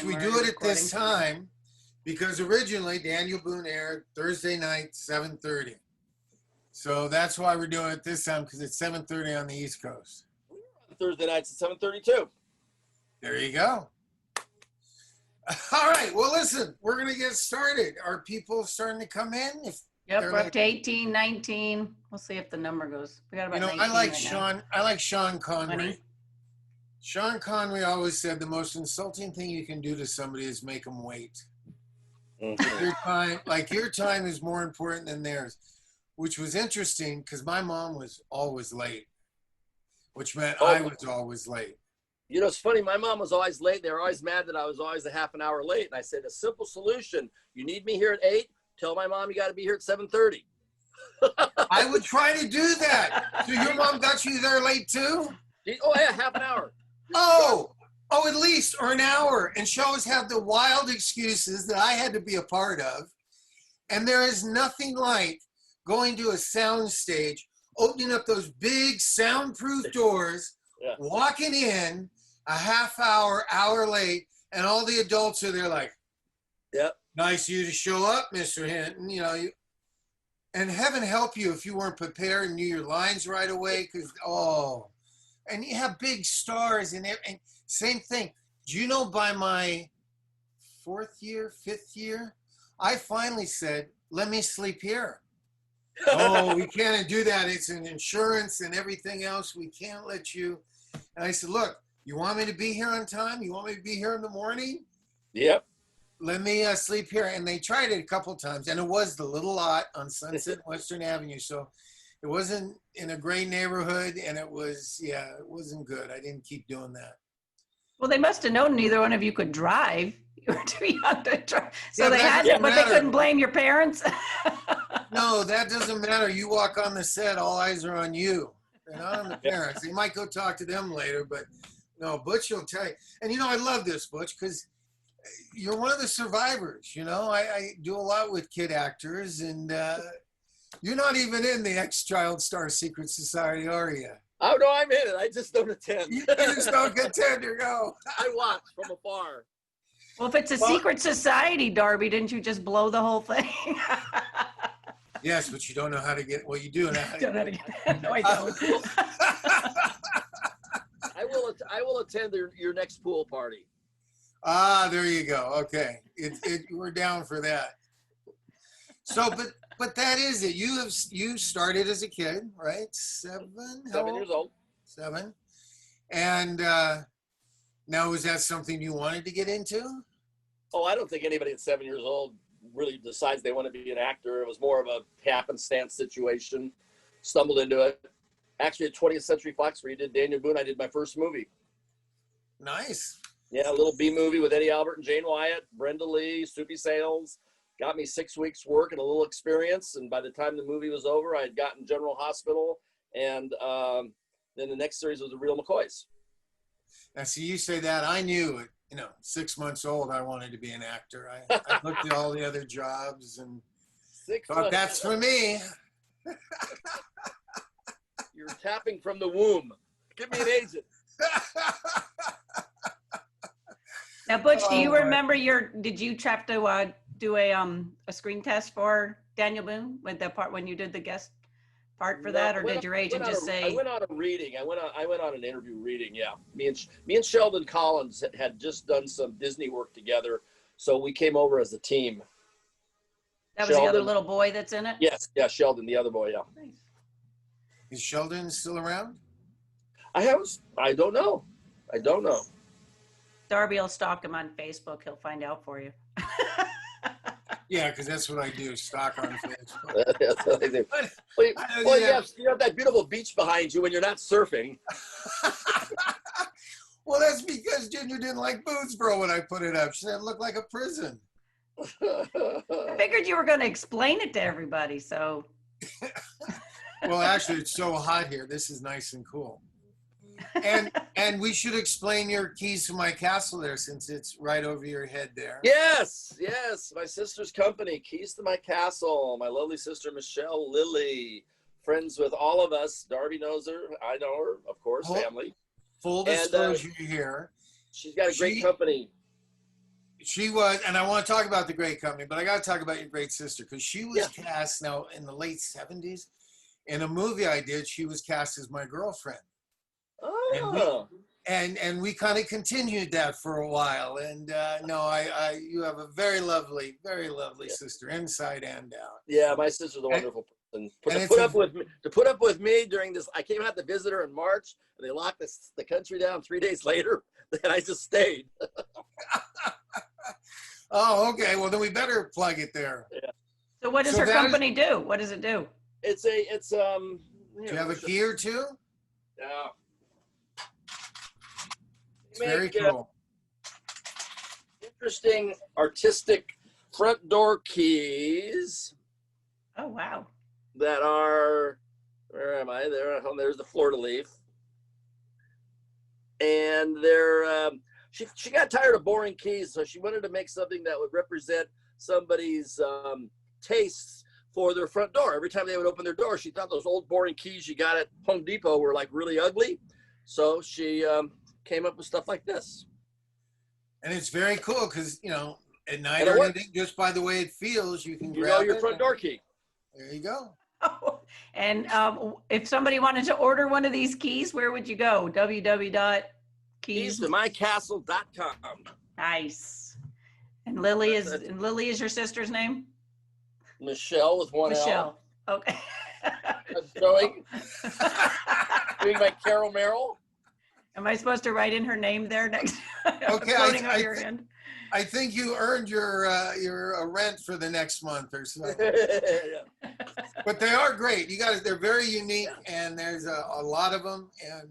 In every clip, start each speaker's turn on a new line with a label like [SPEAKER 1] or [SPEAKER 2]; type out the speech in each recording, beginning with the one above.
[SPEAKER 1] which we do it at this time because originally Daniel Boone aired Thursday night, 7:30. So that's why we're doing it this time, because it's 7:30 on the East Coast.
[SPEAKER 2] Thursday nights at 7:32.
[SPEAKER 1] There you go. All right. Well, listen, we're going to get started. Are people starting to come in?
[SPEAKER 3] Yep, we're up to 18, 19. We'll see if the number goes. We got about 19
[SPEAKER 1] I like
[SPEAKER 3] right
[SPEAKER 1] Sean. I like Sean Connery.
[SPEAKER 3] 20.
[SPEAKER 1] Sean Connery always said the most insulting thing you can do to somebody is make them wait. Your time is more important than theirs, which was interesting because my mom was always late, which meant I was always late.
[SPEAKER 2] You know, it's funny. My mom was always late. They were always mad that I was always a half an hour late. And I said, a simple solution. You need me here at 8. Tell my mom you got to be here at 7:30.
[SPEAKER 1] I would try to do that. So your mom got you there late too?
[SPEAKER 2] Oh, yeah, half an hour.
[SPEAKER 1] Oh, at least, or an hour. And she always had the wild excuses that I had to be a part of. And there is nothing like going to a sound stage, opening up those big soundproof doors, walking in a half hour, hour late, and all the adults are there like,
[SPEAKER 2] yep.
[SPEAKER 1] Nice of you to show up, Mr. Hinton. You know, and heaven help you if you weren't prepared and knew your lines right away. Because and you have big stars and same thing. Do you know by my 4th year, 5th year, I finally said, "Let me sleep here." Oh, we can't do that. It's an insurance and everything else. We can't let you. And I said, "Look, you want me to be here on time? You want me to be here in the morning?"
[SPEAKER 2] Yep.
[SPEAKER 1] Let me sleep here. And they tried it a couple times, and it was the little lot on Sunset Western Avenue. So it wasn't in a great neighborhood, and it wasn't good. I didn't keep doing that.
[SPEAKER 3] Well, they must have known neither one of you could drive. You were too young to drive. So they had
[SPEAKER 1] to,
[SPEAKER 3] but they couldn't blame your parents.
[SPEAKER 1] No, that doesn't matter. You walk on the set, all eyes are on you. They're not on the parents. They might go talk to them later, but no, Butch will tell you. And I love this, Butch, because you're one of the survivors. I do a lot with kid actors, and you're not even in the Ex-Child Star Secret Society, are you?
[SPEAKER 2] Oh, no, I'm in it. I just don't attend.
[SPEAKER 1] You just don't attend or go.
[SPEAKER 2] I watch from afar.
[SPEAKER 3] Well, if it's a secret society, Darby, didn't you just blow the whole thing?
[SPEAKER 1] Yes, but you don't know how to get. Well, you do know how to get it.
[SPEAKER 3] No, I don't.
[SPEAKER 2] I will attend your next pool party.
[SPEAKER 1] Ah, there you go. Okay, we're down for that. So, but that is it. You started as a kid, right? 7
[SPEAKER 2] years old.
[SPEAKER 1] 7, and now is that something you wanted to get into?
[SPEAKER 2] Oh, I don't think anybody at 7 years old really decides they want to be an actor. It was more of a happenstance situation. Stumbled into it. Actually, at 20th Century Fox, where you did Daniel Boone, I did my first movie.
[SPEAKER 1] Nice.
[SPEAKER 2] Yeah, a little B movie with Eddie Albert and Jane Wyatt, Brenda Lee, Soupy Sales. Got me 6 weeks work and a little experience. And by the time the movie was over, I had gotten General Hospital. And then the next series was The Real McCoys.
[SPEAKER 1] Now, see, you say that. I knew it. 6 months old, I wanted to be an actor. I looked at all the other jobs and thought, that's for me.
[SPEAKER 2] You're tapping from the womb. Give me an agent.
[SPEAKER 3] Now, Butch, do you remember did you have to do a screen test for Daniel Boone with the part when you did the guest part for that, or did your agent just say?
[SPEAKER 2] I went on a reading. I went on an interview reading. Yeah, me and Sheldon Collins had just done some Disney work together, so we came over as a team.
[SPEAKER 3] That was Sheldon, the other little boy that's in it.
[SPEAKER 2] Yes, yeah, Sheldon, the other boy. Yeah.
[SPEAKER 3] Nice.
[SPEAKER 1] Is Sheldon still around?
[SPEAKER 2] I don't know.
[SPEAKER 3] Darby will stalk him on Facebook. He'll find out for you.
[SPEAKER 1] Yeah, because that's what I do, stalk on Facebook.
[SPEAKER 2] That's what I do. Yes, you have that beautiful beach behind you when you're not surfing.
[SPEAKER 1] Well, that's because Ginger didn't like Boonesboro when I put it up. She said it looked like a prison.
[SPEAKER 3] I figured you were going to explain it to everybody, so.
[SPEAKER 1] Well, actually, it's so hot here. This is nice and cool. And we should explain your keys to my castle there, since it's right over your head there.
[SPEAKER 2] Yes, my sister's company, Keys to My Castle. My lovely sister, Michelle Lilly, friends with all of us. Darby knows her. I know her, of course, family.
[SPEAKER 1] Full disclosure here.
[SPEAKER 2] She's got a great company.
[SPEAKER 1] She was, and I want to talk about the great company, but I got to talk about your great sister because she was
[SPEAKER 2] Yeah.
[SPEAKER 1] cast now in the late 70s in a movie I did. She was cast as my girlfriend,
[SPEAKER 2] Oh.
[SPEAKER 1] and we kind of continued that for a while. And no, I you have a very lovely sister, inside and out.
[SPEAKER 2] Yeah, my sister's a wonderful person.
[SPEAKER 1] and
[SPEAKER 2] To
[SPEAKER 1] it's
[SPEAKER 2] put
[SPEAKER 1] a-
[SPEAKER 2] up with me, to put up with me during this, I came out to visit her in March, and they locked the country down 3 days later, and I just stayed.
[SPEAKER 1] Oh, okay. Well, then we better plug it there.
[SPEAKER 3] So what does
[SPEAKER 1] So
[SPEAKER 3] her
[SPEAKER 1] that is-
[SPEAKER 3] company do? What does it do?
[SPEAKER 2] It's
[SPEAKER 1] Do you have a key or two?
[SPEAKER 2] Yeah.
[SPEAKER 1] It's very cool.
[SPEAKER 2] Interesting artistic front door keys
[SPEAKER 3] Oh, wow.
[SPEAKER 2] that are, where am I? There, oh, there's the fleur de lis. And they're, she got tired of boring keys, so she wanted to make something that would represent somebody's tastes for their front door. Every time they would open their door, she thought those old boring keys you got at Home Depot were like really ugly. So she came up with stuff like this.
[SPEAKER 1] And it's very cool because, at night
[SPEAKER 2] And it
[SPEAKER 1] or
[SPEAKER 2] works.
[SPEAKER 1] anything, just by the way it feels, you can
[SPEAKER 2] You
[SPEAKER 1] grab
[SPEAKER 2] know your
[SPEAKER 1] it
[SPEAKER 2] front
[SPEAKER 1] and
[SPEAKER 2] door key.
[SPEAKER 1] there you go.
[SPEAKER 3] And if somebody wanted to order one of these keys, where would you go? www.keys.
[SPEAKER 2] KeysToMyCastle.com.
[SPEAKER 3] Nice. And Lily is your sister's name?
[SPEAKER 2] Michelle with one
[SPEAKER 3] Michelle. Okay.
[SPEAKER 2] L. Doing my Carol Merrill.
[SPEAKER 3] Am I supposed to write in her name there next?
[SPEAKER 1] Okay,
[SPEAKER 3] Floating on your hand.
[SPEAKER 1] I think you earned your rent for the next month or so.
[SPEAKER 2] Yeah.
[SPEAKER 1] But they are great. They're very unique, and there's a lot of them, and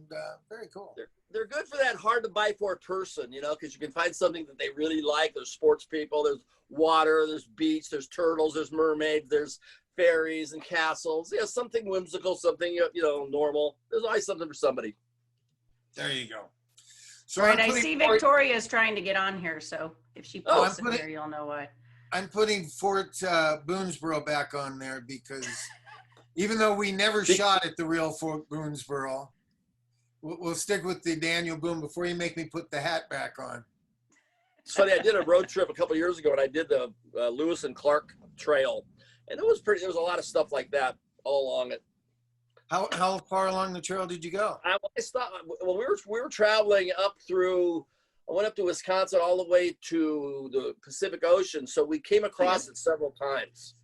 [SPEAKER 1] very cool.
[SPEAKER 2] They're good for that hard to buy for person, because you can find something that they really like. There's sports people, there's water, there's beach, there's turtles, there's mermaids, there's fairies and castles. Yeah, something whimsical, something normal. There's always something for somebody.
[SPEAKER 1] There you go. So
[SPEAKER 3] All right, I see Victoria's trying to get on here, so if she posts in there, you'll know why.
[SPEAKER 1] I'm putting Fort Boonesboro back on there because even though we never shot at the real Fort Boonesboro, we'll stick with the Daniel Boone before you make me put the hat back on.
[SPEAKER 2] It's funny, I did a road trip a couple of years ago, and I did the Lewis and Clark Trail, and there was a lot of stuff like that all along it.
[SPEAKER 1] How far along the trail did you go?
[SPEAKER 2] I stopped. Well, we were traveling up through. I went up to Wisconsin all the way to the Pacific Ocean, so we came across it several times.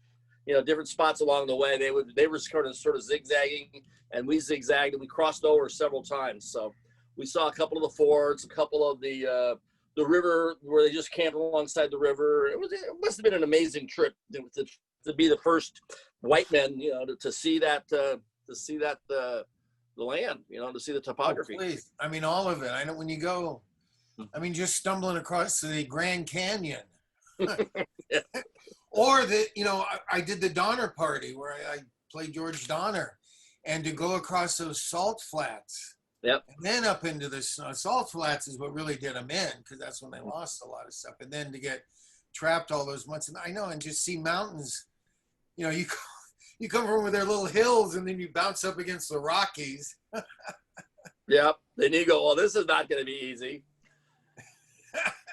[SPEAKER 2] Different spots along the way. They were sort of zigzagging, and we zigzagged, and we crossed over several times. So we saw a couple of the forts, a couple of the river where they just camped alongside the river. It must have been an amazing trip to be the first white men, to see that. To see that the land, to see the topography.
[SPEAKER 1] Oh, please. I mean, all of it. I know when you go, just stumbling across the Grand Canyon.
[SPEAKER 2] Yeah.
[SPEAKER 1] Or I did the Donner Party where I played George Donner, and to go across those salt flats.
[SPEAKER 2] Yep.
[SPEAKER 1] And then up into the salt flats is what really did them in, because that's when they lost a lot of stuff. And then to get trapped all those months, and I know, and just see mountains, you come from with their little hills, and then you bounce up against the Rockies.
[SPEAKER 2] Yep. Then you go, well, this is not going to be easy.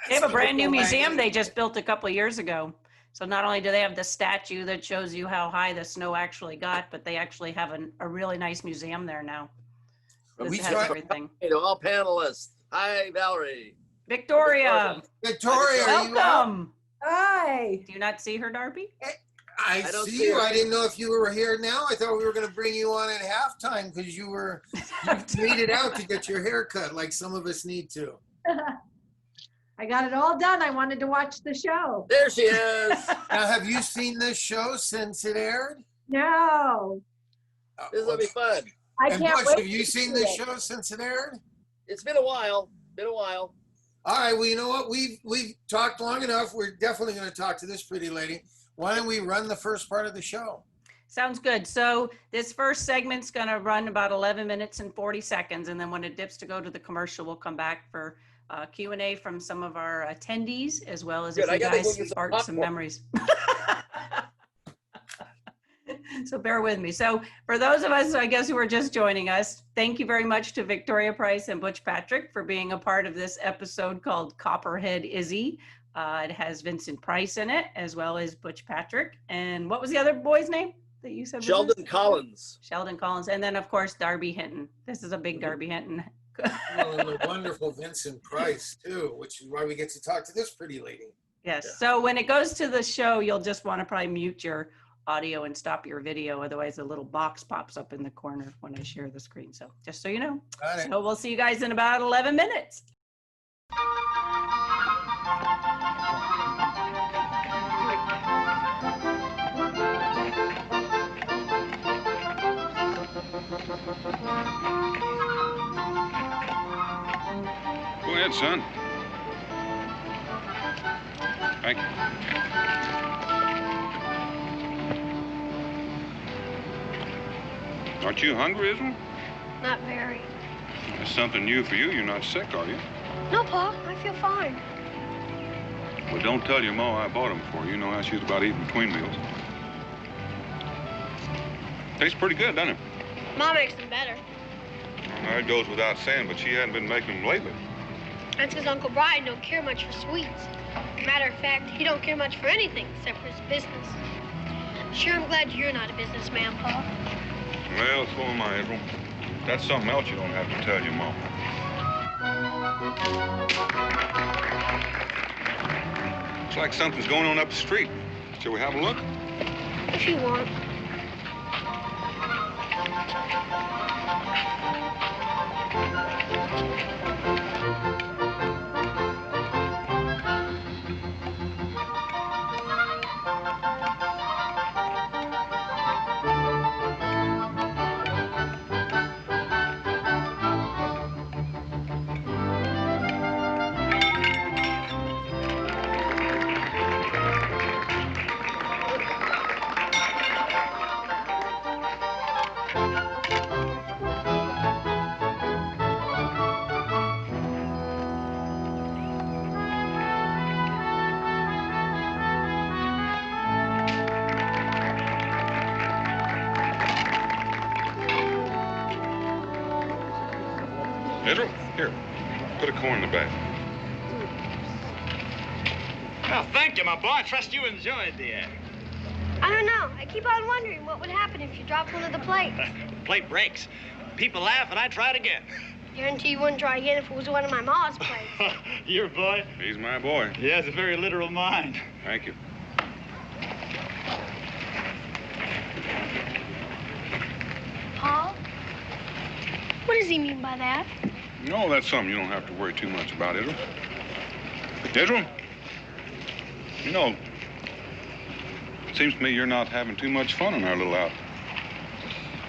[SPEAKER 3] They have a brand new museum they just built a couple of years ago. So not only do they have the statue that shows you how high the snow actually got, but they actually have a really nice museum there now. This has everything.
[SPEAKER 2] All panelists. Hi, Valerie.
[SPEAKER 3] Victoria.
[SPEAKER 1] Victoria,
[SPEAKER 3] Welcome.
[SPEAKER 4] Hi.
[SPEAKER 3] Do you not see her, Darby?
[SPEAKER 1] I see you. I didn't know if you were here now. I thought we were going to bring you on at halftime because you made it out to get your hair cut like some of us need to.
[SPEAKER 4] I got it all done. I wanted to watch the show.
[SPEAKER 2] There she is.
[SPEAKER 1] Now, have you seen this show since it aired?
[SPEAKER 4] No.
[SPEAKER 2] This will be fun.
[SPEAKER 4] I
[SPEAKER 1] And
[SPEAKER 4] can't
[SPEAKER 1] Butch,
[SPEAKER 4] wait.
[SPEAKER 1] have you seen this show since it aired?
[SPEAKER 2] It's been a while.
[SPEAKER 1] All right. Well, you know what? We've talked long enough. We're definitely going to talk to this pretty lady. Why don't we run the first part of the show?
[SPEAKER 3] Sounds good. So this first segment's going to run about 11 minutes and 40 seconds. And then when it dips to go to the commercial, we'll come back for Q&A from some of our attendees, as well as if you guys spark some memories. So bear with me. So for those of us, I guess, who are just joining us, thank you very much to Victoria Price and Butch Patrick for being a part of this episode called Copperhead Izzy. It has Vincent Price in it, as well as Butch Patrick. And what was the other boy's name that you said?
[SPEAKER 2] Sheldon Collins.
[SPEAKER 3] Sheldon Collins. And then, of course, Darby Hinton. This is a big Darby Hinton.
[SPEAKER 1] Well, and the wonderful Vincent Price, too, which is why we get to talk to this pretty lady.
[SPEAKER 3] Yes.
[SPEAKER 2] Yeah.
[SPEAKER 3] So when it goes to the show, you'll just want to probably mute your audio and stop your video. Otherwise, a little box pops up in the corner when I share the screen. So just so you know.
[SPEAKER 1] Got it.
[SPEAKER 3] So we'll see you guys in about 11 minutes.
[SPEAKER 5] Go ahead, son. Thank you. Aren't you hungry, Izzy?
[SPEAKER 6] Not very.
[SPEAKER 5] That's something new for you. You're not sick, are you?
[SPEAKER 6] No, Pa, I feel fine.
[SPEAKER 5] Well, don't tell your ma I bought them for you. You know how she's about eating between meals. Tastes pretty good, doesn't it?
[SPEAKER 6] Mom makes them better.
[SPEAKER 5] Well, it goes without saying, but she hadn't been making them lately.
[SPEAKER 6] That's because Uncle Brian don't care much for sweets. Matter of fact, he don't care much for anything except for his business. Sure, I'm glad you're not a businessman, Pa.
[SPEAKER 5] Well, so am I, Israel. That's something else you don't have to tell your mom. Looks like something's going on up the street. Shall we have a look?
[SPEAKER 6] If you want.
[SPEAKER 5] Israel, here. Put a coin in the bag.
[SPEAKER 7] Well, thank you, my boy. I trust you enjoyed the act.
[SPEAKER 6] I don't know. I keep on wondering what would happen if you dropped one of the plates.
[SPEAKER 7] The plate breaks. People laugh, and I try it again.
[SPEAKER 6] Guarantee you wouldn't try again if it was one of my ma's plates.
[SPEAKER 7] Your boy?
[SPEAKER 5] He's my boy.
[SPEAKER 7] He has a very literal mind.
[SPEAKER 5] Thank you.
[SPEAKER 6] Paul? What does he mean by that?
[SPEAKER 5] No, that's something you don't have to worry too much about, Israel. Israel? You know, it seems to me you're not having too much fun on our little out.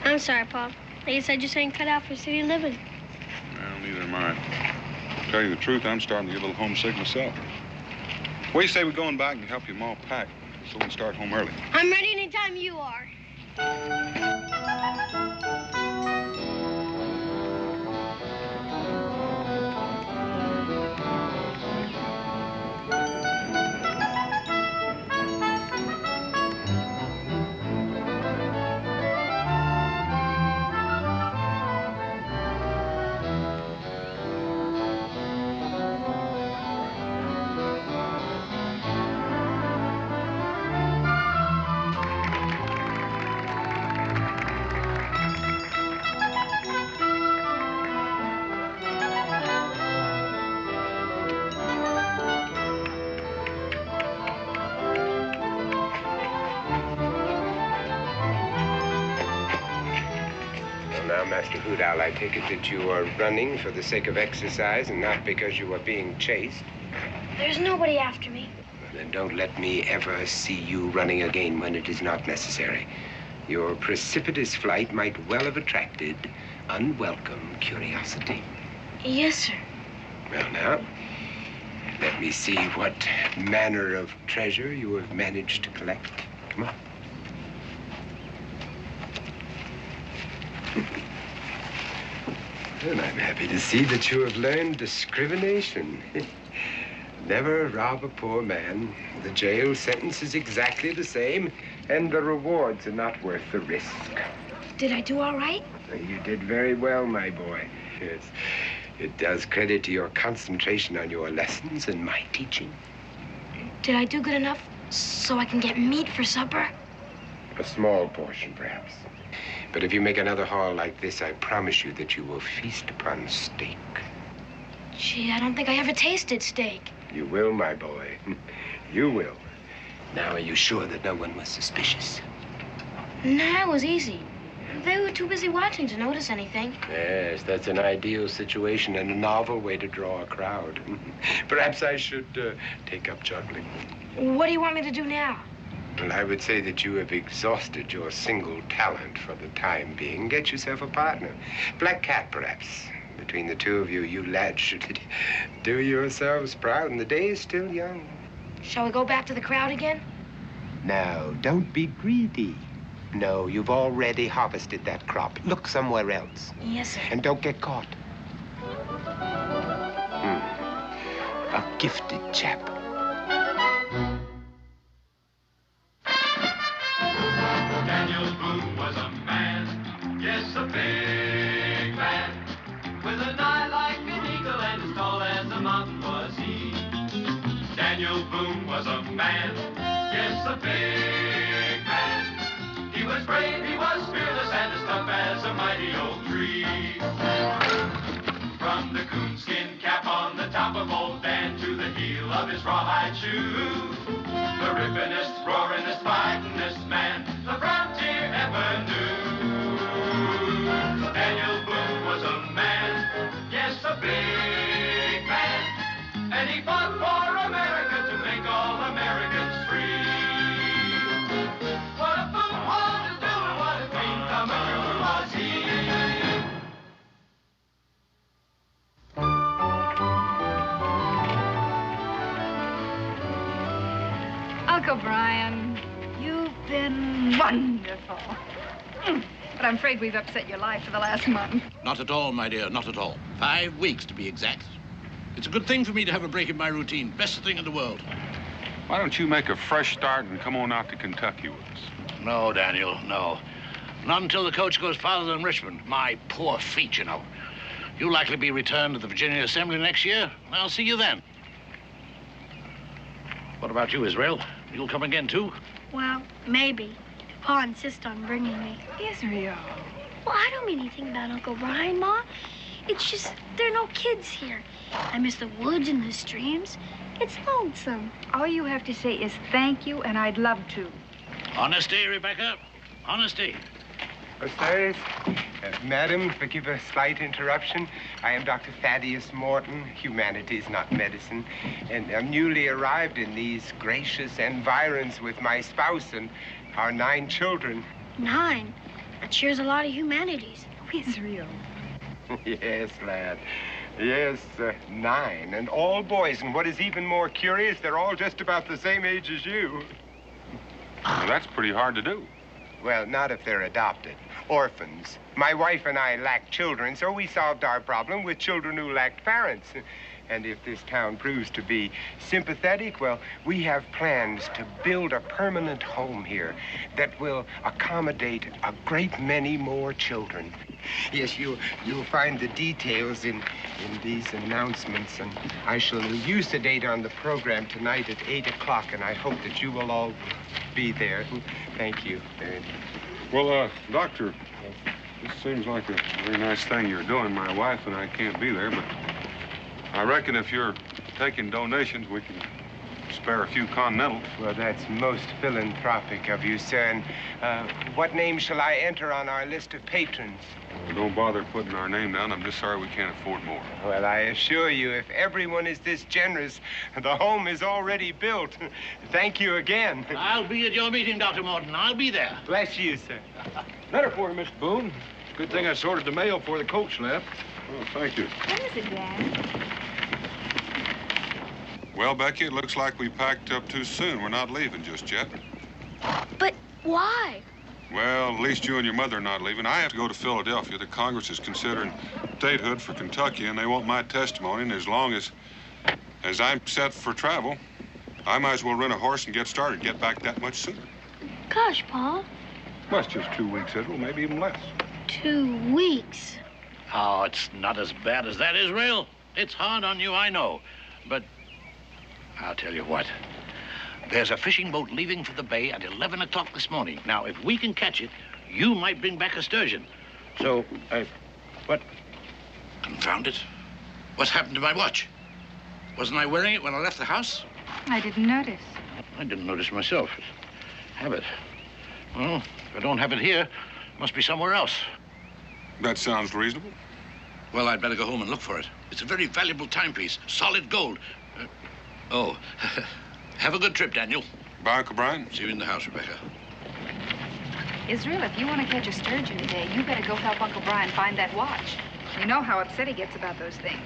[SPEAKER 6] I'm sorry, Paul. I guess I just ain't cut out for city living.
[SPEAKER 5] Well, neither am I. To tell you the truth, I'm starting to get a little homesick myself. What do you say we go on back and help your ma pack so we can start home early?
[SPEAKER 6] I'm ready anytime you are.
[SPEAKER 8] Now, Master Hoot Owl, I take it that you are running for the sake of exercise and not because you are being chased.
[SPEAKER 6] There's nobody after me.
[SPEAKER 8] Then don't let me ever see you running again when it is not necessary. Your precipitous flight might well have attracted unwelcome curiosity.
[SPEAKER 6] Yes, sir.
[SPEAKER 8] Well, now, let me see what manner of treasure you have managed to collect. Come on. And I'm happy to see that you have learned discrimination. Never rob a poor man. The jail sentence is exactly the same, and the rewards are not worth the risk.
[SPEAKER 6] Did I do all right?
[SPEAKER 8] You did very well, my boy. Yes. It does credit to your concentration on your lessons and my teaching.
[SPEAKER 6] Did I do good enough so I can get meat for supper?
[SPEAKER 8] A small portion, perhaps. But if you make another haul like this, I promise you that you will feast upon steak.
[SPEAKER 6] Gee, I don't think I ever tasted steak.
[SPEAKER 8] You will, my boy. You will. Now, are you sure that no one was suspicious?
[SPEAKER 6] Nah, it was easy. They were too busy watching to notice anything.
[SPEAKER 8] Yes, that's an ideal situation and a novel way to draw a crowd. Perhaps I should take up juggling.
[SPEAKER 6] What do you want me to do now?
[SPEAKER 8] Well, I would say that you have exhausted your single talent for the time being. Get yourself a partner. Black cat, perhaps. Between the two of you, you lads should do yourselves proud, and the day is still young.
[SPEAKER 6] Shall we go back to the crowd again?
[SPEAKER 8] Now, don't be greedy. No, you've already harvested that crop. Look somewhere else.
[SPEAKER 6] Yes, sir.
[SPEAKER 8] And don't get caught. A gifted chap.
[SPEAKER 9] Daniel Boone was a man, yes, a big man, with an eye like an eagle and as tall as a mountain was he. Daniel Boone was a man, yes, a big man. He was brave, he was fearless, and as tough as a mighty old tree. From the coonskin cap on the top of old Dan to the heel of his rawhide shoe, the rippinest, roaringest, fightingest man the frontier ever knew. Daniel Boone was a man, yes, a big man, and he fought for America to make all Americans free. What a Boone was to do and what a clean thumber was he.
[SPEAKER 10] Uncle Brian, you've been wonderful. But I'm afraid we've upset your life for the last month.
[SPEAKER 11] Not at all, my dear, not at all. 5 weeks, to be exact. It's a good thing for me to have a break in my routine. Best thing in the world.
[SPEAKER 5] Why don't you make a fresh start and come on out to Kentucky with us?
[SPEAKER 11] No, Daniel, no. Not until the coach goes farther than Richmond. My poor feet, you know. You'll likely be returned to the Virginia Assembly next year. I'll see you then. What about you, Israel? You'll come again, too?
[SPEAKER 6] Well, maybe. Pa insists on bringing me.
[SPEAKER 10] Israel.
[SPEAKER 6] Well, I don't mean anything about Uncle Brian, Ma. It's just there are no kids here. I miss the woods and the streams. It's lonesome.
[SPEAKER 10] All you have to say is thank you, and I'd love to.
[SPEAKER 11] Honesty, Rebecca. Honesty.
[SPEAKER 8] Sirs, madam, forgive a slight interruption. I am Dr. Thaddeus Morton, humanities, not medicine, and I'm newly arrived in these gracious environs with my spouse and our 9 children.
[SPEAKER 6] 9? That shares a lot of humanities.
[SPEAKER 10] Israel.
[SPEAKER 8] Yes, lad. Yes, 9, and all boys. And what is even more curious, they're all just about the same age as you.
[SPEAKER 5] Well, that's pretty hard to do.
[SPEAKER 8] Well, not if they're adopted. Orphans. My wife and I lacked children, so we solved our problem with children who lacked parents. And if this town proves to be sympathetic, well, we have plans to build a permanent home here that will accommodate a great many more children. Yes, you'll find the details in these announcements, and I shall elucidate on the program tonight at 8 o'clock, and I hope that you will all be there. Thank you.
[SPEAKER 5] Well, Doctor, this seems like a very nice thing you're doing. My wife and I can't be there, but I reckon if you're taking donations, we can spare a few Continentals.
[SPEAKER 8] Well, that's most philanthropic of you, sir. And what name shall I enter on our list of patrons?
[SPEAKER 5] Well, don't bother putting our name down. I'm just sorry we can't afford more.
[SPEAKER 8] Well, I assure you, if everyone is this generous, the home is already built. Thank you again.
[SPEAKER 11] I'll be at your meeting, Dr. Morton. I'll be there.
[SPEAKER 8] Bless you, sir.
[SPEAKER 12] Letter for you, Mr. Boone. Good thing I sorted the mail before the coach left.
[SPEAKER 5] Oh, thank you.
[SPEAKER 10] What is it, Dad?
[SPEAKER 5] Well, Becky, it looks like we packed up too soon. We're not leaving just yet.
[SPEAKER 6] But why?
[SPEAKER 5] Well, at least you and your mother are not leaving. I have to go to Philadelphia. The Congress is considering statehood for Kentucky, and they want my testimony. And as long as I'm set for travel, I might as well rent a horse and get started, get back that much sooner.
[SPEAKER 6] Gosh, Pa.
[SPEAKER 5] Well, it's just 2 weeks, Israel, maybe even less.
[SPEAKER 6] 2 weeks.
[SPEAKER 11] Oh, it's not as bad as that, Israel. It's hard on you, I know. But I'll tell you what. There's a fishing boat leaving for the bay at 11 o'clock this morning. Now, if we can catch it, you might bring back a sturgeon. So, what? Confound it. What's happened to my watch? Wasn't I wearing it when I left the house?
[SPEAKER 10] I didn't notice.
[SPEAKER 11] I didn't notice myself. Habit. Well, if I don't have it here, it must be somewhere else.
[SPEAKER 5] That sounds reasonable.
[SPEAKER 11] Well, I'd better go home and look for it. It's a very valuable timepiece, solid gold. Oh, have a good trip, Daniel.
[SPEAKER 5] Bye, Uncle Brian.
[SPEAKER 11] See you in the house, Rebecca.
[SPEAKER 10] Israel, if you want to catch a sturgeon today, you better go help Uncle Brian find that watch. You know how upset he gets about those things.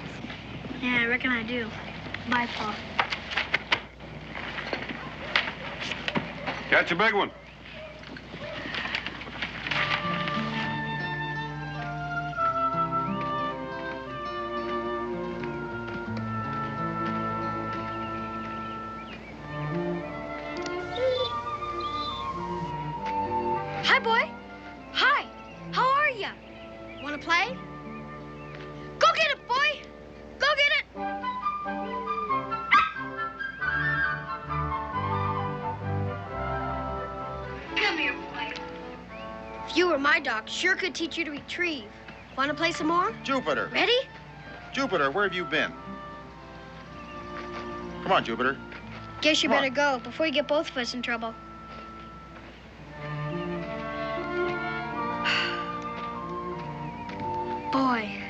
[SPEAKER 6] Yeah, I reckon I do. Bye, Pa.
[SPEAKER 5] Catch a big one.
[SPEAKER 6] Hi, boy. Hi. How are ya? Want to play? Go get it, boy. Go get it. Come here, boy. If you were my dog, sure could teach you to retrieve. Want to play some more?
[SPEAKER 13] Jupiter.
[SPEAKER 6] Ready?
[SPEAKER 13] Jupiter, where have you been? Come on, Jupiter.
[SPEAKER 6] Guess you
[SPEAKER 13] Come on.
[SPEAKER 6] better go before you get both of us in trouble. Boy,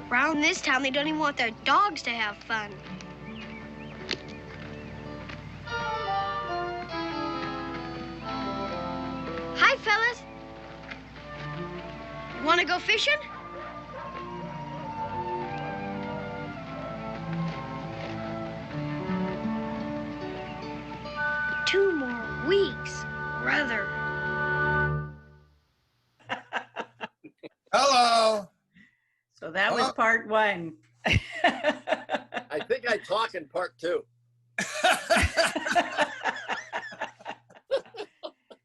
[SPEAKER 6] around this town, they don't even want their dogs to have fun. Hi, fellas. Want to go fishing? Two more weeks, brother.
[SPEAKER 1] Hello.
[SPEAKER 3] So that was part one.
[SPEAKER 2] I think I talk in part two.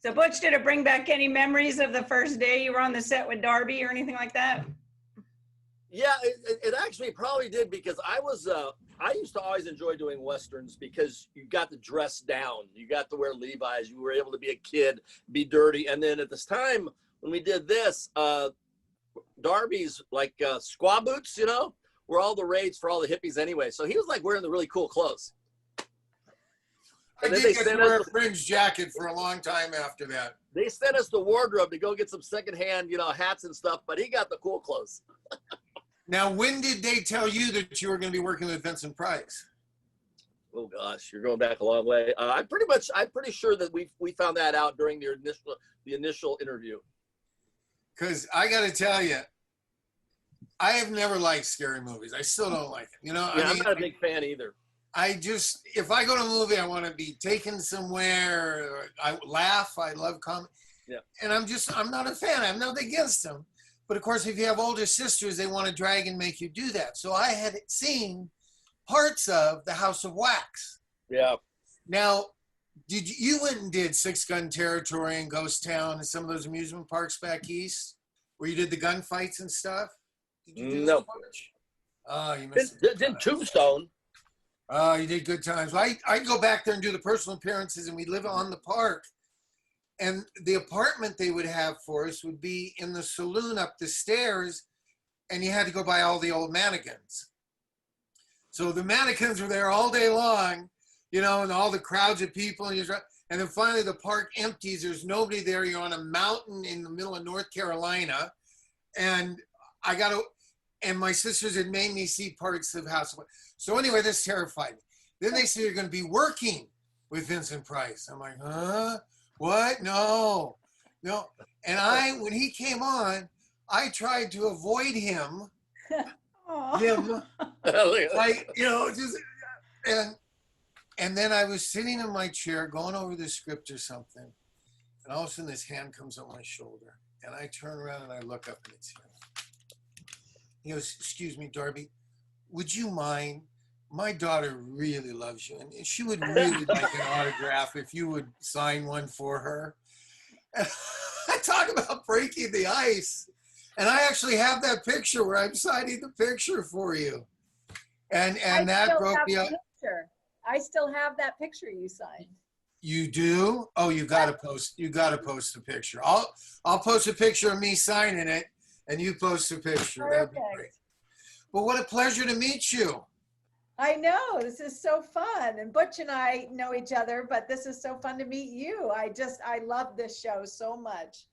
[SPEAKER 3] So Butch, did it bring back any memories of the first day you were on the set with Darby or anything like that?
[SPEAKER 2] Yeah, it actually probably did, because I used to always enjoy doing Westerns because you got to dress down. You got to wear Levi's. You were able to be a kid, be dirty. And then at this time when we did this, Darby's like squaw boots, you know, were all the rage for all the hippies anyway. So he was like wearing the really cool clothes.
[SPEAKER 1] I did get to wear a fringe jacket for a long time after that.
[SPEAKER 2] They sent us the wardrobe to go get some secondhand, hats and stuff, but he got the cool clothes.
[SPEAKER 1] Now, when did they tell you that you were going to be working with Vincent Price?
[SPEAKER 2] Oh gosh, you're going back a long way. I'm pretty sure that we found that out during the initial interview.
[SPEAKER 1] Because I got to tell you, I have never liked scary movies. I still don't like it.
[SPEAKER 2] Yeah, I'm not a big fan either.
[SPEAKER 1] If I go to a movie, I want to be taken somewhere. I laugh. I love comedy.
[SPEAKER 2] Yeah.
[SPEAKER 1] And I'm not a fan. I'm not against them. But of course, if you have older sisters, they want to drag and make you do that. So I had seen parts of The House of Wax.
[SPEAKER 2] Yeah.
[SPEAKER 1] Now, you went and did Six Gun Territory and Ghost Town and some of those amusement parks back east where you did the gunfights and stuff? Did you do
[SPEAKER 2] No.
[SPEAKER 1] Oh, you missed it.
[SPEAKER 2] Did Tombstone.
[SPEAKER 1] Oh, you did good times. I'd go back there and do the personal appearances, and we'd live on the park. And the apartment they would have for us would be in the saloon up the stairs, and you had to go by all the old mannequins. So the mannequins were there all day long, and all the crowds of people. And then finally the park empties. There's nobody there. You're on a mountain in the middle of North Carolina. And and my sisters had made me see parts of House of Wax. So anyway, this terrified me. Then they said you're going to be working with Vincent Price. I'm like, huh? What? No. And when he came on, I tried to avoid him. And then I was sitting in my chair going over the script or something. And all of a sudden this hand comes on my shoulder. And I turn around and I look up and it's him. He goes, excuse me, Darby, would you mind? My daughter really loves you, and she would really like an autograph if you would sign one for her. And I talk about breaking the ice. And I actually have that picture where I'm signing the picture for you. And that broke the ice.
[SPEAKER 4] I still have that picture you signed.
[SPEAKER 1] You do? Oh, you gotta post. You gotta post a picture. I'll post a picture of me signing it, and you post a picture. That'd be great.
[SPEAKER 4] Perfect.
[SPEAKER 1] Well, what a pleasure to meet you.
[SPEAKER 4] I know, this is so fun. And Butch and I know each other, but this is so fun to meet you. I love this show so much.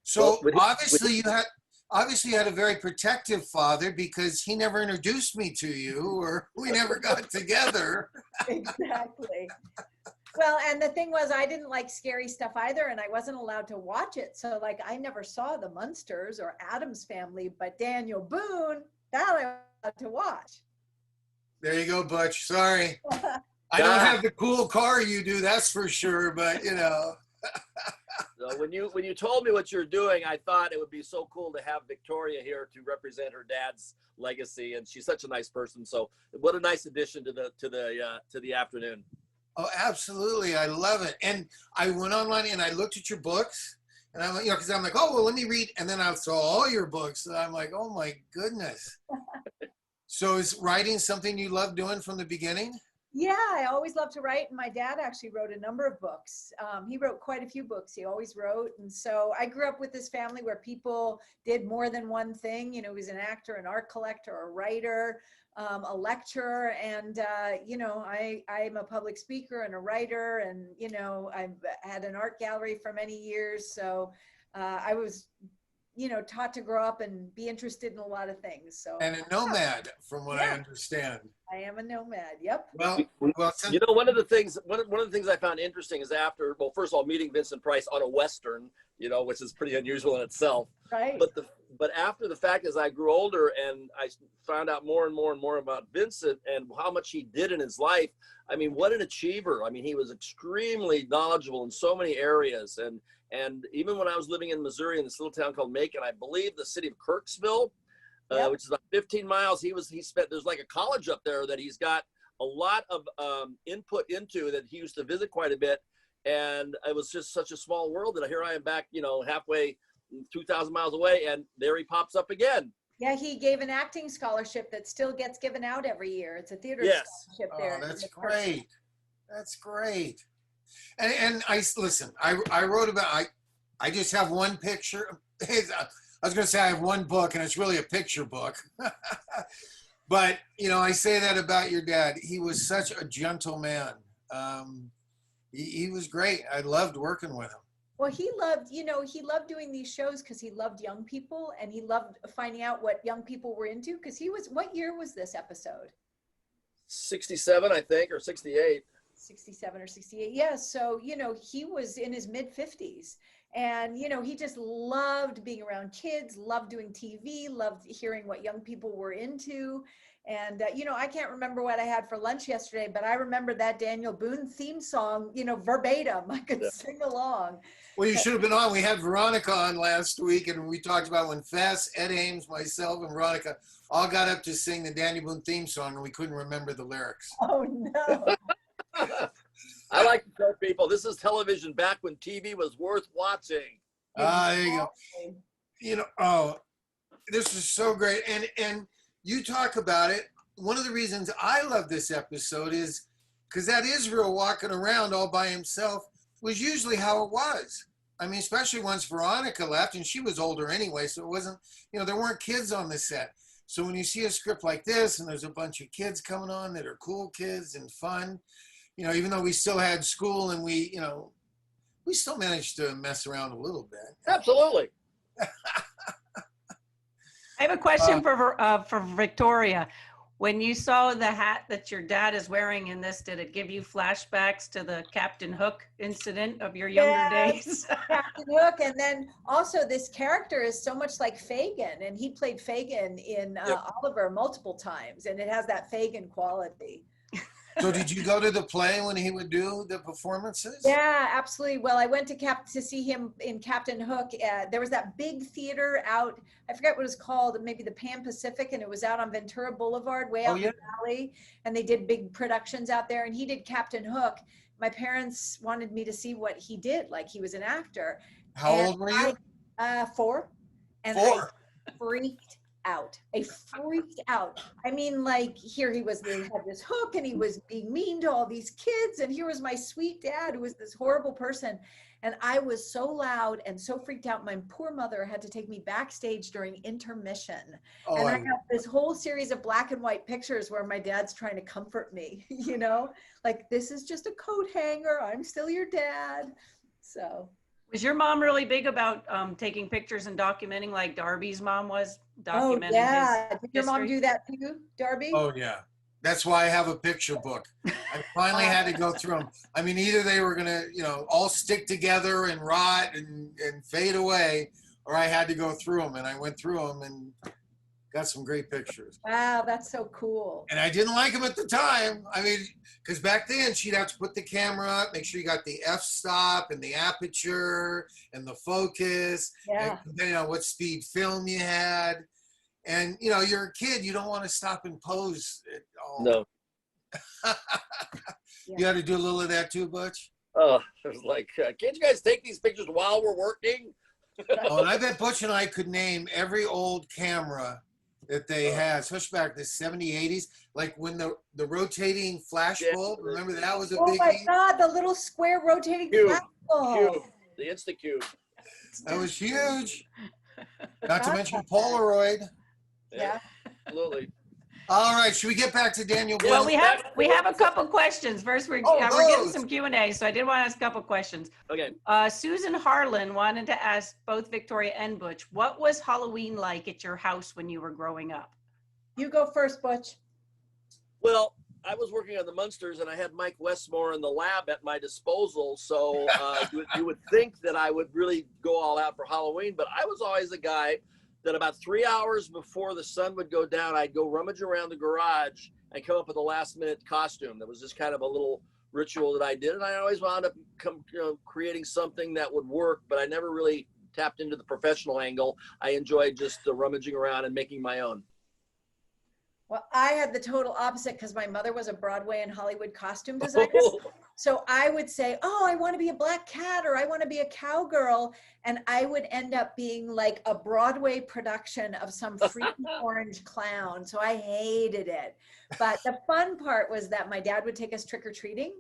[SPEAKER 1] So
[SPEAKER 2] Well,
[SPEAKER 1] obviously you had a very protective father because he never introduced me to you, or we never got together.
[SPEAKER 4] Exactly. Well, and the thing was, I didn't like scary stuff either, and I wasn't allowed to watch it. So, like, I never saw the Munsters or Addams Family, but Daniel Boone, that I was allowed to watch.
[SPEAKER 1] There you go, Butch. Sorry. I don't have the cool car you do, that's for sure, but you know.
[SPEAKER 2] So when you told me what you're doing, I thought it would be so cool to have Victoria here to represent her dad's legacy, and she's such a nice person. So what a nice addition to the afternoon.
[SPEAKER 1] Oh, absolutely. I love it. And I went online and I looked at your books, and I'm like, because I'm like, oh, well, let me read. And then I saw all your books, and I'm like, oh my goodness. So is writing something you love doing from the beginning?
[SPEAKER 4] Yeah, I always loved to write. And my dad actually wrote a number of books. He wrote quite a few books. He always wrote. And so I grew up with this family where people did more than one thing. You know, he was an actor, an art collector, a writer, a lecturer. And, you know, I'm a public speaker and a writer. And, you know, I've had an art gallery for many years. So I was, you know, taught to grow up and be interested in a lot of things. So
[SPEAKER 1] And a nomad, from what I understand.
[SPEAKER 4] I am a nomad. Yep.
[SPEAKER 1] Well,
[SPEAKER 2] you know, one of the things I found interesting is after, well, first of all, meeting Vincent Price on a Western, you know, which is pretty unusual in itself.
[SPEAKER 4] Right.
[SPEAKER 2] But after the fact, as I grew older and I found out more and more and more about Vincent and how much he did in his life, I mean, what an achiever. I mean, he was extremely knowledgeable in so many areas. And even when I was living in Missouri in this little town called Macon, I believe the city of Kirksville, which is about 15 miles, he spent, there's like a college up there that he's got a lot of input into, that he used to visit quite a bit. And it was just such a small world that here I am back, you know, halfway 2,000 miles away, and there he pops up again.
[SPEAKER 4] Yeah, he gave an acting scholarship that still gets given out every year. It's a theater scholarship there.
[SPEAKER 1] Oh, that's great. That's great. And I listen, I wrote about, I just have one picture. I was going to say I have one book, and it's really a picture book. But, you know, I say that about your dad. He was such a gentle man. He was great. I loved working with him.
[SPEAKER 4] Well, he loved, you know, he loved doing these shows because he loved young people, and he loved finding out what young people were into, because he was, what year was this episode?
[SPEAKER 2] 67, I think, or 68.
[SPEAKER 4] 67 or 68. Yeah. So, you know, he was in his mid 50s, and, you know, he just loved being around kids, loved doing TV, loved hearing what young people were into. And, you know, I can't remember what I had for lunch yesterday, but I remember that Daniel Boone theme song, you know, verbatim. I could sing along.
[SPEAKER 1] Well, you should have been on. We had Veronica on last week, and we talked about when Fess, Ed Ames, myself, and Veronica all got up to sing the Daniel Boone theme song, and we couldn't remember the lyrics.
[SPEAKER 4] Oh, no.
[SPEAKER 2] I like to tell people this is television back when TV was worth watching.
[SPEAKER 1] There you go. You know, oh, this is so great. And you talk about it. One of the reasons I love this episode is because that Israel walking around all by himself was usually how it was. I mean, especially once Veronica left, and she was older anyway, so it wasn't, you know, there weren't kids on the set. So when you see a script like this, and there's a bunch of kids coming on that are cool kids and fun, you know, even though we still had school and we, you know, we still managed to mess around a little bit.
[SPEAKER 2] Absolutely.
[SPEAKER 3] I have a question for Victoria. When you saw the hat that your dad is wearing in this, did it give you flashbacks to the Captain Hook incident of your younger days?
[SPEAKER 4] Captain Hook, and then also this character is so much like Fagin, and he played Fagin in Oliver multiple times, and it has that Fagin quality.
[SPEAKER 1] So did you go to the play when he would do the performances?
[SPEAKER 4] Yeah, absolutely. Well, I went to see him in Captain Hook. There was that big theater out, I forget what it was called, maybe the Pan Pacific, and it was out on Ventura Boulevard, way out in the valley. And they did big productions out there, and he did Captain Hook. My parents wanted me to see what he did, like he was an actor.
[SPEAKER 1] How old were you?
[SPEAKER 4] 4. And
[SPEAKER 1] 4?
[SPEAKER 4] I freaked out. I freaked out. I mean, like, here he was, he had this hook and he was being mean to all these kids. And here was my sweet dad, who was this horrible person. And I was so loud and so freaked out. My poor mother had to take me backstage during intermission.
[SPEAKER 1] Oh,
[SPEAKER 4] and I have this whole series of black and white pictures where my dad's trying to comfort me, you know, like, this is just a coat hanger. I'm still your dad. So.
[SPEAKER 3] Was your mom really big about taking pictures and documenting like Darby's mom was documenting?
[SPEAKER 4] Oh, yeah.
[SPEAKER 3] His
[SPEAKER 4] Did your mom
[SPEAKER 3] history?
[SPEAKER 4] do that too, Darby?
[SPEAKER 1] Oh, yeah. That's why I have a picture book. I finally had to go through them. I mean, either they were going to, you know, all stick together and rot and fade away, or I had to go through them. And I went through them and got some great pictures.
[SPEAKER 4] Wow, that's so cool.
[SPEAKER 1] And I didn't like them at the time. I mean, because back then she'd have to put the camera up, make sure you got the f-stop and the aperture and the focus,
[SPEAKER 4] Yeah.
[SPEAKER 1] and depending on what speed film you had. And, you know, you're a kid, you don't want to stop and pose it all.
[SPEAKER 2] No.
[SPEAKER 1] You had to do a little of that too, Butch?
[SPEAKER 2] Oh, it was like, can't you guys take these pictures while we're working?
[SPEAKER 1] Oh, and I bet Butch and I could name every old camera that they had, especially back in the 70s, 80s, like when the rotating flash bulb, remember that was a
[SPEAKER 4] Oh
[SPEAKER 1] big
[SPEAKER 4] my God, the little square rotating flash bulb.
[SPEAKER 2] Cube, the Instacube.
[SPEAKER 1] That was huge. Not to mention Polaroid.
[SPEAKER 4] Yeah.
[SPEAKER 2] Absolutely.
[SPEAKER 1] All right, should we get back to Daniel?
[SPEAKER 3] Well,
[SPEAKER 1] Boone?
[SPEAKER 3] we have a couple questions. First, we're getting some Q&A, so I did want to ask a couple questions.
[SPEAKER 2] Okay.
[SPEAKER 3] Susan Harlan wanted to ask both Victoria and Butch, what was Halloween like at your house when you were growing up?
[SPEAKER 4] You go first, Butch.
[SPEAKER 2] Well, I was working on the Munsters, and I had Mike Westmore in the lab at my disposal, so you would think that I would really go all out for Halloween, but I was always a guy that about 3 hours before the sun would go down, I'd go rummage around the garage and come up with a last-minute costume. That was just kind of a little ritual that I did, and I always wound up creating something that would work, but I never really tapped into the professional angle. I enjoyed just rummaging around and making my own.
[SPEAKER 4] Well, I had the total opposite because my mother was a Broadway and Hollywood costume designer. So I would say, oh, I want to be a black cat or I want to be a cowgirl. And I would end up being like a Broadway production of some freaky orange clown. So I hated it. But the fun part was that my dad would take us trick-or-treating.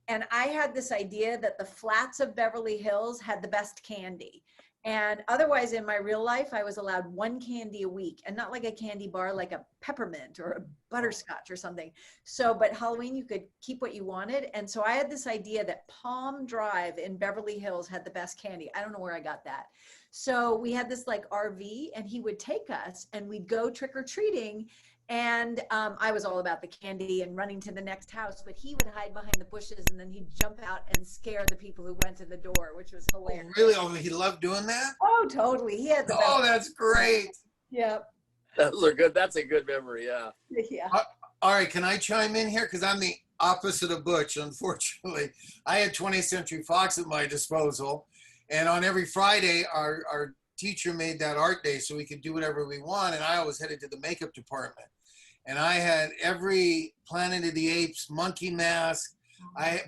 [SPEAKER 4] And I had this idea that the flats of Beverly Hills had the best candy. And otherwise in my real life, I was allowed one candy a week and not like a candy bar, like a peppermint or a butterscotch or something. So, but Halloween, you could keep what you wanted. And so I had this idea that Palm Drive in Beverly Hills had the best candy. I don't know where I got that. So we had this like RV and he would take us and we'd go trick-or-treating. And I was all about the candy and running to the next house, but he would hide behind the bushes and then he'd jump out and scare the people who went to the door, which was hilarious.
[SPEAKER 1] Oh, really? Oh, he loved doing that?
[SPEAKER 4] Oh, totally. He had the best.
[SPEAKER 1] Oh, that's great.
[SPEAKER 4] Yep.
[SPEAKER 2] Those are good. That's a good memory. Yeah.
[SPEAKER 4] Yeah.
[SPEAKER 1] All right. Can I chime in here? Because I'm the opposite of Butch, unfortunately. I had 20th Century Fox at my disposal. And on every Friday, our teacher made that art day so we could do whatever we want. And I always headed to the makeup department. And I had every Planet of the Apes monkey mask.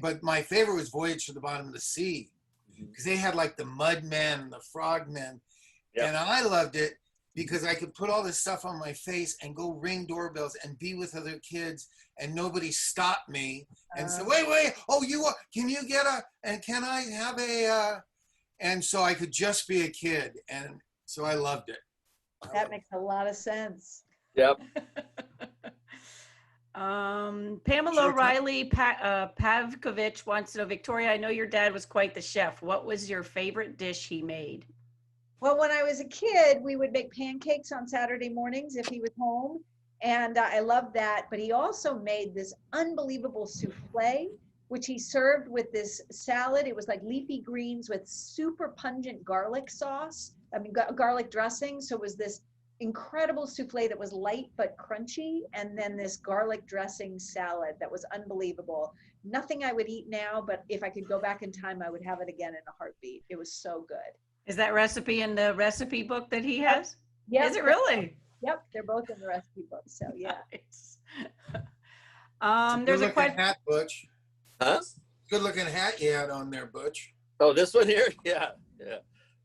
[SPEAKER 1] But my favorite was Voyage to the Bottom of the Sea, because they had like the mud men and the frog men. Yep. And I loved it because I could put all this stuff on my face and go ring doorbells and be with other kids and nobody stopped me and said, wait, oh, can you get and can I have and so I could just be a kid. And so I loved it.
[SPEAKER 4] That makes a lot of sense.
[SPEAKER 2] Yep.
[SPEAKER 3] Pamela O'Reilly Pavkovich wants to know, Victoria, I know your dad was quite the chef. What was your favorite dish he made?
[SPEAKER 4] Well, when I was a kid, we would make pancakes on Saturday mornings if he was home. And I loved that. But he also made this unbelievable souffle, which he served with this salad. It was like leafy greens with super pungent garlic sauce. I mean, garlic dressing. So it was this incredible souffle that was light but crunchy, and then this garlic dressing salad that was unbelievable. Nothing I would eat now, but if I could go back in time, I would have it again in a heartbeat. It was so good.
[SPEAKER 3] Is that recipe in the recipe book that he has?
[SPEAKER 4] Yeah.
[SPEAKER 3] Is it really?
[SPEAKER 4] Yep, they're both in the recipe book. So yeah.
[SPEAKER 3] Nice. There's a question.
[SPEAKER 1] Hat, Butch.
[SPEAKER 2] Huh?
[SPEAKER 1] Good looking hat you had on there, Butch.
[SPEAKER 2] Oh, this one here? Yeah.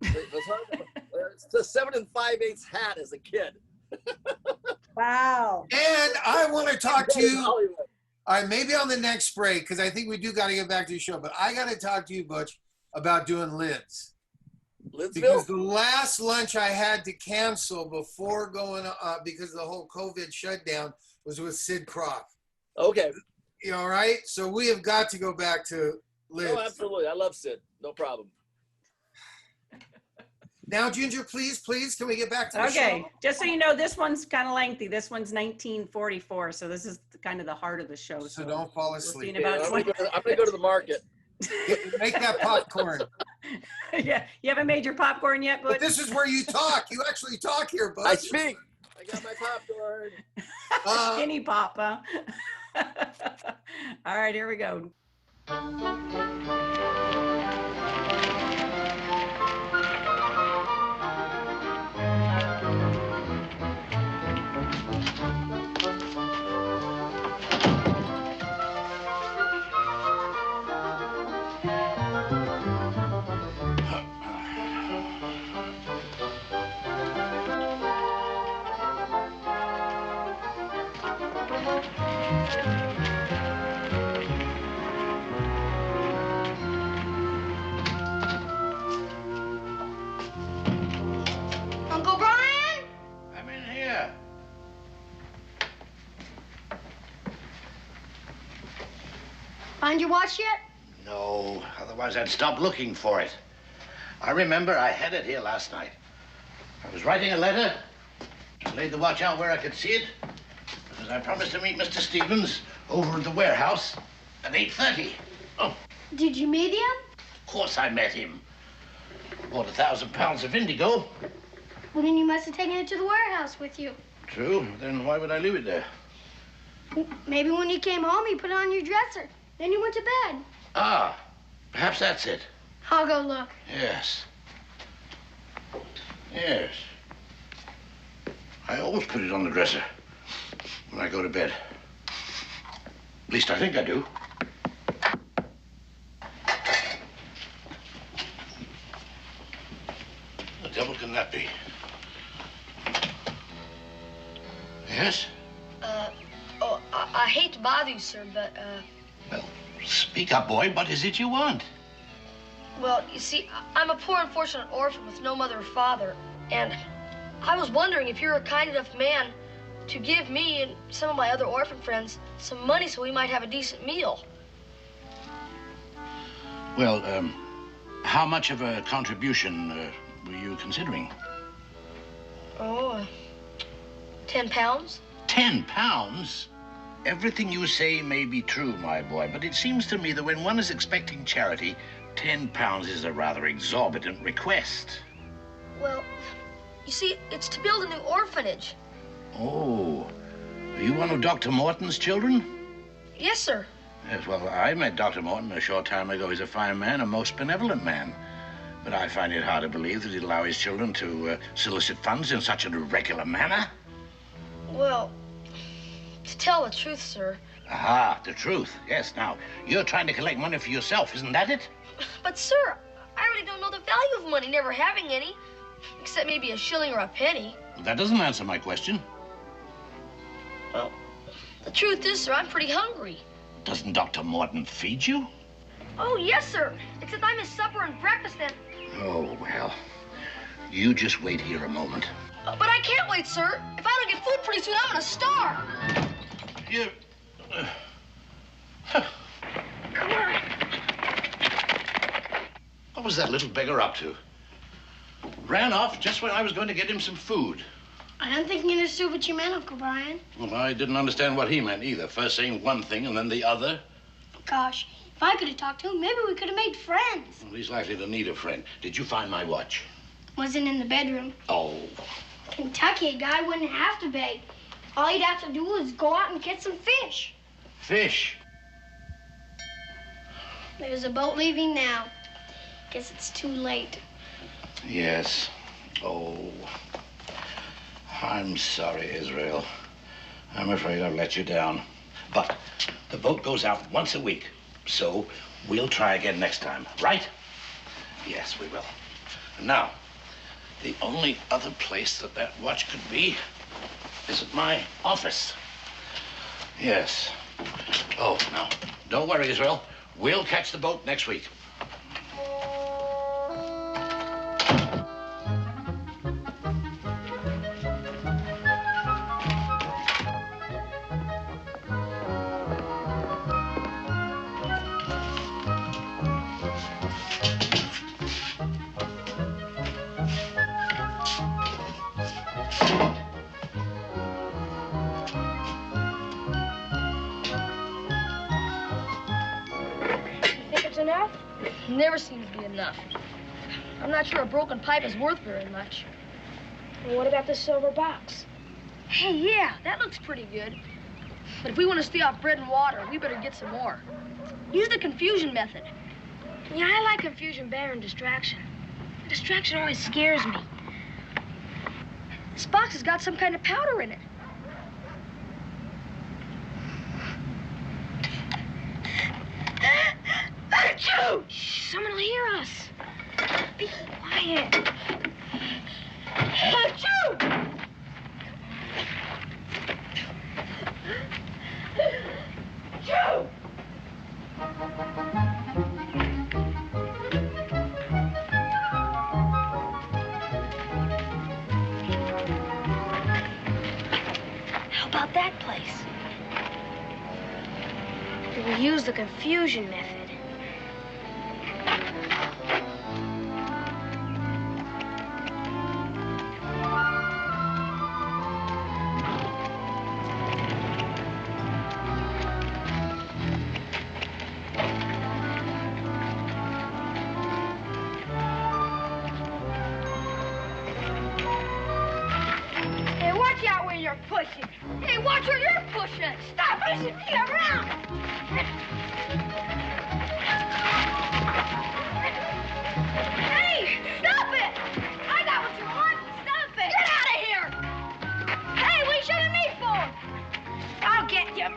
[SPEAKER 2] It's the 7 5/8 hat as a kid.
[SPEAKER 4] Wow.
[SPEAKER 1] And I want to talk to you. All right, maybe on the next break, because I think we do got to get back to the show. But I got to talk to you, Butch, about doing lids. Because the last lunch I had to cancel before going because of the whole COVID shutdown was with Sid Kroc.
[SPEAKER 2] Okay.
[SPEAKER 1] You all right? So we have got to go back to lids.
[SPEAKER 2] Oh, absolutely. I love Sid. No problem.
[SPEAKER 1] Now, Ginger, please, can we get back to the show?
[SPEAKER 3] Okay, just so you know, this one's kind of lengthy. This one's 1944, so this is kind of the heart of the show.
[SPEAKER 1] So don't fall asleep.
[SPEAKER 3] I'm
[SPEAKER 2] going to go to the market.
[SPEAKER 1] Make that popcorn.
[SPEAKER 3] Yeah, you haven't made your popcorn yet,
[SPEAKER 1] but this is where you talk. You actually talk here, Butch.
[SPEAKER 2] I speak. I got my popcorn.
[SPEAKER 3] Skinny pop, huh? All right, here we go.
[SPEAKER 6] Uncle Brian?
[SPEAKER 11] I'm in here.
[SPEAKER 6] Find your watch yet?
[SPEAKER 11] No, otherwise I'd stop looking for it. I remember I had it here last night. I was writing a letter. I laid the watch out where I could see it, because I promised to meet Mr. Stevens over at the warehouse at 8:30. Oh,
[SPEAKER 6] Did you meet him?
[SPEAKER 11] of course I met him. Bought 1,000 pounds of indigo.
[SPEAKER 6] Well, then you must have taken it to the warehouse with you.
[SPEAKER 11] True. Then why would I leave it there?
[SPEAKER 6] Maybe when you came home, you put it on your dresser. Then you went to bed.
[SPEAKER 11] Ah, perhaps that's it.
[SPEAKER 6] I'll go look.
[SPEAKER 11] Yes. Yes. I always put it on the dresser when I go to bed. At least I think I do. The devil can that be? Yes?
[SPEAKER 6] I hate to bother you, sir, but,
[SPEAKER 11] Well, speak up, boy. What is it you want?
[SPEAKER 6] well, you see, I'm a poor, unfortunate orphan with no mother or father, and I was wondering if you're a kind enough man to give me and some of my other orphan friends some money so we might have a decent meal.
[SPEAKER 11] Well, how much of a contribution were you considering?
[SPEAKER 6] Oh, 10 pounds?
[SPEAKER 11] 10 pounds? Everything you say may be true, my boy, but it seems to me that when one is expecting charity, 10 pounds is a rather exorbitant request.
[SPEAKER 6] Well, you see, it's to build a new orphanage.
[SPEAKER 11] Oh, are you one of Dr. Morton's children?
[SPEAKER 6] Yes, sir.
[SPEAKER 11] Yes, well, I met Dr. Morton a short time ago. He's a fine man, a most benevolent man. But I find it hard to believe that he'd allow his children to solicit funds in such an irregular manner.
[SPEAKER 6] Well, to tell the truth, sir.
[SPEAKER 11] Aha, the truth. Yes, now, you're trying to collect money for yourself, isn't that it?
[SPEAKER 6] But, sir, I really don't know the value of money, never having any. Except maybe a shilling or a penny.
[SPEAKER 11] Well, that doesn't answer my question.
[SPEAKER 6] Well, the truth is, sir, I'm pretty hungry.
[SPEAKER 11] Doesn't Dr. Morton feed you?
[SPEAKER 6] Oh, yes, sir. Except I miss supper and breakfast and...
[SPEAKER 11] Oh, well, you just wait here a moment.
[SPEAKER 6] But I can't wait, sir. If I don't get food pretty soon, I'm gonna starve.
[SPEAKER 11] You...
[SPEAKER 6] Come on.
[SPEAKER 11] What was that little beggar up to? Ran off just when I was going to get him some food.
[SPEAKER 6] I don't think you understood what you meant, Uncle Brian.
[SPEAKER 11] Well, I didn't understand what he meant either. First saying one thing and then the other.
[SPEAKER 6] Gosh, if I could have talked to him, maybe we could have made friends.
[SPEAKER 11] Well, he's likely to need a friend. Did you find my watch?
[SPEAKER 6] Wasn't in the bedroom.
[SPEAKER 11] Oh.
[SPEAKER 6] Kentucky, a guy wouldn't have to beg. All he'd have to do was go out and get some fish.
[SPEAKER 11] Fish?
[SPEAKER 6] There's a boat leaving now. Guess it's too late.
[SPEAKER 11] Yes. Oh. I'm sorry, Israel. I'm afraid I've let you down. But the boat goes out once a week, so we'll try again next time, right? Yes, we will. And now, the only other place that watch could be Isn't my office. Yes. Oh, no. Don't worry, Israel. We'll catch the boat next week.
[SPEAKER 6] Enough? Never seems to be enough. I'm not sure a broken pipe is worth very much.
[SPEAKER 14] And what about the silver box?
[SPEAKER 6] Hey, yeah, that looks pretty good. But if we want to stay off bread and water, we better get some more. Use the confusion method.
[SPEAKER 14] Yeah, I like confusion better than distraction. Distraction always scares me.
[SPEAKER 6] This box has got some kind of powder in it.
[SPEAKER 14] Achoo! Shh, someone will hear us. Be quiet.
[SPEAKER 6] Achoo! Achoo!
[SPEAKER 14] How about that place? We'll use the confusion method.
[SPEAKER 6] Hey, watch where you're pushing. Stop pushing me around. Hey, stop it. I got what you want. Stop it. Get out of here. Hey, what are you shoving me for? I'll get you.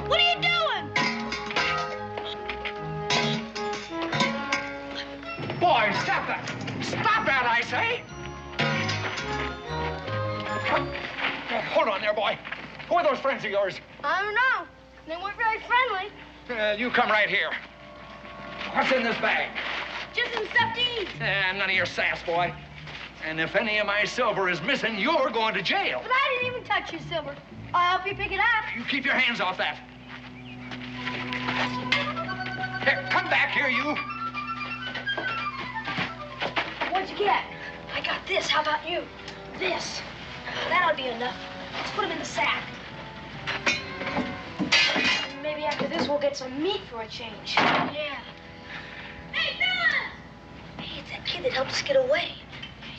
[SPEAKER 6] What are you doing?
[SPEAKER 12] Boy, stop that. Stop that, I say. Hold on there, boy. Who are those friends of yours?
[SPEAKER 6] I don't know. They weren't very friendly.
[SPEAKER 12] You come right here. What's in this bag?
[SPEAKER 6] Just some stuff to eat.
[SPEAKER 12] None of your sass, boy. And if any of my silver is missing, you're going to jail.
[SPEAKER 6] But I didn't even touch your silver. I'll help you pick it up.
[SPEAKER 12] You keep your hands off that. Here, come back here, you.
[SPEAKER 6] What'd you get? I got this. How about you? This. That ought to be enough. Let's put them in the sack.
[SPEAKER 14] Maybe after this we'll get some meat for a change.
[SPEAKER 6] Yeah. Hey, Don!
[SPEAKER 14] Hey, it's that kid that helped us get away.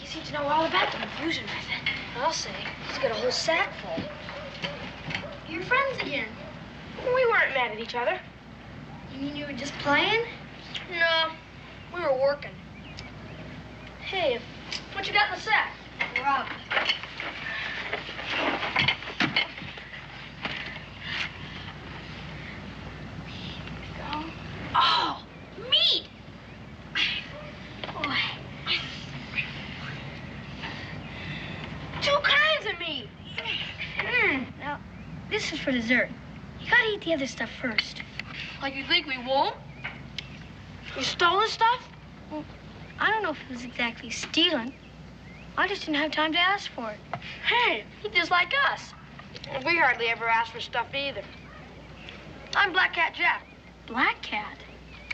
[SPEAKER 14] He seems to know all about the confusion method.
[SPEAKER 6] I'll say. He's got a whole sack full. You're friends again.
[SPEAKER 14] We weren't mad at each other.
[SPEAKER 6] You mean you were just playing? No, we were working. Hey, what you got in the sack? Rob.
[SPEAKER 14] Oh, meat!
[SPEAKER 6] Boy.
[SPEAKER 14] 2 kinds of meat.
[SPEAKER 6] Now, this is for dessert. You gotta eat the other stuff first.
[SPEAKER 14] Like you think we won't? You stole the stuff?
[SPEAKER 6] Well, I don't know if it was exactly stealing. I just didn't have time to ask for it.
[SPEAKER 14] Hey, he just like us. We hardly ever ask for stuff either. I'm Black Cat Jack.
[SPEAKER 6] Black Cat?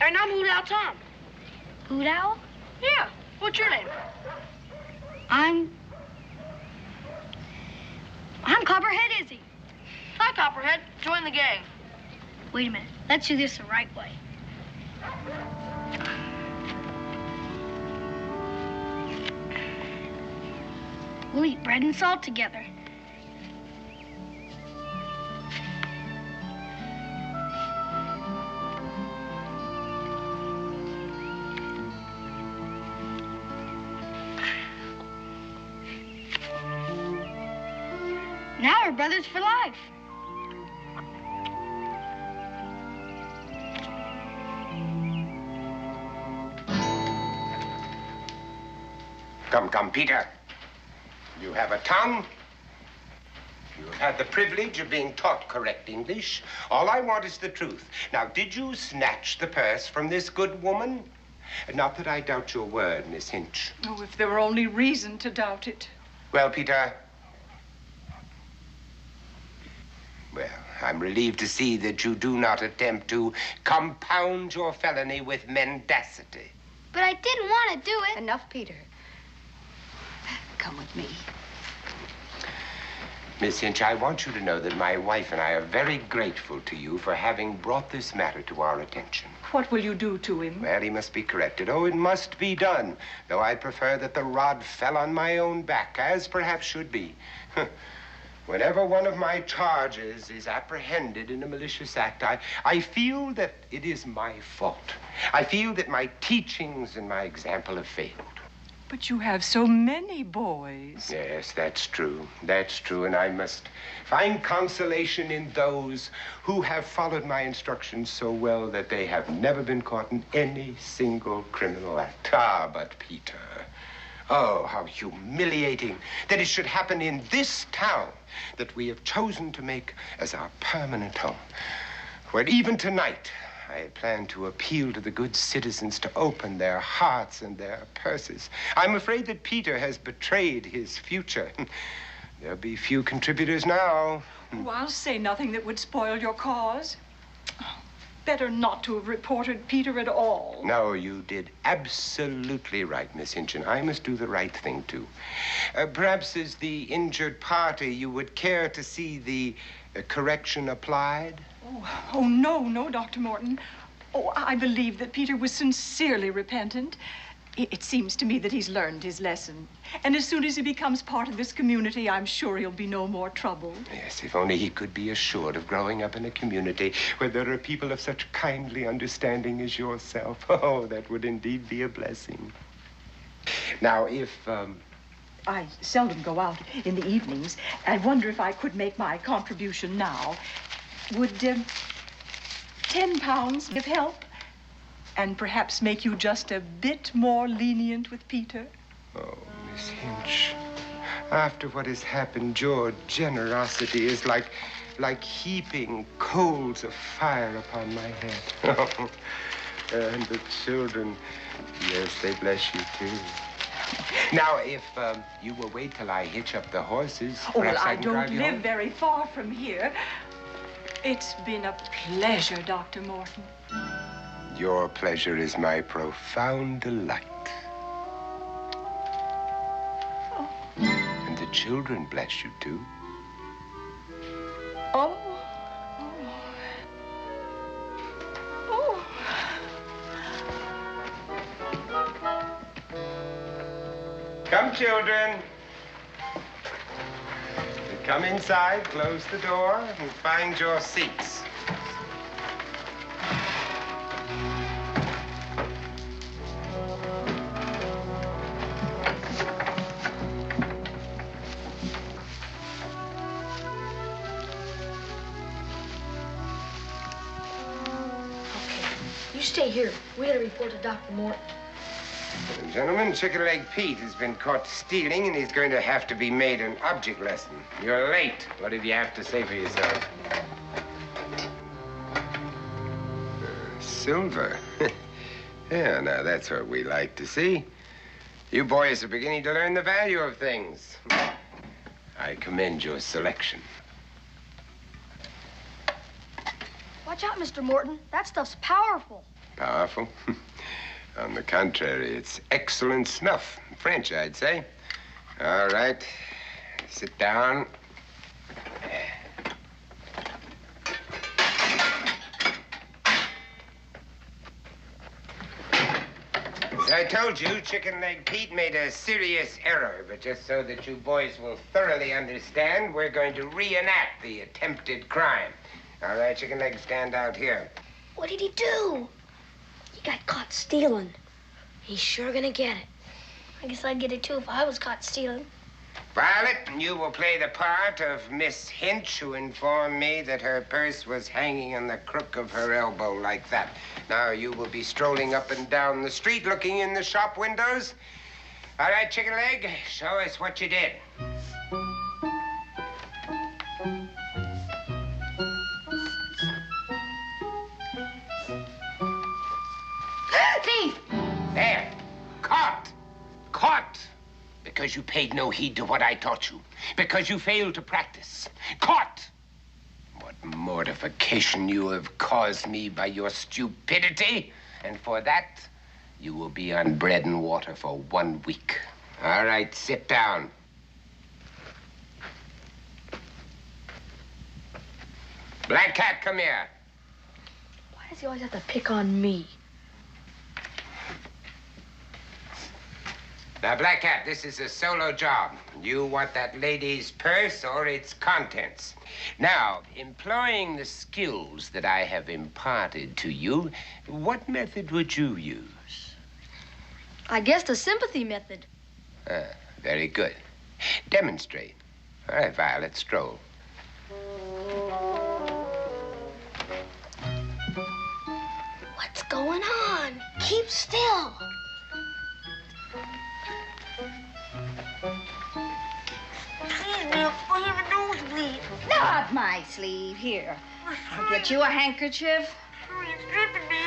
[SPEAKER 14] And I'm Hoot Owl Tom.
[SPEAKER 6] Hoot Owl?
[SPEAKER 14] Yeah. What's your name?
[SPEAKER 6] I'm Copperhead Izzy.
[SPEAKER 14] Hi, Copperhead. Join the gang.
[SPEAKER 6] Wait a minute. Let's do this the right way. We'll eat bread and salt together. Now we're brothers for life.
[SPEAKER 8] Come, Peter. You have a tongue, You have had the privilege of being taught correct English. All I want is the truth. Now, did you snatch the purse from this good woman? Not that I doubt your word, Miss Hinch.
[SPEAKER 15] Oh, if there were only reason to doubt it.
[SPEAKER 8] Well, Peter. Well, I'm relieved to see that you do not attempt to compound your felony with mendacity.
[SPEAKER 14] But I didn't want to do it.
[SPEAKER 10] Enough, Peter. Come with me.
[SPEAKER 8] Miss Hinch, I want you to know that my wife and I are very grateful to you for having brought this matter to our attention.
[SPEAKER 15] What will you do to him?
[SPEAKER 8] Well, he must be corrected. Oh, it must be done. Though I'd prefer that the rod fell on my own back, as perhaps should be. Whenever one of my charges is apprehended in a malicious act, I feel that it is my fault. I feel that my teachings and my example have failed.
[SPEAKER 15] But you have so many boys.
[SPEAKER 8] Yes, that's true. That's true, and I must find consolation in those who have followed my instructions so well that they have never been caught in any single criminal act. Ah, but Peter, oh, how humiliating that it should happen in this town that we have chosen to make as our permanent home, where even tonight I had planned to appeal to the good citizens to open their hearts and their purses. I'm afraid that Peter has betrayed his future. There'll be few contributors now.
[SPEAKER 15] Oh, I'll say nothing that would spoil your cause. Better not to have reported Peter at all.
[SPEAKER 8] No, you did absolutely right, Miss Hinton. I must do the right thing, too. Perhaps as the injured party, you would care to see the correction applied?
[SPEAKER 15] Oh, no, Dr. Morton. Oh, I believe that Peter was sincerely repentant. It seems to me that he's learned his lesson. And as soon as he becomes part of this community, I'm sure he'll be no more trouble.
[SPEAKER 8] Yes, if only he could be assured of growing up in a community where there are people of such kindly understanding as yourself. Oh, that would indeed be a blessing. Now, if,
[SPEAKER 15] I seldom go out in the evenings. I wonder if I could make my contribution now. Would 10 pounds give help? And perhaps make you just a bit more lenient with Peter?
[SPEAKER 8] Oh, Miss Hinch, after what has happened, your generosity is like heaping coals of fire upon my head. And the children, yes, they bless you, too. Now, if you will wait till I hitch up the horses, perhaps I can drive you home.
[SPEAKER 15] I don't live very far from here. It's been a pleasure, Dr. Morton.
[SPEAKER 8] Your pleasure is my profound delight.
[SPEAKER 15] Oh.
[SPEAKER 8] And the children bless you, too.
[SPEAKER 15] Oh.
[SPEAKER 8] Come, children. Come inside, close the door, and find your seats.
[SPEAKER 6] You stay here. We gotta report to Dr. Morton.
[SPEAKER 8] Gentlemen, Chicken Leg Pete has been caught stealing, and he's going to have to be made an object lesson. You're late. What did you have to say for yourself? Silver. Yeah, now that's what we like to see. You boys are beginning to learn the value of things. I commend your selection.
[SPEAKER 6] Watch out, Mr. Morton. That stuff's powerful.
[SPEAKER 8] Powerful? On the contrary, it's excellent snuff. French, I'd say. All right. Sit down. As I told you, Chicken Leg Pete made a serious error, but just so that you boys will thoroughly understand, we're going to reenact the attempted crime. All right, Chicken Leg, stand out here.
[SPEAKER 6] What did he do? He got caught stealing. He's sure gonna get it. I guess I'd get it too if I was caught stealing.
[SPEAKER 8] Violet, you will play the part of Miss Hinch, who informed me that her purse was hanging on the crook of her elbow like that. Now, you will be strolling up and down the street, looking in the shop windows. All right, Chicken Leg, show us what you did. Because you paid no heed to what I taught you. Because you failed to practice. Caught! What mortification you have caused me by your stupidity. And for that, you will be on bread and water for 1 week. All right, sit down. Black Cat, come here.
[SPEAKER 6] Why does he always have to pick on me?
[SPEAKER 8] Now, Black Cat, this is a solo job. You want that lady's purse or its contents. Now, employing the skills that I have imparted to you, what method would you use?
[SPEAKER 6] I guess the sympathy method.
[SPEAKER 8] Very good. Demonstrate. All right, Violet, stroll.
[SPEAKER 6] What's going on? Keep still.
[SPEAKER 10] Not my sleeve. Here. I'll get you a handkerchief.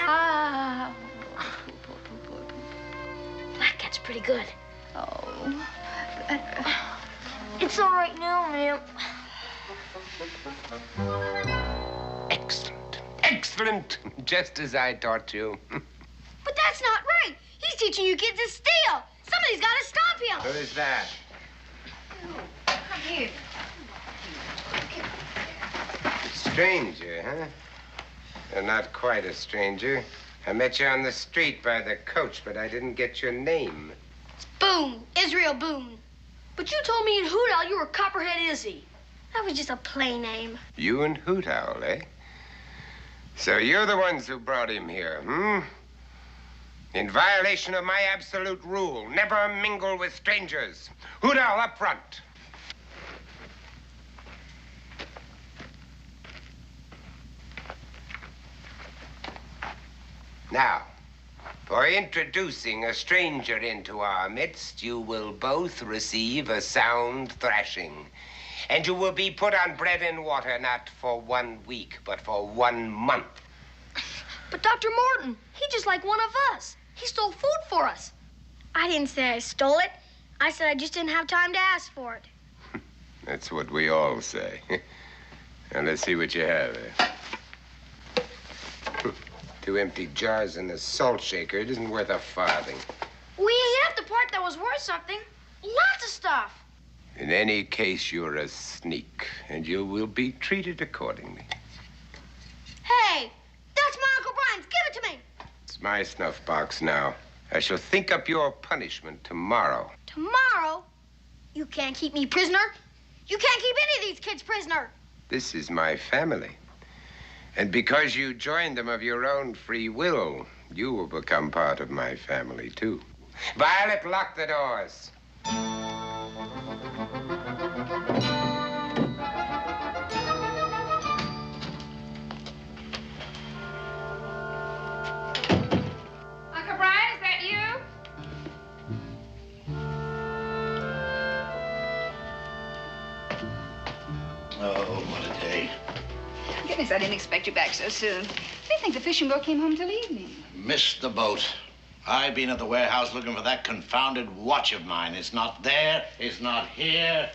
[SPEAKER 10] Ah.
[SPEAKER 6] Black Cat's pretty good.
[SPEAKER 10] Oh.
[SPEAKER 6] It's all right now, ma'am.
[SPEAKER 8] Excellent. Excellent. Just as I taught you.
[SPEAKER 6] But that's not right. He's teaching you kids to steal. Somebody's got to stop him.
[SPEAKER 8] Who is that?
[SPEAKER 10] Come here.
[SPEAKER 8] Stranger, huh? You're not quite a stranger. I met you on the street by the coach, but I didn't get your name.
[SPEAKER 6] Boone. Israel Boone. But you told me in Hoot Owl you were Copperhead Izzy. That was just a play name.
[SPEAKER 8] You and Hoot Owl, eh? So you're the ones who brought him here, hmm? In violation of my absolute rule, never mingle with strangers. Hoot Owl up front. Now, for introducing a stranger into our midst, you will both receive a sound thrashing. And you will be put on bread and water not for 1 week, but for 1 month.
[SPEAKER 6] But Dr. Morton, he's just like one of us. He stole food for us. I didn't say I stole it. I said I just didn't have time to ask for it.
[SPEAKER 8] That's what we all say. Now, let's see what you have there. 2 empty jars and a salt shaker. It isn't worth a farthing.
[SPEAKER 6] We ate up the part that was worth something. Lots of stuff.
[SPEAKER 8] In any case, you're a sneak, and you will be treated accordingly.
[SPEAKER 6] Hey, that's my Uncle Brian's. Give it to me.
[SPEAKER 8] It's my snuff box now. I shall think up your punishment tomorrow.
[SPEAKER 6] Tomorrow? You can't keep me prisoner. You can't keep any of these kids prisoner.
[SPEAKER 8] This is my family. And because you joined them of your own free will, you will become part of my family, too. Violet, lock the doors.
[SPEAKER 10] Uncle Brian, is that you?
[SPEAKER 11] Oh, what a day.
[SPEAKER 10] Goodness, I didn't expect you back so soon. They think the fishing boat came home till evening.
[SPEAKER 11] Missed the boat. I've been at the warehouse looking for that confounded watch of mine. It's not there. It's not here.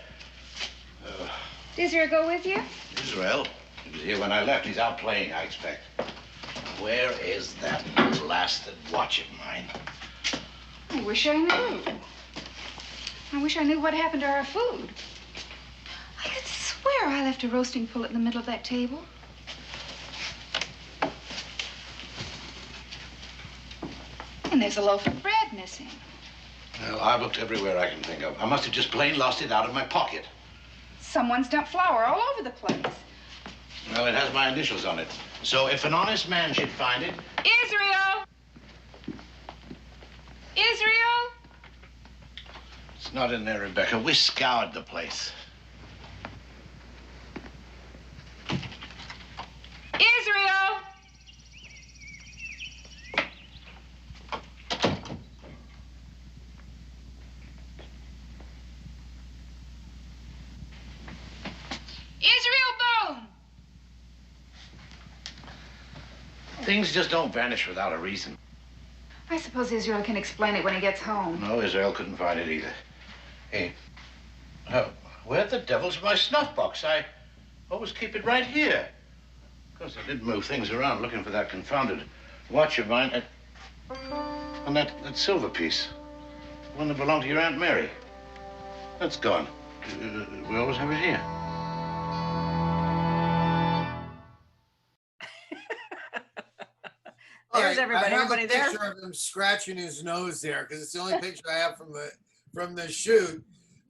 [SPEAKER 10] Did Israel go with you?
[SPEAKER 11] Israel? He was here when I left. He's out playing, I expect. Where is that blasted watch of mine?
[SPEAKER 10] I wish I knew. I wish I knew what happened to our food. I could swear I left a roasting pullet in the middle of that table. And there's a loaf of bread missing.
[SPEAKER 11] Well, I've looked everywhere I can think of. I must have just plain lost it out of my pocket.
[SPEAKER 10] Someone's dumped flour all over the place.
[SPEAKER 11] Well, it has my initials on it. So if an honest man should find it...
[SPEAKER 10] Israel! Israel!
[SPEAKER 11] It's not in there, Rebecca. We scoured the place.
[SPEAKER 10] Israel! Israel Boone!
[SPEAKER 11] Things just don't vanish without a reason.
[SPEAKER 10] I suppose Israel can explain it when he gets home.
[SPEAKER 11] No, Israel couldn't find it either. Hey, where the devil's my snuff box? I always keep it right here. Of course, I did move things around looking for that confounded watch of mine. And that silver piece, the one that belonged to your Aunt Mary. That's gone. We always have it here.
[SPEAKER 3] There's everybody.
[SPEAKER 1] I have
[SPEAKER 3] Everybody
[SPEAKER 1] a
[SPEAKER 3] there?
[SPEAKER 1] picture of him scratching his nose there because it's the only picture I have from the shoot.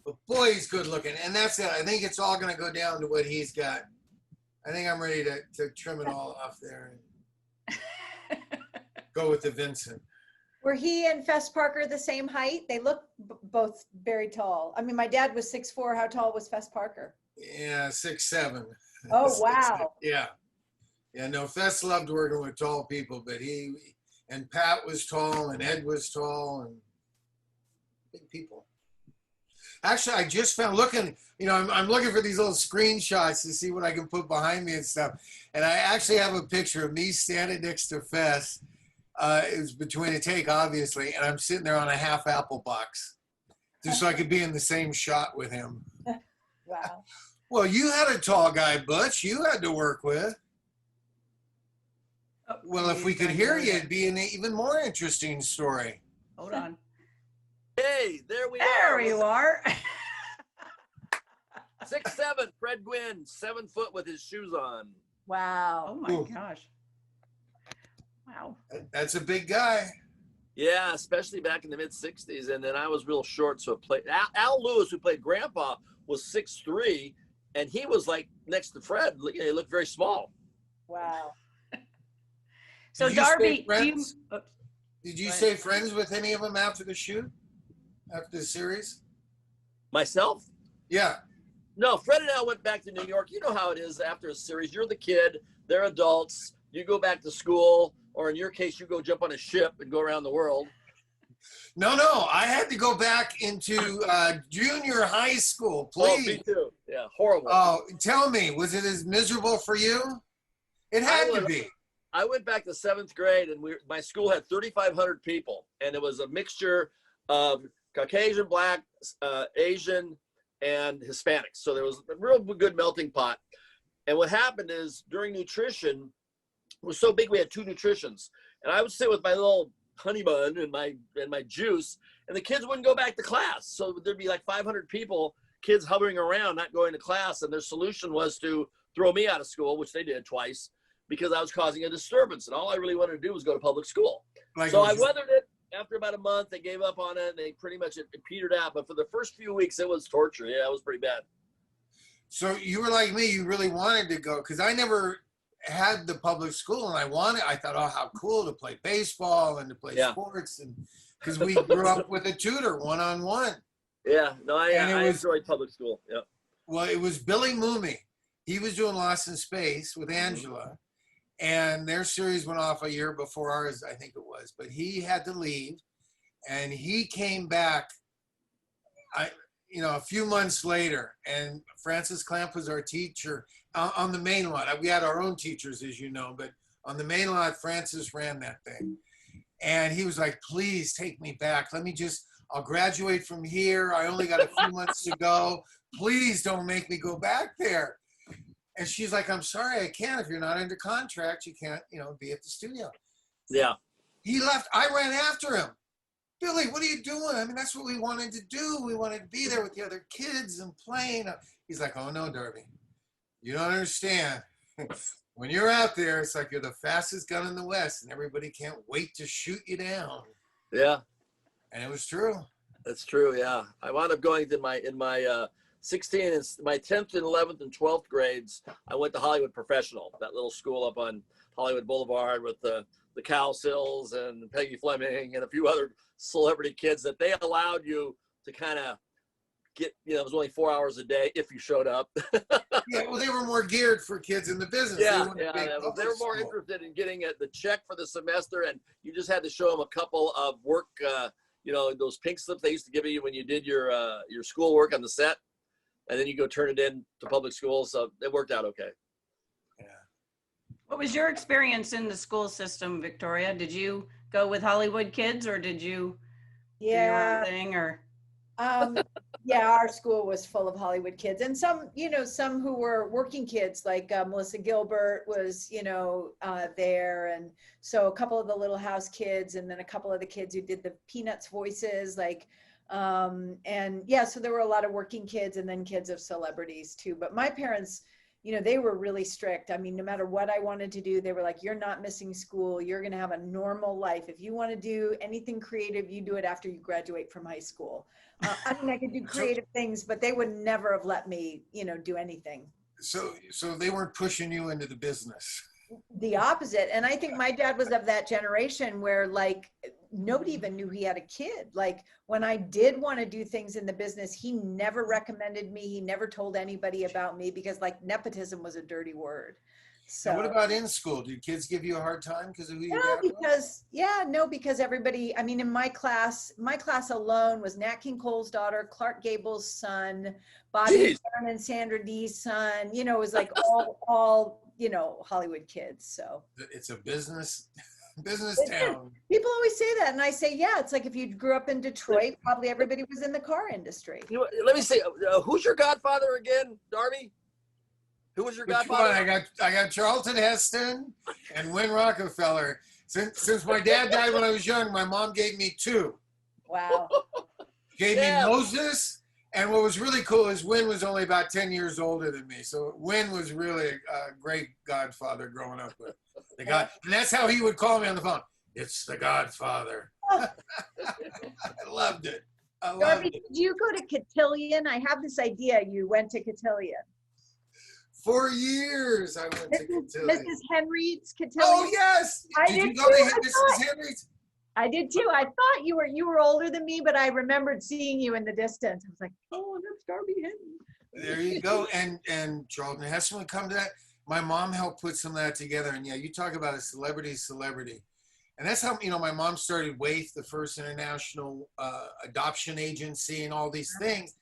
[SPEAKER 1] But boy, he's good looking, and that's it. I think it's all going to go down to what he's got. I think I'm ready to trim it all off there and go with the Vincent.
[SPEAKER 4] Were he and Fess Parker the same height? They look both very tall. I mean, my dad was 6'4". How tall was Fess Parker?
[SPEAKER 1] Yeah, 6'7".
[SPEAKER 4] Oh, wow.
[SPEAKER 1] Yeah. Yeah, no, Fess loved working with tall people, but and Pat was tall and Ed was tall and big people. Actually, I just found I'm looking for these little screenshots to see what I can put behind me and stuff. And I actually have a picture of me standing next to Fess. It was between a take, obviously, and I'm sitting there on a half apple box just so I could be in the same shot with him.
[SPEAKER 4] Wow.
[SPEAKER 1] Well, you had a tall guy, Butch, you had to work with. Well, if we could hear you, it'd be an even more interesting story.
[SPEAKER 3] Hold on.
[SPEAKER 2] Hey, there we are.
[SPEAKER 3] There you are.
[SPEAKER 2] 6'7", Fred Gwynn, 7 foot with his shoes on.
[SPEAKER 4] Wow.
[SPEAKER 3] Oh my gosh. Wow.
[SPEAKER 1] That's a big guy.
[SPEAKER 2] Yeah, especially back in the mid 60s. And then I was real short, so Al Lewis, who played Grandpa, was 6'3", and he was like next to Fred. He looked very small.
[SPEAKER 4] Wow.
[SPEAKER 3] So Darby,
[SPEAKER 1] did you stay friends with any of them after the shoot? After the series?
[SPEAKER 2] Myself?
[SPEAKER 1] Yeah.
[SPEAKER 2] No, Fred and I went back to New York. You know how it is after a series. You're the kid. They're adults. You go back to school, or in your case, you go jump on a ship and go around the world.
[SPEAKER 1] No. I had to go back into junior high school. Please.
[SPEAKER 2] Oh, me too. Yeah, horrible.
[SPEAKER 1] Oh, tell me, was it as miserable for you? It had to be.
[SPEAKER 2] I went back to 7th grade, and my school had 3,500 people, and it was a mixture of Caucasian, Black, Asian, and Hispanics. So there was a real good melting pot. And what happened is during nutrition, it was so big we had 2 nutritions, and I would sit with my little honey bun and my juice, and the kids wouldn't go back to class. So there'd be like 500 people, kids hovering around, not going to class, and their solution was to throw me out of school, which they did twice, because I was causing a disturbance, and all I really wanted to do was go to public school. So I weathered it. After about a month, they gave up on it, and they pretty much it petered out. But for the first few weeks, it was torture. Yeah, it was pretty bad.
[SPEAKER 1] So you were like me. You really wanted to go, because I never had the public school, and I thought, oh, how cool to play baseball and to play sports, and because we grew up with a tutor one-on-one.
[SPEAKER 2] Yeah, no, I enjoyed public school. Yeah.
[SPEAKER 1] Well, it was Billy Mooney. He was doing Lost in Space with Angela. And their series went off a year before ours, I think it was. But he had to leave, and he came back, a few months later. And Francis Clamp was our teacher on the main lot. We had our own teachers, as you know, but on the main lot, Francis ran that thing. And he was like, "Please take me back. I'll graduate from here. I only got a few months to go. Please don't make me go back there." And she's like, "I'm sorry, I can't. If you're not under contract, you can't, be at the studio."
[SPEAKER 2] Yeah.
[SPEAKER 1] He left. I ran after him. "Billy, what are you doing? I mean, that's what we wanted to do. We wanted to be there with the other kids and playing." He's like, "Oh, no, Darby. You don't understand. When you're out there, it's like you're the fastest gun in the West, and everybody can't wait to shoot you down."
[SPEAKER 2] Yeah.
[SPEAKER 1] And it was true.
[SPEAKER 2] That's true, yeah. I wound up going in my 16 and my 10th and 11th and 12th grades. I went to Hollywood Professional, that little school up on Hollywood Boulevard with the Cal Sills and Peggy Fleming and a few other celebrity kids that they allowed you to kind of get, it was only 4 hours a day if you showed up.
[SPEAKER 1] Yeah, well, they were more geared for kids in the business.
[SPEAKER 2] Yeah, they were more interested in getting the check for the semester, and you just had to show them a couple of work, those pink slips they used to give you when you did your school work on the set. And then you go turn it in to public school. So it worked out okay.
[SPEAKER 1] Yeah.
[SPEAKER 3] What was your experience in the school system, Victoria? Did you go with Hollywood kids, or did you do your own thing? Or
[SPEAKER 4] Yeah, our school was full of Hollywood kids, and some, some who were working kids, like Melissa Gilbert was, there, and so a couple of the Little House kids, and then a couple of the kids who did the Peanuts voices, like, and yeah, so there were a lot of working kids, and then kids of celebrities too. But my parents, they were really strict. I mean, no matter what I wanted to do, they were like, "You're not missing school. You're going to have a normal life. If you want to do anything creative, you do it after you graduate from high school." I mean, I could do creative things, but they would never have let me, do anything.
[SPEAKER 1] So they weren't pushing you into the business.
[SPEAKER 4] The opposite. And I think my dad was of that generation where, like, nobody even knew he had a kid. Like, when I did want to do things in the business, he never recommended me. He never told anybody about me, because, like, nepotism was a dirty word. So
[SPEAKER 1] and what about in school? Did kids give you a hard time because of who your
[SPEAKER 4] no,
[SPEAKER 1] dad was?
[SPEAKER 4] because everybody, I mean, in my class alone was Nat King Cole's daughter, Clark Gable's son, Bobby Brown and Sandra Dee's son. It was like all Hollywood kids. So
[SPEAKER 1] it's a business town.
[SPEAKER 4] People always say that, and I say, yeah, it's like if you grew up in Detroit, probably everybody was in the car industry.
[SPEAKER 2] Let me see, who's your godfather again, Darby? Who was your godfather?
[SPEAKER 1] I got Charlton Heston and Win Rockefeller. Since my dad died when I was young, my mom gave me two.
[SPEAKER 4] Wow.
[SPEAKER 1] Gave me Moses, and what was really cool is Win was only about 10 years older than me. So Win was really a great godfather growing up with. And that's how he would call me on the phone. It's the Godfather. I loved it.
[SPEAKER 4] Darby, did you go to Cotillion? I have this idea you went to Cotillion.
[SPEAKER 1] 4 years I went to Cotillion.
[SPEAKER 4] Mrs. Henry's Cotillion.
[SPEAKER 1] Oh yes,
[SPEAKER 4] I did
[SPEAKER 1] you go to Mrs. Henry's?
[SPEAKER 4] I did too. I thought you were older than me, but I remembered seeing you in the distance. I was like, oh, that's Darby Hinton.
[SPEAKER 1] There you go. And Charlton Heston would come to that. My mom helped put some of that together. And yeah, you talk about a celebrity. And that's how, my mom started WAIF, the first international adoption agency, and all these things.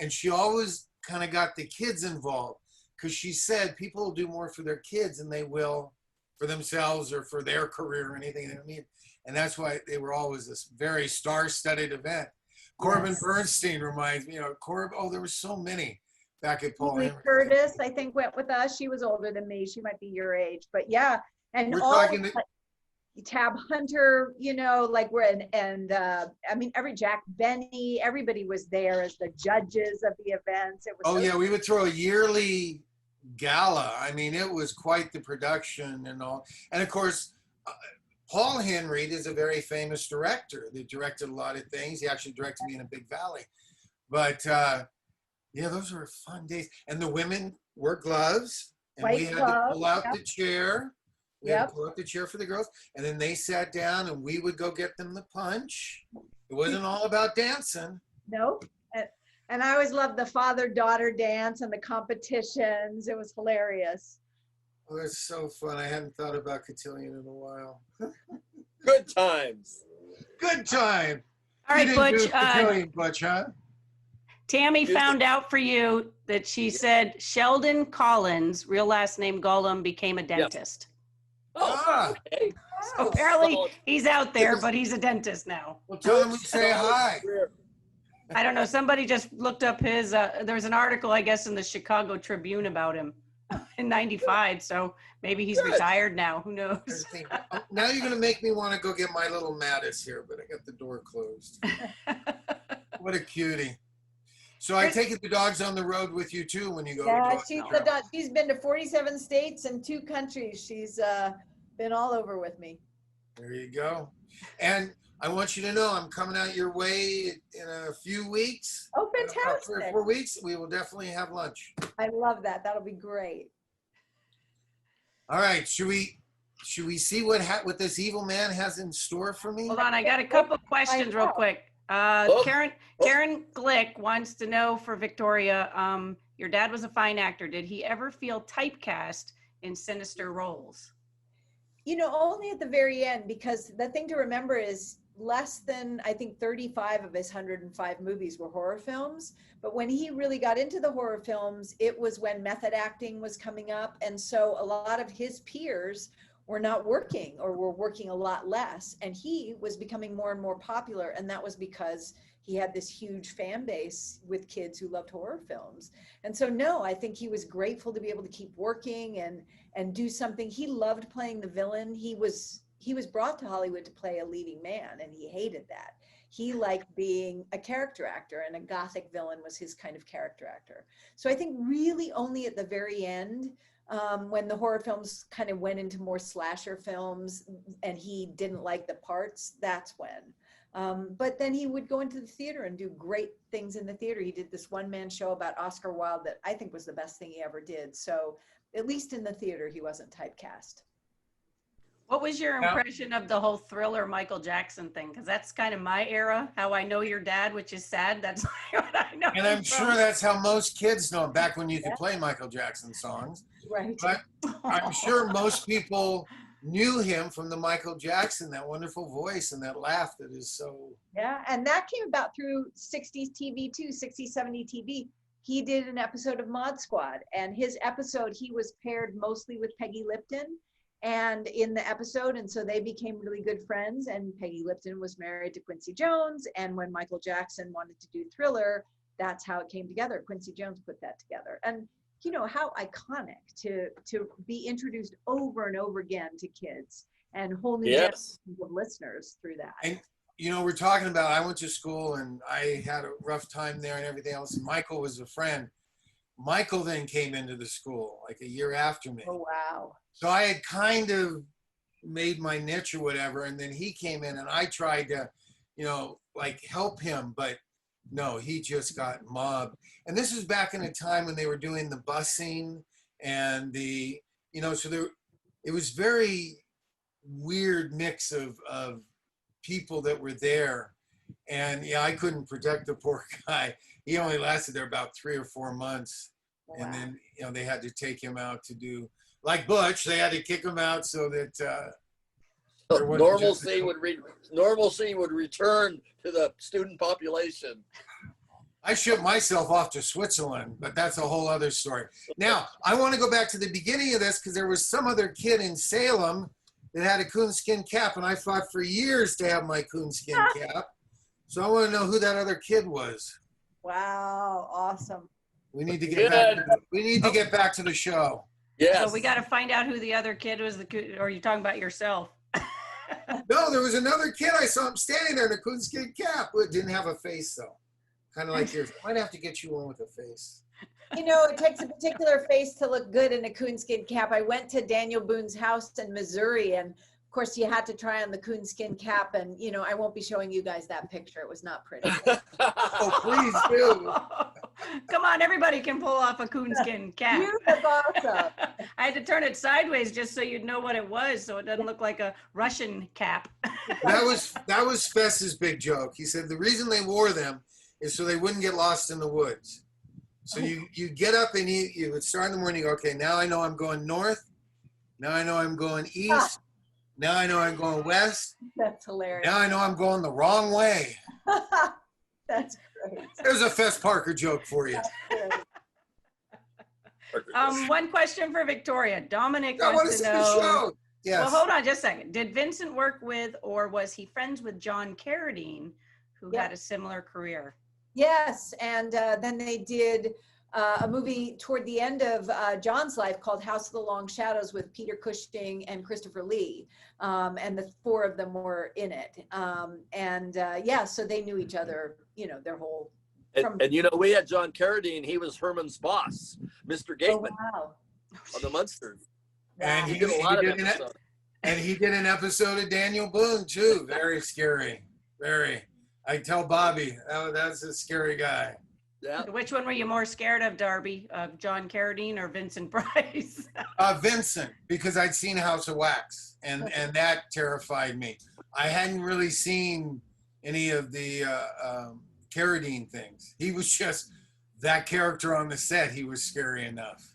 [SPEAKER 1] And she always kind of got the kids involved, because she said people will do more for their kids than they will for themselves or for their career or anything. And that's why they were always this very star-studded event. Corbin Bernstein reminds me, there were so many back at Paul Henry.
[SPEAKER 4] Curtis, I think, went with us. She was older than me. She might be your age, but yeah. And
[SPEAKER 1] we're
[SPEAKER 4] all
[SPEAKER 1] talking
[SPEAKER 4] Tab Hunter, I mean, every Jack Benny, everybody was there as the judges of the events. It was
[SPEAKER 1] we would throw a yearly gala. I mean, it was quite the production and all. And of course, Paul Henry is a very famous director that directed a lot of things. He actually directed me in A Big Valley. But those were fun days. And the women wore gloves, and we had to pull out the chair. We had to pull out the chair for the girls, and then they sat down, and we would go get them the punch. It wasn't all about dancing.
[SPEAKER 4] Nope. And I always loved the father-daughter dance and the competitions. It was hilarious.
[SPEAKER 1] Oh, it's so fun. I hadn't thought about Cotillion in a while.
[SPEAKER 2] Good times.
[SPEAKER 1] Good time.
[SPEAKER 3] All right, Butch.
[SPEAKER 1] Cotillion, Butch, huh?
[SPEAKER 3] Tammy found out for you that she said Sheldon Collins, real last name Gollum, became a dentist.
[SPEAKER 2] Oh, okay.
[SPEAKER 3] So apparently he's out there, but he's a dentist now.
[SPEAKER 1] Well, tell him we say hi.
[SPEAKER 3] I don't know. Somebody just looked up his, there's an article, I guess, in the Chicago Tribune about him in 95. So maybe he's retired now. Who knows?
[SPEAKER 1] Now you're going to make me want to go get my little Mattis here, but I got the door closed. What a cutie. So I take it the dog's on the road with you too when you go.
[SPEAKER 4] Yeah, she's been to 47 states and 2 countries. She's been all over with me.
[SPEAKER 1] There you go. And I want you to know I'm coming out your way in a few weeks.
[SPEAKER 4] Oh, fantastic.
[SPEAKER 1] 3 or 4 weeks. We will definitely have lunch.
[SPEAKER 4] I love that. That'll be great.
[SPEAKER 1] All right. Should we see what this evil man has in store for me?
[SPEAKER 3] Hold on. I got a couple questions real quick. Karen Glick wants to know for Victoria, your dad was a fine actor. Did he ever feel typecast in sinister roles?
[SPEAKER 4] Only at the very end, because the thing to remember is less than, I think, 35 of his 105 movies were horror films. But when he really got into the horror films, it was when method acting was coming up. And so a lot of his peers were not working or were working a lot less. And he was becoming more and more popular. And that was because he had this huge fan base with kids who loved horror films. And so, no, I think he was grateful to be able to keep working and do something. He loved playing the villain. He was brought to Hollywood to play a leading man, and he hated that. He liked being a character actor, and a gothic villain was his kind of character actor. So I think really only at the very end, when the horror films kind of went into more slasher films and he didn't like the parts, that's when. But then he would go into the theater and do great things in the theater. He did this one-man show about Oscar Wilde that I think was the best thing he ever did. So at least in the theater, he wasn't typecast.
[SPEAKER 3] What was your impression of the whole Thriller Michael Jackson thing? Because that's kind of my era, how I know your dad, which is sad. That's what I know.
[SPEAKER 1] And I'm sure that's how most kids know him, back when you could play Michael Jackson songs.
[SPEAKER 4] Right.
[SPEAKER 1] But I'm sure most people knew him from the Michael Jackson, that wonderful voice and that laugh that is so...
[SPEAKER 4] Yeah, and that came about through 60s TV too, 60s, 70s TV. He did an episode of Mod Squad, and his episode, he was paired mostly with Peggy Lipton. And in the episode, and so they became really good friends, and Peggy Lipton was married to Quincy Jones, and when Michael Jackson wanted to do Thriller, that's how it came together. Quincy Jones put that together. And you know, how iconic to be introduced over and over again to kids and whole new generations of listeners through that.
[SPEAKER 1] And you know, we're talking about, I went to school and I had a rough time there and everything else, and Michael was a friend. Michael then came into the school like a year after me.
[SPEAKER 4] Oh, wow.
[SPEAKER 1] So I had kind of made my niche or whatever, and then he came in and I tried to, you know, like help him, but no, he just got mobbed. And this was back in a time when they were doing the busing and the, you know, so there, it was very weird mix of people that were there. And yeah, I couldn't protect the poor guy. He only lasted there about 3 or 4 months. Wow. And then, you know, they had to take him out to do, like Butch, they had to kick him out so that
[SPEAKER 2] normalcy would return to the student population.
[SPEAKER 1] I shipped myself off to Switzerland, but that's a whole other story. Now, I want to go back to the beginning of this because there was some other kid in Salem that had a coonskin cap, and I fought for years to have my coonskin cap. So I want to know who that other kid was.
[SPEAKER 4] Wow, awesome.
[SPEAKER 1] We need to get back to the show.
[SPEAKER 2] Yes.
[SPEAKER 3] So we got to find out who the other kid was. Or are you talking about yourself?
[SPEAKER 1] No, there was another kid. I saw him standing there in a coonskin cap. It didn't have a face, though. Kind of like yours. Might have to get you one with a face.
[SPEAKER 4] You know, it takes a particular face to look good in a coonskin cap. I went to Daniel Boone's house in Missouri, and of course you had to try on the coonskin cap, and you know, I won't be showing you guys that picture. It was not pretty.
[SPEAKER 1] Oh, please do.
[SPEAKER 3] Come on, everybody can pull off a coonskin cap.
[SPEAKER 4] You look awesome.
[SPEAKER 3] I had to turn it sideways just so you'd know what it was, so it doesn't look like a Russian cap.
[SPEAKER 1] That was Spess's big joke. He said the reason they wore them is so they wouldn't get lost in the woods. So you get up and you would start in the morning, you go, okay, now I know I'm going north. Now I know I'm going east. Now I know I'm going west.
[SPEAKER 4] That's hilarious.
[SPEAKER 1] Now I know I'm going the wrong way.
[SPEAKER 4] That's great.
[SPEAKER 1] There's a Fess Parker joke for you.
[SPEAKER 3] One question for Victoria. Dominic
[SPEAKER 1] I want
[SPEAKER 3] wants
[SPEAKER 1] to
[SPEAKER 3] to
[SPEAKER 1] see the
[SPEAKER 3] know.
[SPEAKER 1] show. Yes.
[SPEAKER 3] Well, hold on just a second. Did Vincent work with, or was he friends with John Carradine, who had a similar career?
[SPEAKER 4] Yes, and then they did a movie toward the end of John's life called House of the Long Shadows with Peter Cushing and Christopher Lee, and the 4 of them were in it. Yeah, so they knew each other, you know, their whole.
[SPEAKER 2] And you know, we had John Carradine. He was Herman's boss, Mr. Gateman, on the Munsters.
[SPEAKER 1] And
[SPEAKER 2] he did a lot of episodes.
[SPEAKER 1] And he did an episode of Daniel Boone too. Very scary. Very. I tell Bobby, that's a scary guy.
[SPEAKER 2] Yeah.
[SPEAKER 3] Which one were you more scared of, Darby? Of John Carradine or Vincent Price?
[SPEAKER 1] Vincent, because I'd seen House of Wax, and that terrified me. I hadn't really seen any of the Carradine things. He was just that character on the set. He was scary enough.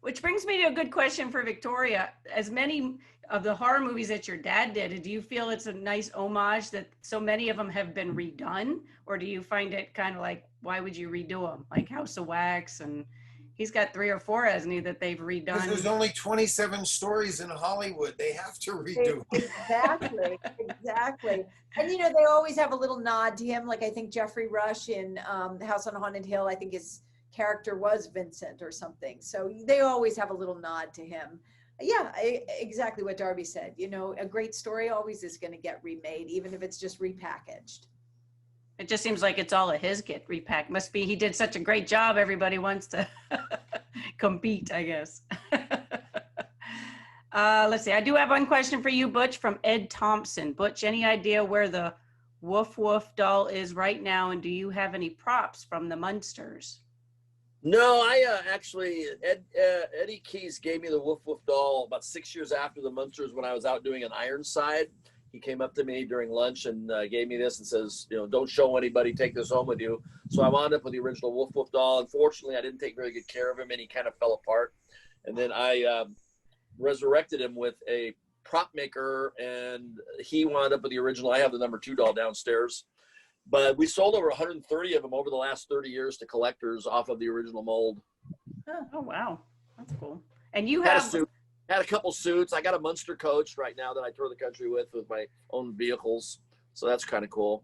[SPEAKER 3] Which brings me to a good question for Victoria. As many of the horror movies that your dad did, do you feel it's a nice homage that so many of them have been redone? Or do you find it kind of like, why would you redo them? Like House of Wax and, He's got 3 or 4, hasn't he, that they've
[SPEAKER 1] Because
[SPEAKER 3] redone?
[SPEAKER 1] there's only 27 stories in Hollywood. They have to redo it.
[SPEAKER 4] Exactly, exactly. And you know, they always have a little nod to him. Like I think Jeffrey Rush in House on Haunted Hill, I think his character was Vincent or something. So they always have a little nod to him. Yeah, exactly what Darby said. You know, a great story always is going to get remade, even if it's just repackaged.
[SPEAKER 3] It just seems like it's all of his get repacked. Must be he did such a great job. Everybody wants to compete, I guess. Let's see. I do have one question for you, Butch, from Ed Thompson. Butch, any idea where the Woof Woof doll is right now, and do you have any props from the Munsters?
[SPEAKER 2] No, I actually, Eddie Keyes gave me the Woof Woof doll about 6 years after the Munsters when I was out doing an Ironside. He came up to me during lunch and gave me this and says, you know, don't show anybody, take this home with you. So I wound up with the original Woof Woof doll. Unfortunately, I didn't take very good care of him and he kind of fell apart. And then I resurrected him with a prop maker and he wound up with the original. I have the number 2 doll downstairs. But we sold over 130 of them over the last 30 years to collectors off of the original mold.
[SPEAKER 3] Oh, wow. That's cool. And you
[SPEAKER 2] Had
[SPEAKER 3] have...
[SPEAKER 2] a suit. Had a couple suits. I got a Munster coach right now that I tour the country with my own vehicles. So that's kind of cool.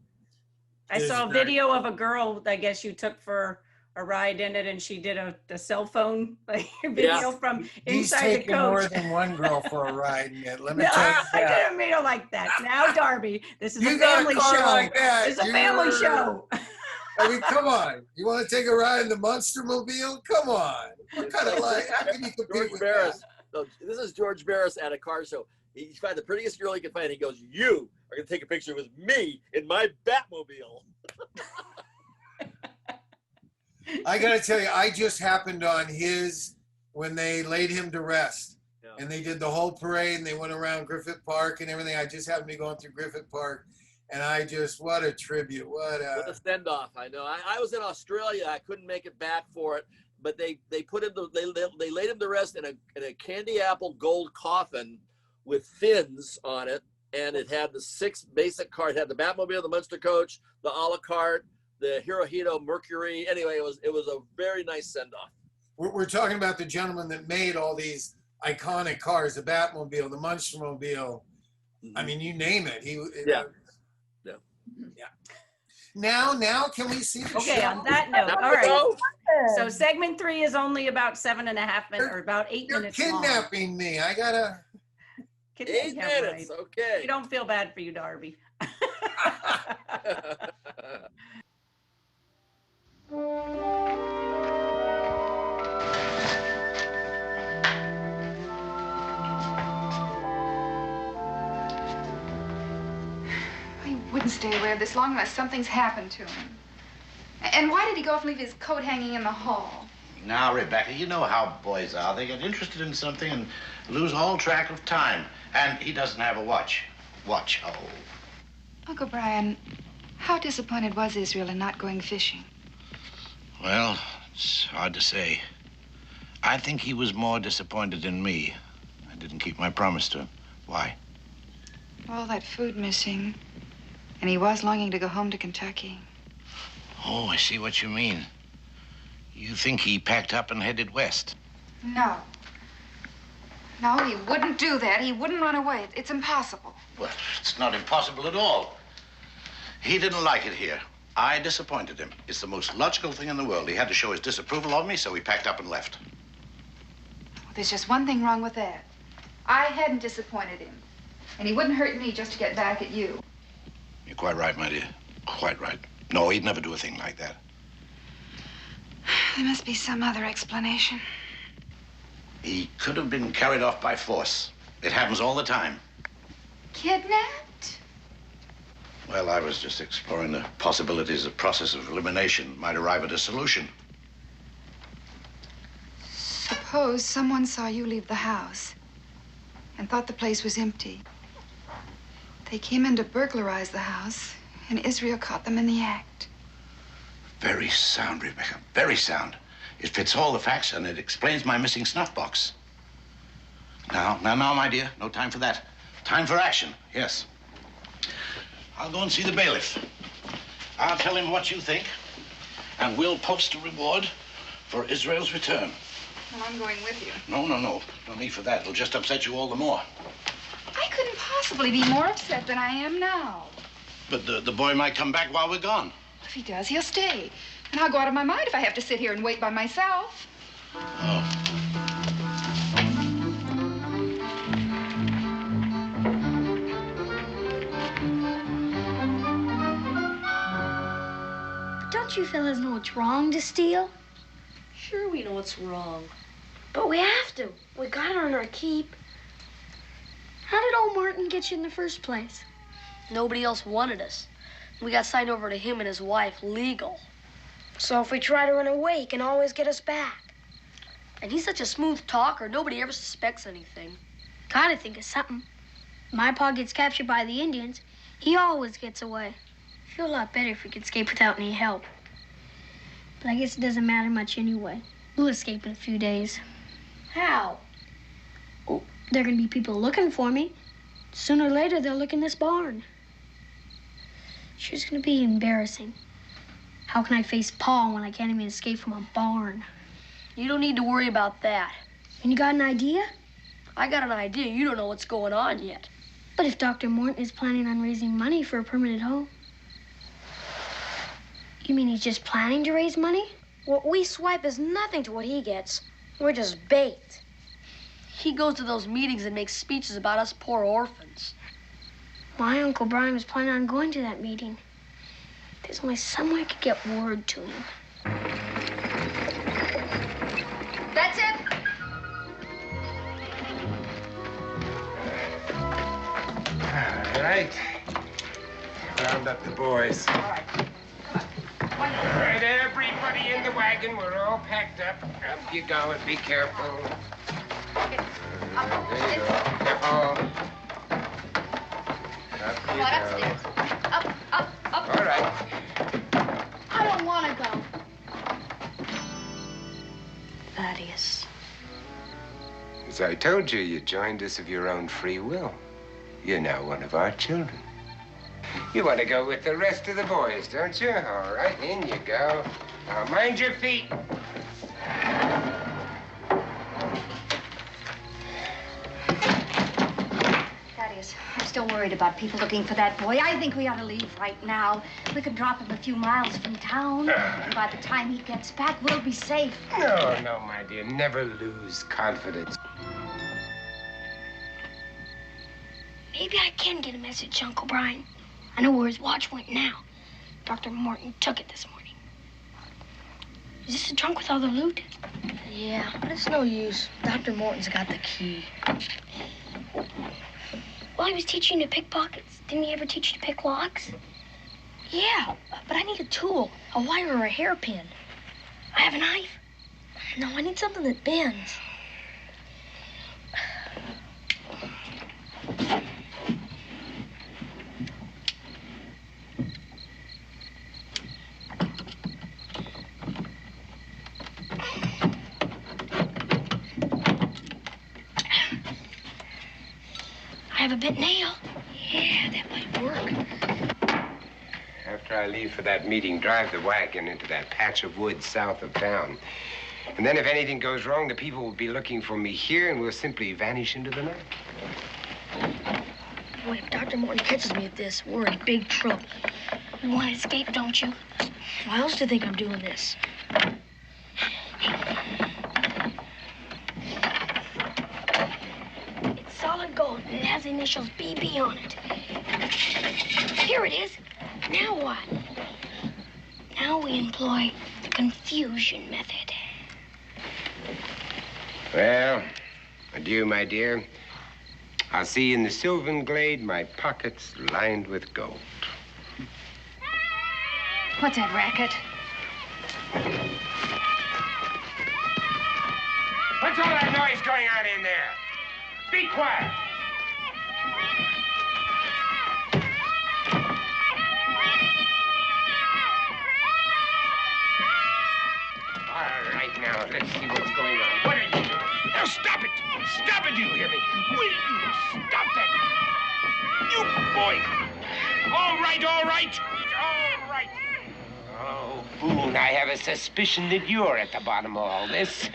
[SPEAKER 3] I saw a video of a girl, I guess you took for a ride in it, and she did a cell phone video from inside the coach.
[SPEAKER 1] He's taken more than one girl for a ride in it. Let me
[SPEAKER 3] No,
[SPEAKER 1] tell you
[SPEAKER 3] I
[SPEAKER 1] that.
[SPEAKER 3] didn't mean it like that. Now, Darby, this is
[SPEAKER 1] You
[SPEAKER 3] a
[SPEAKER 1] got
[SPEAKER 3] family
[SPEAKER 1] car
[SPEAKER 3] show.
[SPEAKER 1] like that.
[SPEAKER 3] This is a family show.
[SPEAKER 1] I mean, come on. You want to take a ride in the Munster Mobile? Come on. What kind of life? How can you compete
[SPEAKER 2] George
[SPEAKER 1] with
[SPEAKER 2] Barris.
[SPEAKER 1] that?
[SPEAKER 2] No, this is George Barris at a car show. He found the prettiest girl he could find. He goes, you are going to take a picture with me in my Batmobile.
[SPEAKER 1] I got to tell you, I just happened on his when they laid him to rest. Yeah. And they did the whole parade and they went around Griffith Park and everything. I just happened to be going through Griffith Park. And I just, what a tribute. What a
[SPEAKER 2] send-off. I know. I was in Australia. I couldn't make it back for it. But they put him they laid him to rest in a candy apple gold coffin with fins on it, and it had the 6 basic cars. It had the Batmobile, the Munster coach, the a la carte, the Hirohito Mercury. Anyway, it was a very nice send off.
[SPEAKER 1] We're talking about the gentleman that made all these iconic cars: the Batmobile, the Munstermobile. Mm-hmm. I mean, you name it.
[SPEAKER 2] Yeah.
[SPEAKER 1] Now, can we see the show?
[SPEAKER 3] Okay, on that note, all right. So segment 3 is only about 7.5 minutes, or about 8 minutes long.
[SPEAKER 1] You're kidnapping me. I gotta.
[SPEAKER 2] 8 minutes, right. Okay.
[SPEAKER 3] You don't feel bad for you, Darby.
[SPEAKER 10] He wouldn't stay away this long unless something's happened to him. And why did he go off and leave his coat hanging in the hall?
[SPEAKER 11] Now, Rebecca, you know how boys are. They get interested in something and lose all track of time. And he doesn't have a watch. Watch, oh.
[SPEAKER 10] Uncle Brian, how disappointed was Israel in not going fishing?
[SPEAKER 11] Well, it's hard to say. I think he was more disappointed in me. I didn't keep my promise to him. Why?
[SPEAKER 10] All that food missing. And he was longing to go home to Kentucky.
[SPEAKER 11] Oh, I see what you mean. You think he packed up and headed west?
[SPEAKER 10] No. No, he wouldn't do that. He wouldn't run away. It's impossible.
[SPEAKER 11] Well, it's not impossible at all. He didn't like it here. I disappointed him. It's the most logical thing in the world. He had to show his disapproval of me, so he packed up and left.
[SPEAKER 10] Well, there's just one thing wrong with that. I hadn't disappointed him. And he wouldn't hurt me just to get back at you.
[SPEAKER 11] You're quite right, my dear. Quite right. No, he'd never do a thing like that.
[SPEAKER 10] There must be some other explanation.
[SPEAKER 11] He could have been carried off by force. It happens all the time.
[SPEAKER 10] Kidnapped?
[SPEAKER 11] Well, I was just exploring the possibilities the process of elimination might arrive at a solution.
[SPEAKER 10] Suppose someone saw you leave the house and thought the place was empty. They came in to burglarize the house, and Israel caught them in the act.
[SPEAKER 11] Very sound, Rebecca. Very sound. It fits all the facts, and it explains my missing snuff box. Now, my dear. No time for that. Time for action, yes. I'll go and see the bailiff. I'll tell him what you think, and we'll post a reward for Israel's return.
[SPEAKER 10] Well, I'm going with you.
[SPEAKER 11] No. No need for that. It'll just upset you all the more.
[SPEAKER 10] I couldn't possibly be more upset than I am now.
[SPEAKER 11] But the boy might come back while we're gone.
[SPEAKER 10] If he does, he'll stay. And I'll go out of my mind if I have to sit here and wait by myself.
[SPEAKER 11] Oh.
[SPEAKER 6] Don't you fellas know it's wrong to steal?
[SPEAKER 14] Sure, we know it's wrong.
[SPEAKER 6] But we have to. We gotta earn our keep. How did old Martin get you in the first place?
[SPEAKER 14] Nobody else wanted us. We got signed over to him and his wife, legal.
[SPEAKER 6] So if we try to run away, he can always get us back.
[SPEAKER 14] And he's such a smooth talker, nobody ever suspects anything.
[SPEAKER 6] Gotta think of something. My pa gets captured by the Indians. He always gets away. Feel a lot better if we could escape without any help. But I guess it doesn't matter much anyway. We'll escape in a few days.
[SPEAKER 14] How?
[SPEAKER 6] Oh, there are gonna be people looking for me. Sooner or later, they'll look in this barn. Sure, it's gonna be embarrassing. How can I face Pa when I can't even escape from a barn?
[SPEAKER 14] You don't need to worry about that.
[SPEAKER 6] And you got an idea?
[SPEAKER 14] I got an idea. You don't know what's going on yet.
[SPEAKER 6] But if Dr. Morton is planning on raising money for a permanent home, you mean he's just planning to raise money? What we swipe is nothing to what he gets. We're just bait.
[SPEAKER 14] He goes to those meetings and makes speeches about us poor orphans.
[SPEAKER 6] My Uncle Brian was planning on going to that meeting. There's only some way I could get word to him.
[SPEAKER 10] That's it.
[SPEAKER 8] All right. Round up the boys.
[SPEAKER 16] All right, everybody in the wagon. We're all packed up. Up you go and be careful. There you go. Careful. Up you go.
[SPEAKER 10] Upstairs. Up.
[SPEAKER 16] All right.
[SPEAKER 6] I don't want to go. Thaddeus.
[SPEAKER 8] As I told you, you joined us of your own free will. You're now one of our children. You want to go with the rest of the boys, don't you? All right, in you go. Now, mind your feet.
[SPEAKER 17] Thaddeus, I'm still worried about people looking for that boy. I think we ought to leave right now. We could drop him a few miles from town, and by the time he gets back, we'll be safe.
[SPEAKER 8] No, my dear. Never lose confidence.
[SPEAKER 6] Maybe I can get a message, Uncle Brian. I know where his watch went now. Dr. Morton took it this morning. Is this the trunk with all the loot?
[SPEAKER 14] Yeah, but it's no use. Dr. Morton's got the key.
[SPEAKER 6] Well, he was teaching you to pick pockets. Didn't he ever teach you to pick locks?
[SPEAKER 14] Yeah, but I need a tool, a wire or a hairpin.
[SPEAKER 6] I have a knife.
[SPEAKER 14] No, I need something that bends.
[SPEAKER 6] I have a bent nail. Yeah, that might work.
[SPEAKER 8] After I leave for that meeting, drive the wagon into that patch of woods south of town. And then if anything goes wrong, the people will be looking for me here, and we'll simply vanish into the night.
[SPEAKER 6] Boy, if Dr. Morton catches me at this, we're in big trouble. You want to escape, don't you?
[SPEAKER 14] Why else do you think I'm doing this?
[SPEAKER 6] It's solid gold, and it has the initials BB on it. Here it is. Now what? Now we employ the confusion method.
[SPEAKER 8] Well, adieu, my dear. I'll see you in the sylvan glade, my pockets lined with gold.
[SPEAKER 10] What's that racket?
[SPEAKER 16] What's all that noise going on in there? Be quiet.
[SPEAKER 8] All right, now, let's see what's going on. What are you doing?
[SPEAKER 16] Now stop it! Stop it, you hear me? Will you stop that? You boy! All right. Oh, fool. Boone, I have a suspicion that you're at the bottom of all this.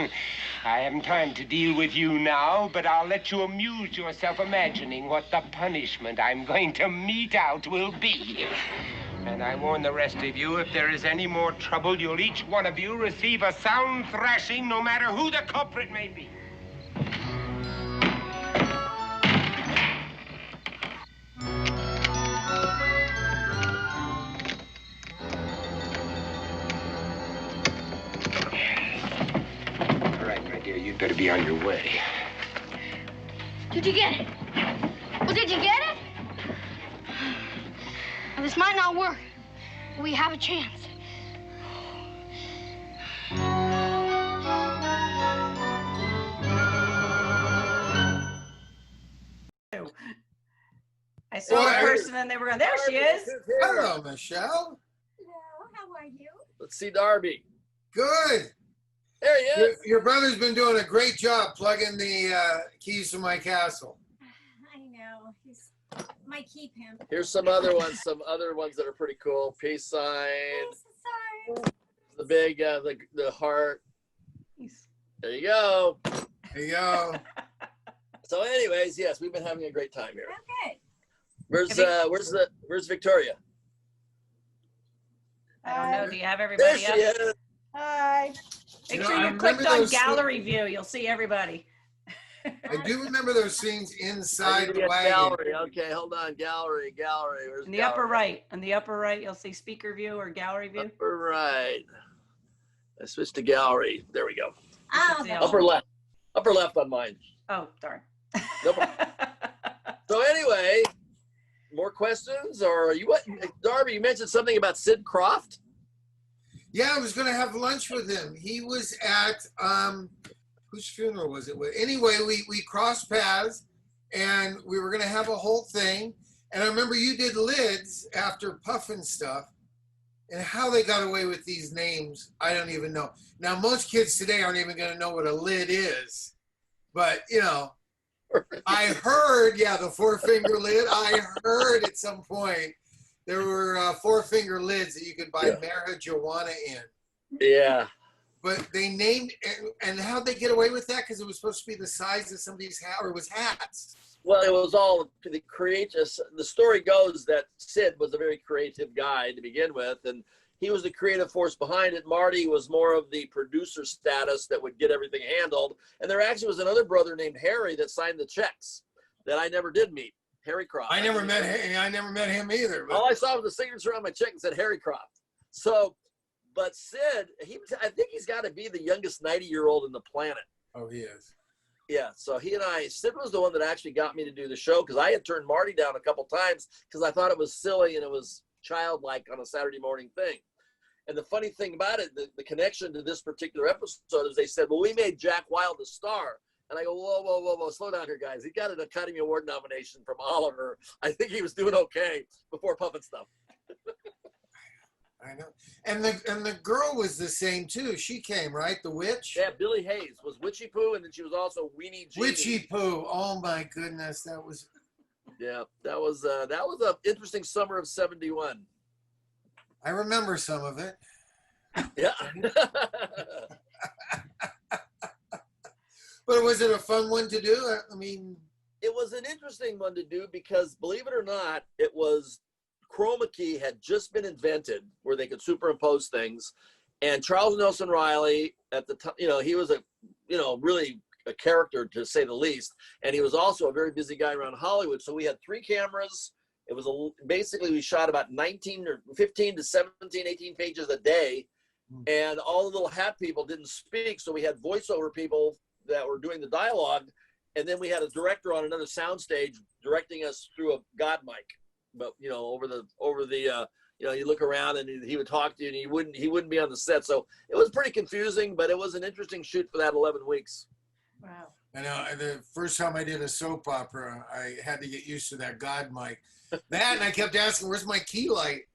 [SPEAKER 16] I haven't time to deal with you now, but I'll let you amuse yourself imagining what the punishment I'm going to mete out will be. And I warn the rest of you, if there is any more trouble, you'll each one of you receive a sound thrashing, no matter who the culprit may be. All right, my dear, you'd better be on your way.
[SPEAKER 6] Did you get it? Well, did you get it? Well, this might not work. We have a chance.
[SPEAKER 3] I saw a person and they were going, there she is.
[SPEAKER 1] Hello, Michelle.
[SPEAKER 18] Hello, how are you?
[SPEAKER 2] Let's see Darby.
[SPEAKER 1] Good.
[SPEAKER 2] There he is.
[SPEAKER 1] Your brother's been doing a great job plugging the keys to my castle.
[SPEAKER 18] I know. He's my key pimp.
[SPEAKER 2] Here's some other ones that are pretty cool. Peace sign.
[SPEAKER 18] Peace sign.
[SPEAKER 2] The big, the heart. There you go.
[SPEAKER 1] There you go.
[SPEAKER 2] So anyways, yes, we've been having a great time here.
[SPEAKER 18] Okay.
[SPEAKER 2] Where's Victoria?
[SPEAKER 3] I don't know. Do you have everybody
[SPEAKER 2] There she
[SPEAKER 3] up?
[SPEAKER 2] is.
[SPEAKER 18] Hi.
[SPEAKER 3] Make sure you clicked on gallery view. You'll see everybody.
[SPEAKER 1] I do remember those scenes inside the wagon.
[SPEAKER 2] Gallery. Okay, hold on. Gallery. Where's
[SPEAKER 3] In the
[SPEAKER 2] gallery?
[SPEAKER 3] upper right. In the upper right, you'll see speaker view or gallery view.
[SPEAKER 2] Upper right. I switched to gallery. There we go.
[SPEAKER 18] Oh,
[SPEAKER 2] Upper left. Upper left on mine.
[SPEAKER 3] Oh, darn.
[SPEAKER 2] No problem. So anyway, more questions, or Darby? You mentioned something about Sid Croft.
[SPEAKER 1] Yeah, I was going to have lunch with him. He was at whose funeral was it? Anyway, we crossed paths, and we were going to have a whole thing. And I remember you did lids after Puffin stuff, and how they got away with these names, I don't even know. Now, most kids today aren't even going to know what a lid is, but you know. I heard, yeah, the 4-finger lid. I heard at some point there were 4-finger lids that you could buy marijuana in.
[SPEAKER 2] Yeah.
[SPEAKER 1] But they named, and how'd they get away with that? Because it was supposed to be the size of somebody's hat, or it was hats.
[SPEAKER 2] Well, it was all the creative. The story goes that Sid was a very creative guy to begin with, and he was the creative force behind it. Marty was more of the producer status that would get everything handled. And there actually was another brother named Harry that signed the checks that I never did meet, Harry Croft.
[SPEAKER 1] I never met him either. But.
[SPEAKER 2] All I saw was the signature on my check and said Harry Croft. So, but Sid, I think he's got to be the youngest 90-year-old in the planet.
[SPEAKER 1] Oh, he is.
[SPEAKER 2] Yeah, so Sid was the one that actually got me to do the show, because I had turned Marty down a couple times because I thought it was silly and it was childlike on a Saturday morning thing. And the funny thing about it, the connection to this particular episode is they said, well, we made Jack Wilde a star. And I go, whoa, slow down here, guys. He got an Academy Award nomination from Oliver. I think he was doing okay before Puffin stuff.
[SPEAKER 1] I know. And the girl was the same too. She came, right? The witch?
[SPEAKER 2] Yeah, Billy Hayes was Witchy Poo, and then she was also Weenie Jeanie.
[SPEAKER 1] Witchy Poo. Oh my goodness, that was.
[SPEAKER 2] Yeah, that was an interesting summer of '71.
[SPEAKER 1] I remember some of it.
[SPEAKER 2] Yeah.
[SPEAKER 1] But was it a fun one to do? I mean,
[SPEAKER 2] it was an interesting one to do because, believe it or not, it was chroma key had just been invented where they could superimpose things, and Charles Nelson Riley at the time, he was really a character to say the least, and he was also a very busy guy around Hollywood. So we had 3 cameras. It was basically we shot about 19 or 15 to 17, 18 pages a day, and all the little hat people didn't speak, so we had voiceover people that were doing the dialogue, and then we had a director on another soundstage directing us through a God mic. But over the you look around and he would talk to you, and he wouldn't be on the set, so it was pretty confusing, but it was an interesting shoot for that 11 weeks.
[SPEAKER 3] Wow.
[SPEAKER 1] I know the first time I did a soap opera, I had to get used to that God mic. That, and I kept asking, "Where's my key light?"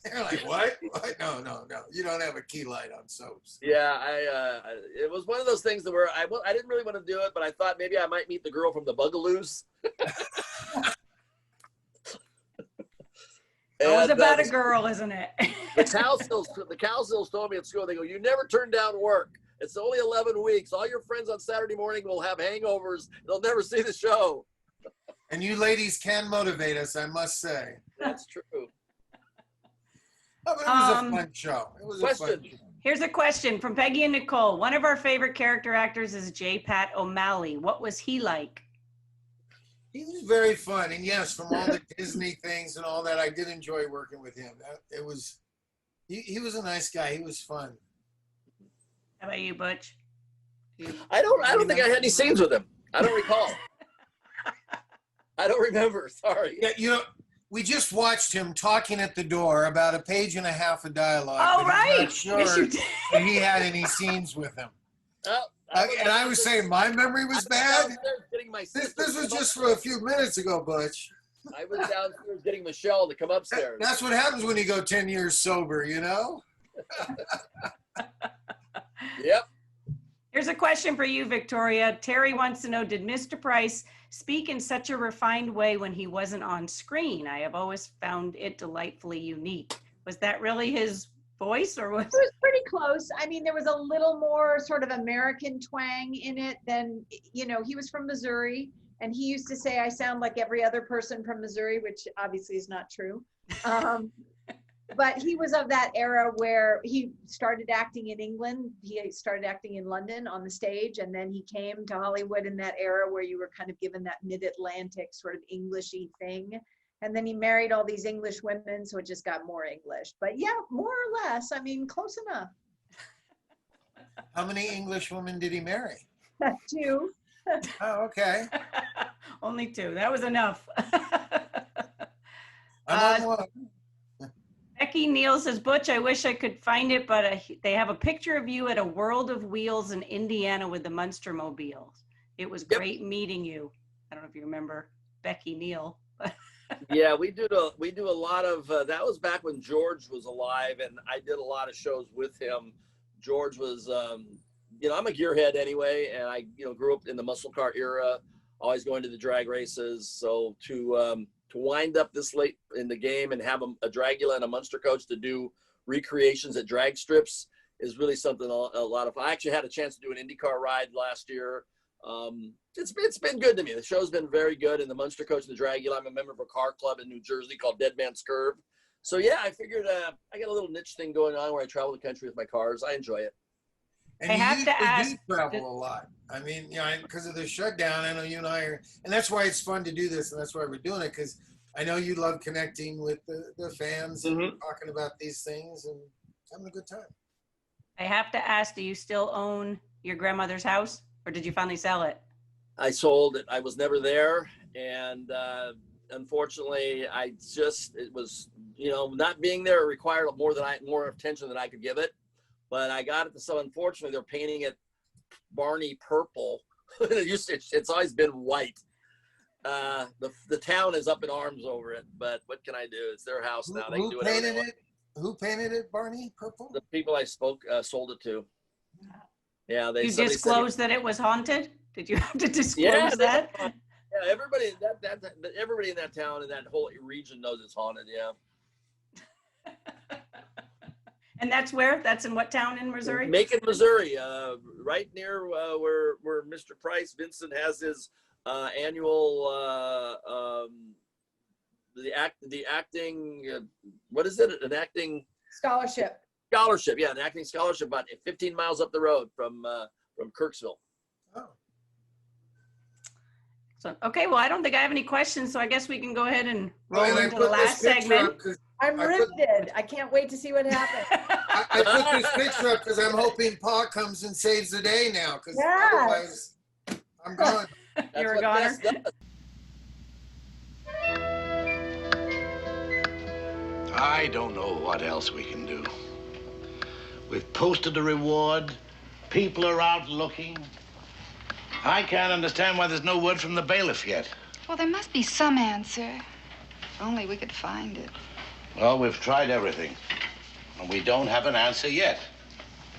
[SPEAKER 1] They're like, "What? What? No. You don't have a key light on soaps."
[SPEAKER 2] Yeah, it was one of those things where I didn't really want to do it, but I thought maybe I might meet the girl from the Bugaloos.
[SPEAKER 3] It was
[SPEAKER 2] And,
[SPEAKER 3] about a girl, isn't it?
[SPEAKER 2] the Cowsills told me at school, they go, you never turn down work. It's only 11 weeks. All your friends on Saturday morning will have hangovers. They'll never see the show.
[SPEAKER 1] And you ladies can motivate us, I must say.
[SPEAKER 2] That's true.
[SPEAKER 1] Oh, but it was a fun show. It was a fun show.
[SPEAKER 3] Here's a question from Peggy and Nicole. One of our favorite character actors is J. Pat O'Malley. What was he like?
[SPEAKER 1] He was very fun. And yes, from all the Disney things and all that, I did enjoy working with him. He was a nice guy. He was fun.
[SPEAKER 3] How about you, Butch?
[SPEAKER 2] I don't think I had any scenes with him. I don't recall. I don't remember. Sorry.
[SPEAKER 1] Yeah, you know, we just watched him talking at the door about a page and a half of dialogue.
[SPEAKER 3] Oh,
[SPEAKER 1] but I'm
[SPEAKER 3] right.
[SPEAKER 1] not sure
[SPEAKER 3] Yes, you did.
[SPEAKER 1] that he had any scenes with him. And I was saying my memory was bad. This was just for a few minutes ago, Butch.
[SPEAKER 2] I was downstairs getting Michelle to come upstairs.
[SPEAKER 1] That's what happens when you go 10 years sober, you know?
[SPEAKER 2] Yep.
[SPEAKER 3] Here's a question for you, Victoria. Terry wants to know, did Mr. Price speak in such a refined way when he wasn't on screen? I have always found it delightfully unique. Was that really his voice, or was
[SPEAKER 4] it was pretty close? I mean, there was a little more sort of American twang in it than, you know, he was from Missouri, and he used to say, I sound like every other person from Missouri, which obviously is not true. But he was of that era where he started acting in England. He started acting in London on the stage, and then he came to Hollywood in that era where you were kind of given that mid-Atlantic sort of Englishy thing. And then he married all these English women, so it just got more English. But yeah, more or less, I mean, close enough.
[SPEAKER 1] How many English women did he marry?
[SPEAKER 4] 2.
[SPEAKER 1] Oh, okay.
[SPEAKER 3] Only 2. That was enough.
[SPEAKER 1] I'm on one.
[SPEAKER 3] Becky Neal says, Butch, I wish I could find it, but they have a picture of you at a World of Wheels in Indiana with the Munster Mobiles. It was great meeting you. I don't know if you remember Becky Neal.
[SPEAKER 2] Yeah, we do a lot of, that was back when George was alive, and I did a lot of shows with him. George was, you know, I'm a gearhead anyway, and I, you know, grew up in the muscle car era, always going to the drag races. So to wind up this late in the game and have a Dragula and a Munster coach to do recreations at drag strips is really something a lot of fun. I actually had a chance to do an IndyCar ride last year. It's been good to me. The show's been very good, and the Munster coach and the Dragula. I'm a member of a car club in New Jersey called Dead Man's Curve. So yeah, I figured I got a little niche thing going on where I travel the country with my cars. I enjoy it.
[SPEAKER 1] And you travel a lot. I mean, you know, because of the shutdown, I know you and I are, and that's why it's fun to do this, and that's why we're doing it, because I know you love connecting with the fans and talking about these things and having a good time.
[SPEAKER 3] I have to ask, do you still own your grandmother's house, or did you finally sell it?
[SPEAKER 2] I sold it. I was never there, and unfortunately, it was, you know, not being there required more attention than I could give it. But I got it. So unfortunately, they're painting it Barney purple. It's always been white. The town is up in arms over it, but what can I do? It's their house now. They can do whatever they want.
[SPEAKER 1] Who painted it, Barney purple?
[SPEAKER 2] The people I sold it to. Yeah,
[SPEAKER 3] You disclosed that it was haunted? Did you have to disclose that?
[SPEAKER 2] Yeah, everybody in that town and that whole region knows it's haunted. Yeah.
[SPEAKER 3] And that's where? That's in what town in Missouri?
[SPEAKER 2] Macon, Missouri, right near where Mr. Price, Vincent, has his annual the acting what is it? An acting
[SPEAKER 4] scholarship.
[SPEAKER 2] Scholarship, yeah, an acting scholarship about 15 miles up the road from Kirksville.
[SPEAKER 1] Oh.
[SPEAKER 3] So, okay, well, I don't think I have any questions, so I guess we can go ahead and roll into the last segment.
[SPEAKER 4] I'm riveted. I can't wait to see what happens.
[SPEAKER 1] I put this picture up because I'm hoping Pa comes and saves the day now, because otherwise I'm gone.
[SPEAKER 3] You're a goner.
[SPEAKER 11] I don't know what else we can do. We've posted the reward. People are out looking. I can't understand why there's no word from the bailiff yet.
[SPEAKER 10] Well, there must be some answer. If only we could find it.
[SPEAKER 11] Well, we've tried everything, and we don't have an answer yet.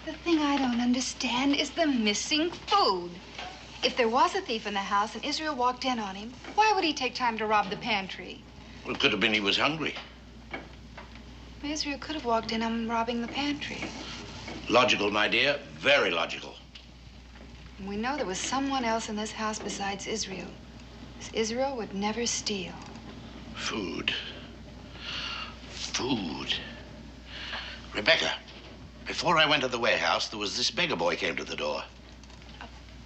[SPEAKER 10] The thing I don't understand is the missing food. If there was a thief in the house and Israel walked in on him, why would he take time to rob the pantry?
[SPEAKER 11] Well, it could have been he was hungry.
[SPEAKER 10] Israel could have walked in on robbing the pantry.
[SPEAKER 11] Logical, my dear. Very logical.
[SPEAKER 10] We know there was someone else in this house besides Israel. Israel would never steal.
[SPEAKER 11] Food. Food. Rebecca, before I went to the warehouse, there was this beggar boy came to the door.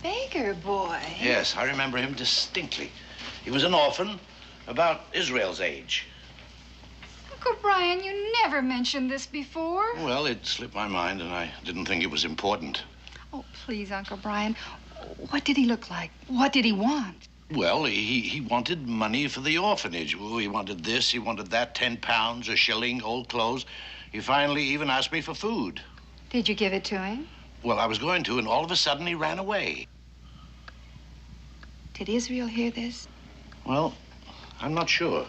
[SPEAKER 10] Beggar boy?
[SPEAKER 11] Yes, I remember him distinctly. He was an orphan, about Israel's age.
[SPEAKER 10] Uncle Brian, you never mentioned this before.
[SPEAKER 11] Well, it slipped my mind, and I didn't think it was important.
[SPEAKER 10] Oh, please, Uncle Brian. What did he look like? What did he want?
[SPEAKER 11] Well, he wanted money for the orphanage. Oh, he wanted this, he wanted that, 10 pounds, a shilling, old clothes. He finally even asked me for food.
[SPEAKER 10] Did you give it to him?
[SPEAKER 11] Well, I was going to, and all of a sudden he ran away.
[SPEAKER 10] Did Israel hear this?
[SPEAKER 11] Well, I'm not sure.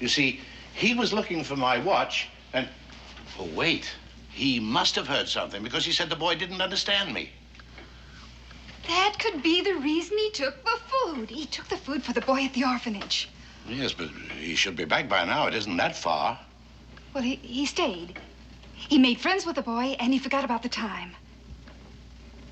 [SPEAKER 11] You see, he was looking for my watch, and... Oh, wait. He must have heard something, because he said the boy didn't understand me.
[SPEAKER 10] That could be the reason he took the food. He took the food for the boy at the orphanage.
[SPEAKER 11] Yes, but he should be back by now. It isn't that far.
[SPEAKER 10] Well, he stayed. He made friends with the boy, and he forgot about the time.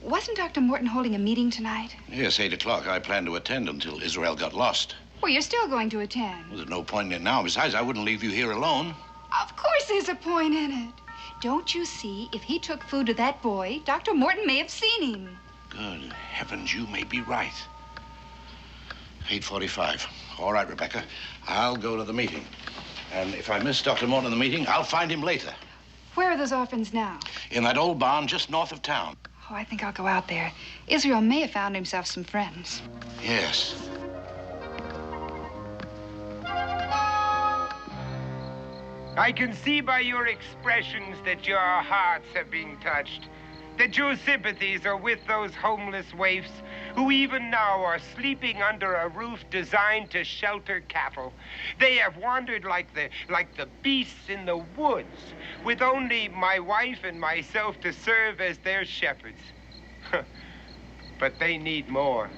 [SPEAKER 10] Wasn't Dr. Morton holding a meeting tonight?
[SPEAKER 11] Yes, 8 o'clock. I planned to attend until Israel got lost.
[SPEAKER 10] Well, you're still going to attend.
[SPEAKER 11] Well, there's no point in it now. Besides, I wouldn't leave you here alone.
[SPEAKER 10] Of course there's a point in it. Don't you see, if he took food to that boy, Dr. Morton may have seen him.
[SPEAKER 11] Good heavens, you may be right. 8:45. All right, Rebecca. I'll go to the meeting. And if I miss Dr. Morton in the meeting, I'll find him later.
[SPEAKER 10] Where are those orphans now?
[SPEAKER 11] In that old barn just north of town.
[SPEAKER 10] Oh, I think I'll go out there. Israel may have found himself some friends.
[SPEAKER 11] Yes.
[SPEAKER 16] I can see by your expressions that your hearts have been touched, that your sympathies are with those homeless waifs who even now are sleeping under a roof designed to shelter cattle. They have wandered like the beasts in the woods, with only my wife and myself to serve as their shepherds. But they need more.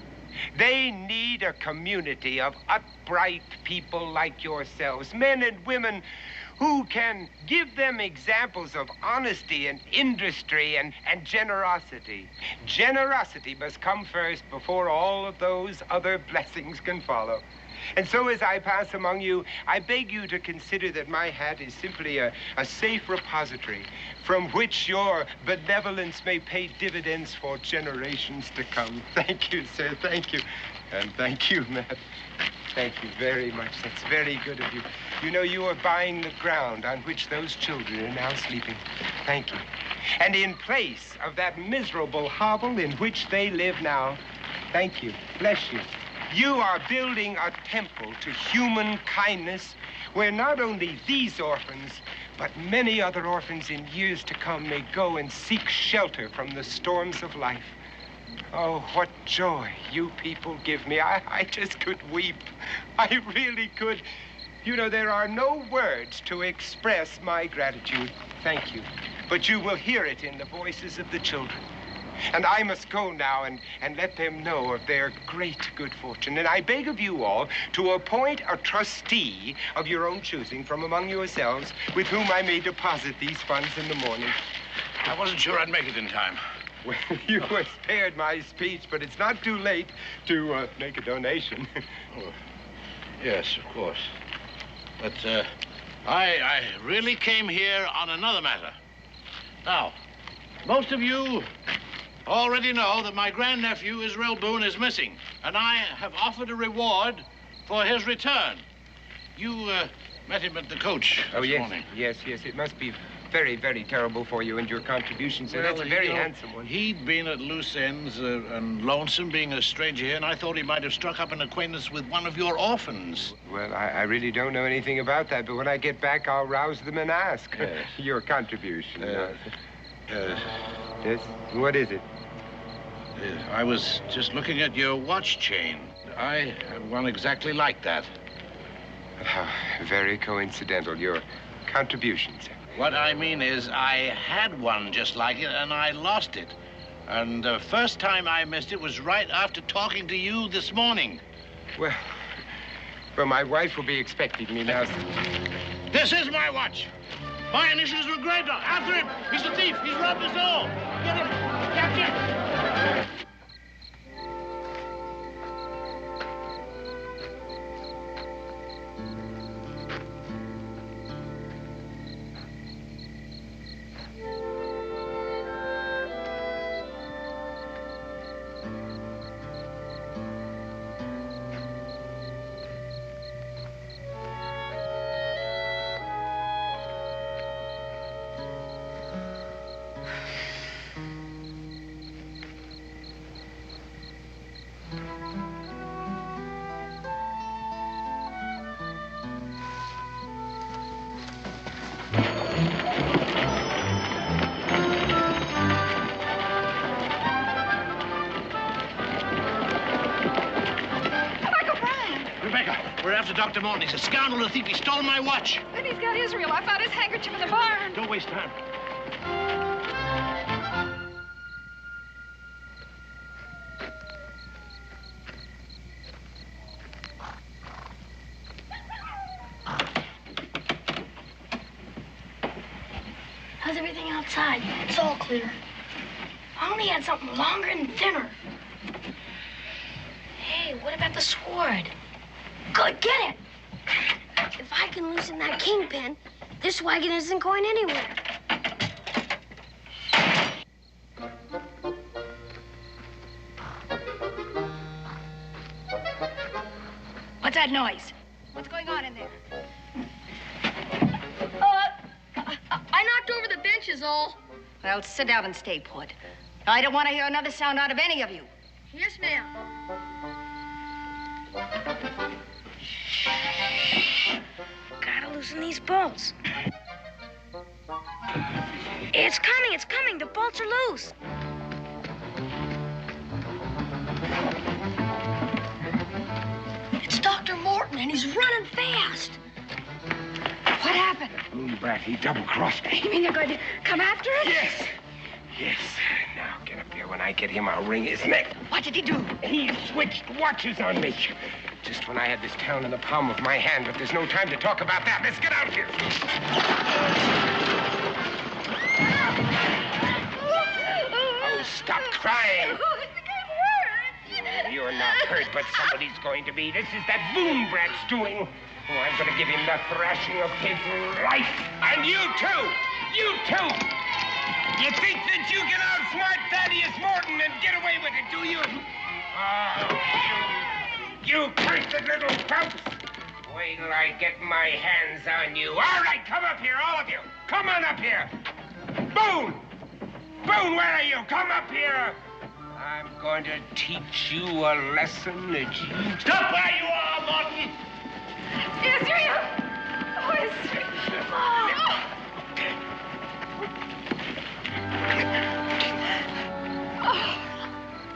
[SPEAKER 16] They need a community of upright people like yourselves, men and women who can give them examples of honesty and industry and generosity. Generosity must come first before all of those other blessings can follow. And so as I pass among you, I beg you to consider that my hat is simply a safe repository from which your benevolence may pay dividends for generations to come. Thank you, sir. Thank you. And thank you, Matt. Thank you very much. That's very good of you. You know, you are buying the ground on which those children are now sleeping. Thank you. And in place of that miserable hovel in which they live now, thank you. Bless you. You are building a temple to human kindness where not only these orphans, but many other orphans in years to come may go and seek shelter from the storms of life. Oh, what joy you people give me. I just could weep. I really could. You know, there are no words to express my gratitude. Thank you. But you will hear it in the voices of the children. And I must go now and let them know of their great good fortune. And I beg of you all to appoint a trustee of your own choosing from among yourselves with whom I may deposit these funds in the morning.
[SPEAKER 11] I wasn't sure I'd make it in time.
[SPEAKER 16] Well, you were spared my speech, but it's not too late to make a donation.
[SPEAKER 11] Oh, yes, of course. But I really came here on another matter. Now, most of you already know that my grandnephew, Israel Boone, is missing, and I have offered a reward for his return. You met him at the coach this morning.
[SPEAKER 16] Yes. It must be very, very terrible for you and your contribution, sir. That's a very handsome one.
[SPEAKER 11] He'd been at loose ends and lonesome, being a stranger here, and I thought he might have struck up an acquaintance with one of your orphans.
[SPEAKER 16] Well, I really don't know anything about that, but when I get back, I'll rouse them and ask.
[SPEAKER 11] Yes.
[SPEAKER 16] Your contribution.
[SPEAKER 11] Yes.
[SPEAKER 16] What is it?
[SPEAKER 11] I was just looking at your watch chain. I have one exactly like that.
[SPEAKER 16] How very coincidental. Your contribution, sir.
[SPEAKER 11] What I mean is I had one just like it, and I lost it. And the first time I missed it was right after talking to you this morning.
[SPEAKER 16] Well, my wife will be expecting me now.
[SPEAKER 11] This is my watch. My initials were engraved on. After him. He's a thief. He's robbed us all. Get him. Catch him. We're after Dr. Morton. He's a scoundrel, a thief. He stole my watch.
[SPEAKER 10] Then he's got Israel. I found his handkerchief in the barn.
[SPEAKER 11] Don't waste time.
[SPEAKER 6] How's everything outside? It's all clear. I only had something longer and thinner. Hey, what about the sword? Good, get it! If I can loosen that kingpin, this wagon isn't going anywhere.
[SPEAKER 17] What's that noise? What's going on in there?
[SPEAKER 6] I knocked over the benches all.
[SPEAKER 17] Well, sit down and stay put. I don't want to hear another sound out of any of you.
[SPEAKER 6] Yes, ma'am. Gotta loosen these bolts. It's coming. The bolts are loose. It's Dr. Morton, and he's running fast.
[SPEAKER 17] What happened?
[SPEAKER 16] Boone brat, he double-crossed me.
[SPEAKER 17] You mean they're going to come after us?
[SPEAKER 16] Yes. Yes. Now, get up here. When I get him, I'll wring his neck.
[SPEAKER 17] What did he do?
[SPEAKER 16] He switched watches on me. Just when I had this town in the palm of my hand, but there's no time to talk about that. Let's get out here. Oh, stop crying. You're not hurt, but somebody's going to be. This is that Boone brat's doing. Oh, I'm going to give him the thrashing of his life. And you, too. You, too. You think that you can outsmart Thaddeus Morton and get away with it, do you? Oh, you cursed little pumps. Wait till I get my hands on you. All right, come up here, all of you. Come on up here. Boone! Boone, where are you? Come up here. I'm going to teach you a lesson that you... Stop where you are, Morton!
[SPEAKER 10] Israel! Oh, Israel! Oh.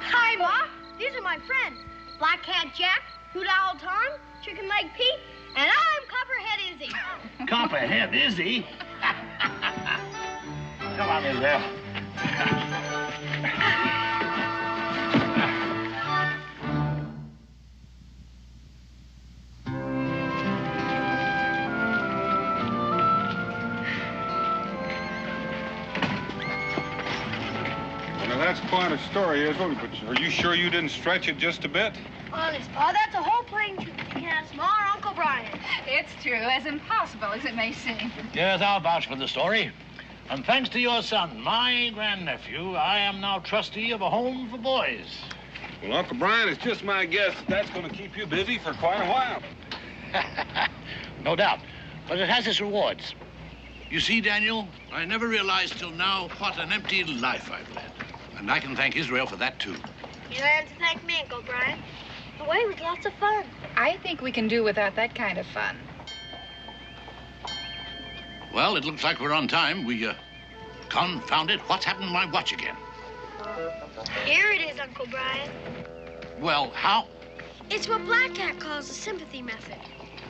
[SPEAKER 6] Hi, Ma. These are my friends. Black Cat Jack, Hoot Owl Tom, Chicken Leg Pete, and I'm Copperhead Izzy.
[SPEAKER 11] Copperhead Izzy? Come on in there.
[SPEAKER 5] That's quite a story, Israel, but are you sure you didn't stretch it just a bit?
[SPEAKER 6] Honest, Pa, that's a whole plain truth. You can ask Ma or Uncle Brian.
[SPEAKER 10] It's true, as impossible as it may seem.
[SPEAKER 11] Yes, I'll vouch for the story. And thanks to your son, my grandnephew, I am now trustee of a home for boys.
[SPEAKER 5] Well, Uncle Brian, it's just my guess that's going to keep you busy for quite a while.
[SPEAKER 11] No doubt. But it has its rewards. You see, Daniel, I never realized till now what an empty life I've led. And I can thank Israel for that, too.
[SPEAKER 6] You don't have to thank me, Uncle Brian. The way was lots of fun.
[SPEAKER 10] I think we can do without that kind of fun.
[SPEAKER 11] Well, it looks like we're on time. Confound it, what's happened to my watch again?
[SPEAKER 6] Here it is, Uncle Brian.
[SPEAKER 11] Well, how?
[SPEAKER 6] It's what Black Cat calls the sympathy method.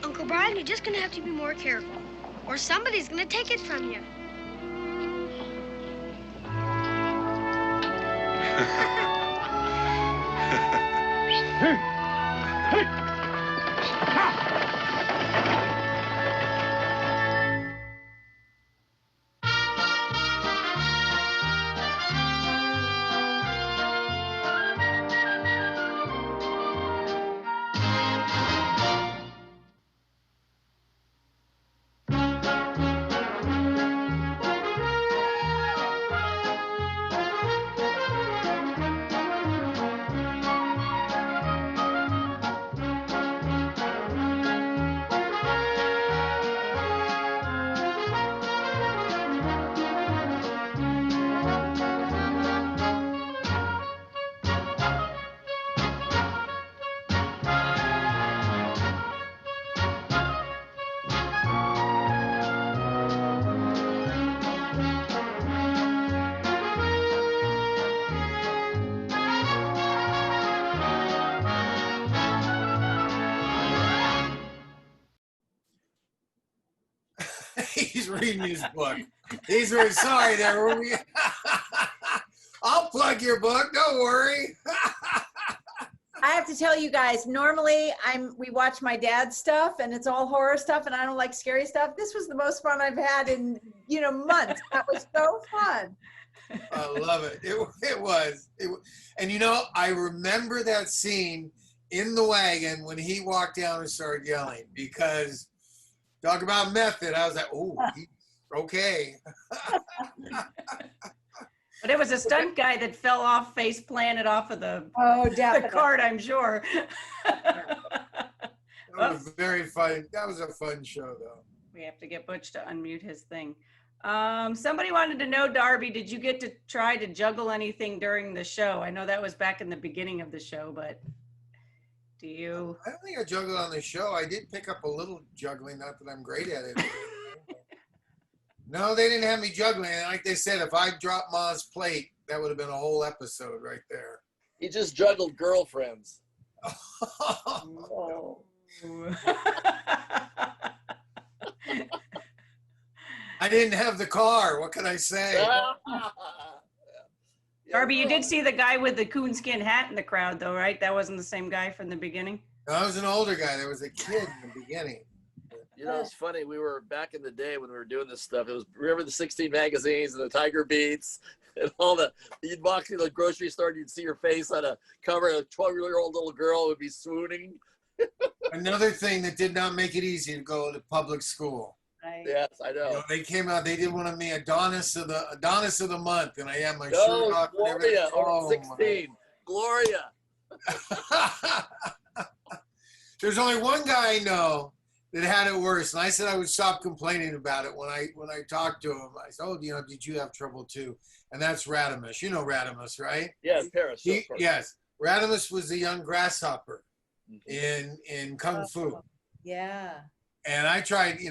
[SPEAKER 6] Uncle Brian, you're just going to have to be more careful, or somebody's going to take it from you.
[SPEAKER 1] He's reading his book. He's very sorry there. I'll plug your book. Don't worry.
[SPEAKER 4] I have to tell you guys, normally we watch my dad's stuff and it's all horror stuff and I don't like scary stuff. This was the most fun I've had in, months. That was so fun.
[SPEAKER 1] I love it. It was. And I remember that scene in the wagon when he walked down and started yelling, because talk about method. I was like, oh, okay.
[SPEAKER 3] But it was a stunt guy that fell off, face planted off of the cart, I'm sure.
[SPEAKER 1] That was very fun. That was a fun show, though.
[SPEAKER 3] We have to get Butch to unmute his thing. Somebody wanted to know, Darby, did you get to try to juggle anything during the show? I know that was back in the beginning of the show, but do you?
[SPEAKER 1] I don't think I juggled on the show. I did pick up a little juggling, not that I'm great at it. No, they didn't have me juggling. Like they said, if I dropped Ma's plate, that would have been a whole episode right there.
[SPEAKER 2] He just juggled girlfriends.
[SPEAKER 3] Oh.
[SPEAKER 1] I didn't have the car. What can I say?
[SPEAKER 3] Darby, you did see the guy with the coonskin hat in the crowd, though, right? That wasn't the same guy from the beginning?
[SPEAKER 1] I was an older guy. There was a kid in the beginning.
[SPEAKER 2] It's funny. We were back in the day when we were doing this stuff. It was, remember the 16 magazines and the Tiger Beats and all the, you'd walk through the grocery store and you'd see your face on a cover. A 12-year-old little girl would be swooning.
[SPEAKER 1] Another thing that did not make it easy to go to public school.
[SPEAKER 3] Right.
[SPEAKER 2] Yes, I know.
[SPEAKER 1] They came out. They did one of me Adonis of the month, and I had my shirt off.
[SPEAKER 2] Gloria,
[SPEAKER 1] oh,
[SPEAKER 2] 16. Gloria.
[SPEAKER 1] There's only one guy I know that had it worse, and I said I would stop complaining about it when I talked to him. I said, "Oh, did you have trouble too?" And that's Radimus. You know Radimus, right?
[SPEAKER 2] Yes, Paris.
[SPEAKER 1] Yes, Radimus was the young grasshopper in Kung Fu.
[SPEAKER 4] Yeah.
[SPEAKER 1] And I tried, he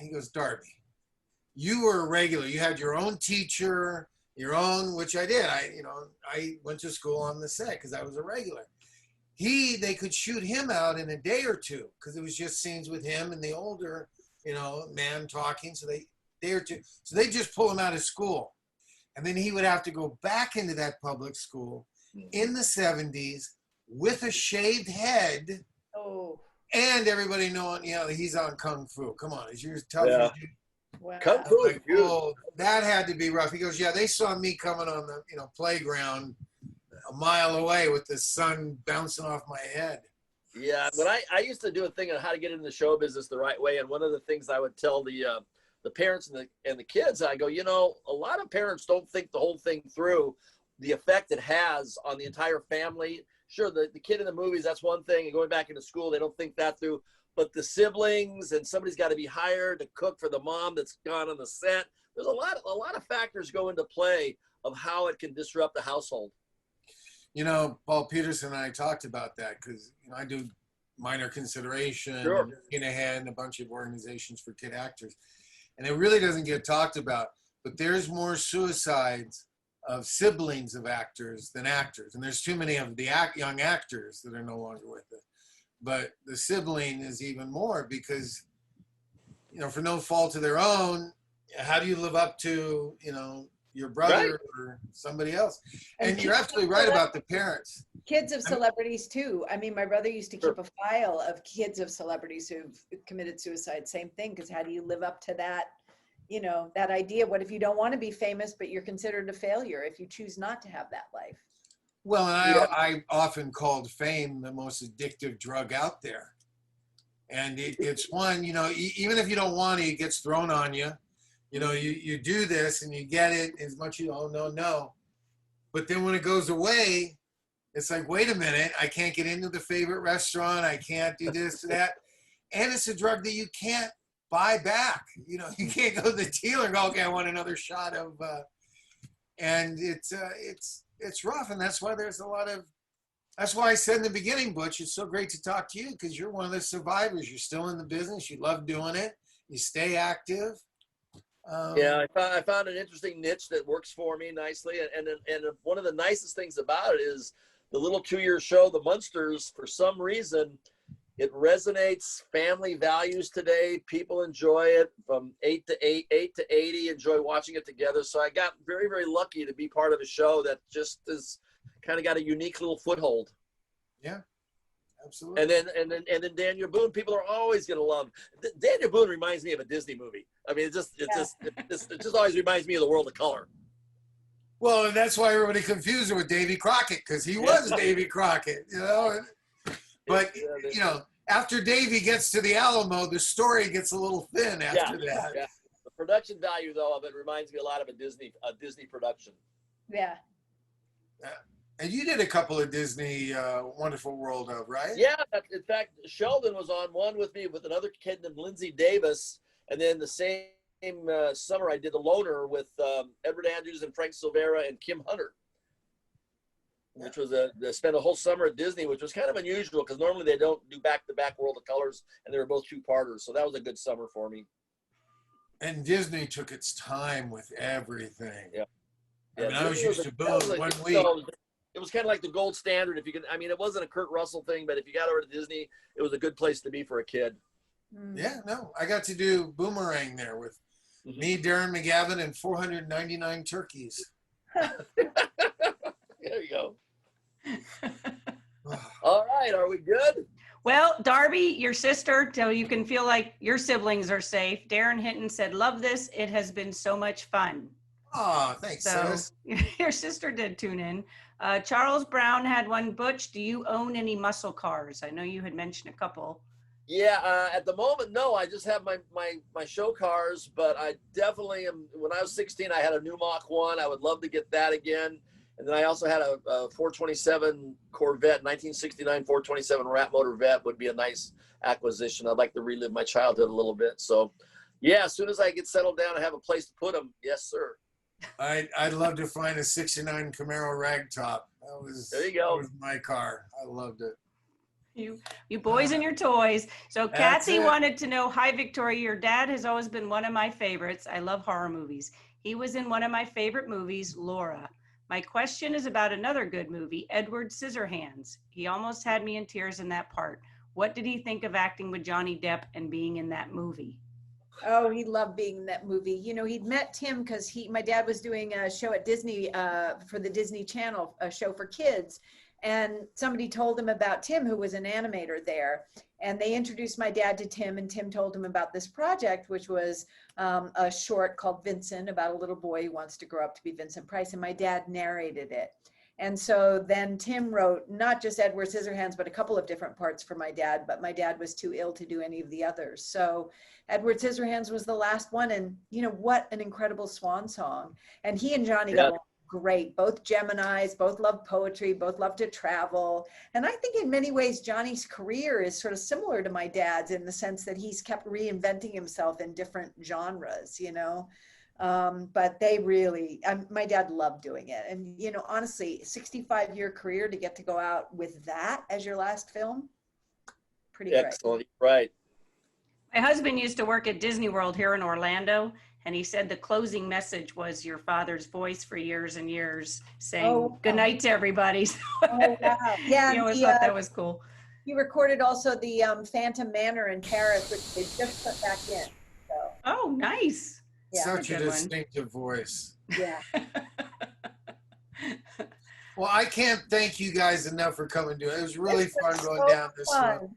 [SPEAKER 1] goes, Darby, you were a regular. You had your own teacher, your own, which I did. I went to school on the set because I was a regular. They could shoot him out in a day or two because it was just scenes with him and the older, man talking. So day or two. So they just pull him out of school. And then he would have to go back into that public school in the 70s with a shaved head.
[SPEAKER 4] Oh.
[SPEAKER 1] And everybody knowing, he's on Kung Fu. Come on, is yours tough?
[SPEAKER 2] Yeah.
[SPEAKER 4] Wow.
[SPEAKER 2] Kung Fu.
[SPEAKER 1] Like, oh, that had to be rough. He goes, yeah, they saw me coming on the playground a mile away with the sun bouncing off my head.
[SPEAKER 2] Yeah, but I used to do a thing on how to get into the show business the right way, and one of the things I would tell the parents and the kids, I go, a lot of parents don't think the whole thing through, the effect it has on the entire family. Sure, the kid in the movies, that's one thing, and going back into school, they don't think that through. But the siblings, and somebody's got to be hired to cook for the mom that's gone on the set. There's a lot of factors go into play of how it can disrupt the household.
[SPEAKER 1] Paul Peterson and I talked about that because I do minor consideration,
[SPEAKER 2] Sure.
[SPEAKER 1] Looking Ahead, and a bunch of organizations for kid actors, and it really doesn't get talked about. But there's more suicides of siblings of actors than actors, and there's too many of the young actors that are no longer with it. But the sibling is even more because, for no fault of their own, how do you live up to, your brother or somebody else? And you're absolutely right about the parents.
[SPEAKER 4] Kids of celebrities too. I mean, my brother used to keep a file of kids of celebrities who've committed suicide. Same thing, because how do you live up to that? That idea. What if you don't want to be famous, but you're considered a failure if you choose not to have that life?
[SPEAKER 1] Well, and I often called fame the most addictive drug out there. And it's one, even if you don't want it, it gets thrown on you. You do this and you get it as much as no. But then when it goes away, it's like, wait a minute, I can't get into the favorite restaurant. I can't do this or that. And it's a drug that you can't buy back. You can't go to the dealer and go, okay, I want another shot of, and it's rough. And that's why that's why I said in the beginning, Butch, it's so great to talk to you because you're one of the survivors. You're still in the business. You love doing it. You stay active.
[SPEAKER 2] Yeah, I found an interesting niche that works for me nicely. And one of the nicest things about it is the little 2-year show, The Munsters, for some reason, It resonates family values today. People enjoy it from 8 to 80, enjoy watching it together. So I got very, very lucky to be part of a show that just is kind of got a unique little foothold.
[SPEAKER 1] Yeah, absolutely.
[SPEAKER 2] And then Daniel Boone, people are always going to love. Daniel Boone reminds me of a Disney movie. I mean, it just always reminds me of the World of Color.
[SPEAKER 1] Well, and that's why everybody confused her with Davy Crockett, because he was Davy Crockett, you know. But you know, after Davy gets to the Alamo, the story gets a little thin after that.
[SPEAKER 2] Yeah. The production value, though, of it reminds me a lot of a Disney production.
[SPEAKER 4] Yeah.
[SPEAKER 1] And you did a couple of Disney Wonderful World of, right?
[SPEAKER 2] Yeah. In fact, Sheldon was on one with me with another kid named Lindsay Davis, and then the same summer I did The Loner with Edward Andrews and Frank Silvera and Kim Hunter, which was spent a whole summer at Disney, which was kind of unusual because normally they don't do back-to-back World of Colors, and they were both two-parters. So that was a good summer for me.
[SPEAKER 1] And Disney took its time with everything.
[SPEAKER 2] Yeah.
[SPEAKER 1] I mean, I was used to Boone one week.
[SPEAKER 2] It was kind of like the gold standard. If you can, I mean, it wasn't a Kurt Russell thing, but if you got over to Disney, it was a good place to be for a kid.
[SPEAKER 1] Yeah, no, I got to do Boomerang there with me, Darren McGavin, and 499 turkeys.
[SPEAKER 2] There you go. All right, are we good?
[SPEAKER 3] Well, Darby, your sister, so you can feel like your siblings are safe. Darren Hinton said, "Love this. It has been so much fun."
[SPEAKER 1] Oh, thanks, sis.
[SPEAKER 3] Your sister did tune in. Charles Brown had one. Butch, do you own any muscle cars? I know you had mentioned a couple.
[SPEAKER 2] Yeah, at the moment, no. I just have my show cars, but I definitely am. When I was 16, I had a new Mach 1. I would love to get that again. And then I also had a 427 Corvette, 1969 427 Rat Motor Vet would be a nice acquisition. I'd like to relive my childhood a little bit. So, yeah, as soon as I get settled down and have a place to put them, yes, sir.
[SPEAKER 1] I'd love to find a 69 Camaro Ragtop.
[SPEAKER 2] There you go.
[SPEAKER 1] That was my car. I loved it.
[SPEAKER 3] You boys and your toys. So Kathy wanted to know, hi, Victoria, your dad has always been one of my favorites. I love horror movies. He was in one of my favorite movies, Laura. My question is about another good movie, Edward Scissorhands. He almost had me in tears in that part. What did he think of acting with Johnny Depp and being in that movie?
[SPEAKER 4] Oh, he loved being in that movie. You know, he'd met Tim because my dad was doing a show at Disney for the Disney Channel, a show for kids. And somebody told him about Tim, who was an animator there. And they introduced my dad to Tim, and Tim told him about this project, which was a short called Vincent, about a little boy who wants to grow up to be Vincent Price. And my dad narrated it. And so then Tim wrote not just Edward Scissorhands, but a couple of different parts for my dad, but my dad was too ill to do any of the others. So Edward Scissorhands was the last one. And you know, what an incredible swan song. And he and Johnny got along great, both Geminis, both love poetry, both love to travel. And I think in many ways, Johnny's career is sort of similar to my dad's in the sense that he's kept reinventing himself in different genres, you know. But they really, my dad loved doing it. And, you know, honestly, 65-year career to get to go out with that as your last film, pretty great.
[SPEAKER 2] Excellent, right.
[SPEAKER 3] My husband used to work at Disney World here in Orlando, and he said the closing message was your father's voice for years and years saying good night to everybody.
[SPEAKER 4] Oh, wow. Yeah,
[SPEAKER 3] I always thought that was cool.
[SPEAKER 4] He recorded also the Phantom Manor in Paris, which they just put back in. So.
[SPEAKER 3] Oh, nice.
[SPEAKER 4] Yeah.
[SPEAKER 1] Such a distinctive voice.
[SPEAKER 4] Yeah.
[SPEAKER 1] Well, I can't thank you guys enough for coming to it. It was really fun going down this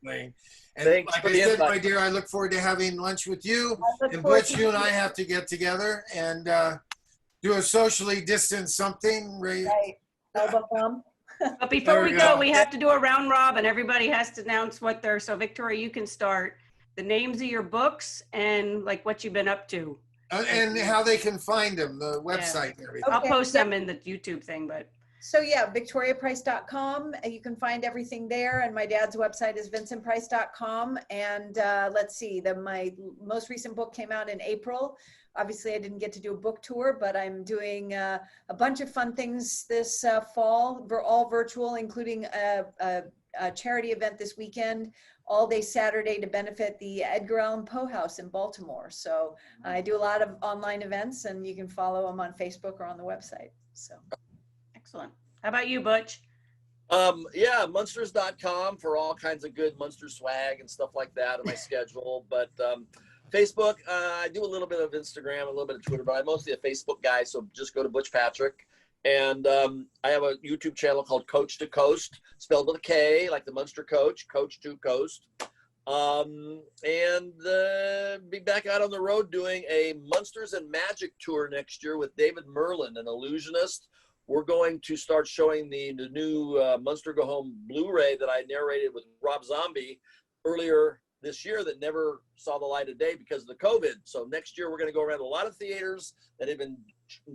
[SPEAKER 1] thing. And
[SPEAKER 2] Thanks
[SPEAKER 1] like
[SPEAKER 2] for
[SPEAKER 1] I
[SPEAKER 2] the
[SPEAKER 1] said,
[SPEAKER 2] invite.
[SPEAKER 1] my dear, I look forward to having lunch with you. And Butch, you and I have to get together and do a socially distanced something.
[SPEAKER 4] Right. Elbow bump.
[SPEAKER 3] But before we go, we have to do a round robin. Everybody has to announce what they're, so Victoria, you can start. The names of your books and like what you've been up to.
[SPEAKER 1] And how they can find them, the website and everything.
[SPEAKER 3] I'll post them in the YouTube thing, but.
[SPEAKER 4] So yeah, victoriaprice.com. You can find everything there. And my dad's website is vincentprice.com. And let's see, my most recent book came out in April. Obviously, I didn't get to do a book tour, but I'm doing a bunch of fun things this fall. We're all virtual, including a charity event this weekend, all day Saturday to benefit the Edgar Allan Poe House in Baltimore. So I do a lot of online events, and you can follow them on Facebook or on the website. So.
[SPEAKER 3] Excellent. How about you, Butch?
[SPEAKER 2] Yeah, Munsters.com for all kinds of good Munster swag and stuff like that on my schedule. But Facebook, I do a little bit of Instagram, a little bit of Twitter, but I'm mostly a Facebook guy. So just go to Butch Patrick. And I have a YouTube channel called Coach to Coast, spelled with a K, like the Munster coach, Coach to Coast. And be back out on the road doing a Munsters and Magic tour next year with David Merlin, an illusionist. We're going to start showing the new Munster Go Home Blu-ray that I narrated with Rob Zombie earlier this year that never saw the light of day because of the COVID. So next year we're going to go around a lot of theaters that have been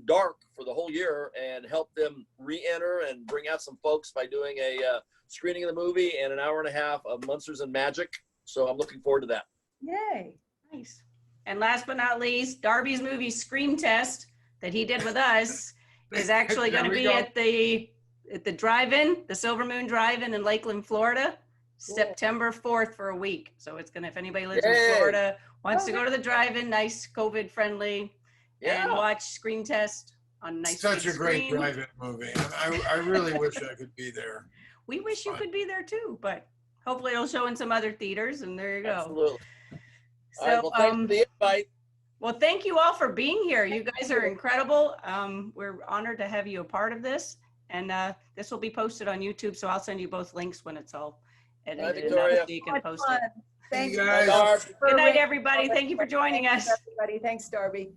[SPEAKER 2] dark for the whole year and help them re-enter and bring out some folks by doing a screening of the movie and an hour and a half of Munsters and Magic. So I'm looking forward to that.
[SPEAKER 4] Yay.
[SPEAKER 3] Nice. And last but not least, Darby's movie Scream Test that he did with us is actually going to be at the drive-in, the Silver Moon Drive-in in Lakeland, Florida, September 4th for a week. So it's going to, if anybody lives in Florida, wants to go to the drive-in, nice COVID friendly, and watch Scream Test on nice
[SPEAKER 1] Such
[SPEAKER 3] big
[SPEAKER 1] a great
[SPEAKER 3] screen.
[SPEAKER 1] drive-in movie. I really wish I could be there.
[SPEAKER 3] We wish you could be there too, but hopefully it'll show in some other theaters, and there you go.
[SPEAKER 2] Absolutely.
[SPEAKER 3] So,
[SPEAKER 2] all right, well, thanks for the invite.
[SPEAKER 3] Well, thank you all for being here. You guys are incredible. We're honored to have you a part of this, and this will be posted on YouTube, so I'll send you both links when it's all edited up so you can post it.
[SPEAKER 4] Thanks,
[SPEAKER 1] guys.
[SPEAKER 3] Good night, everybody. Thank you for joining us.
[SPEAKER 4] Everybody. Thanks, Darby.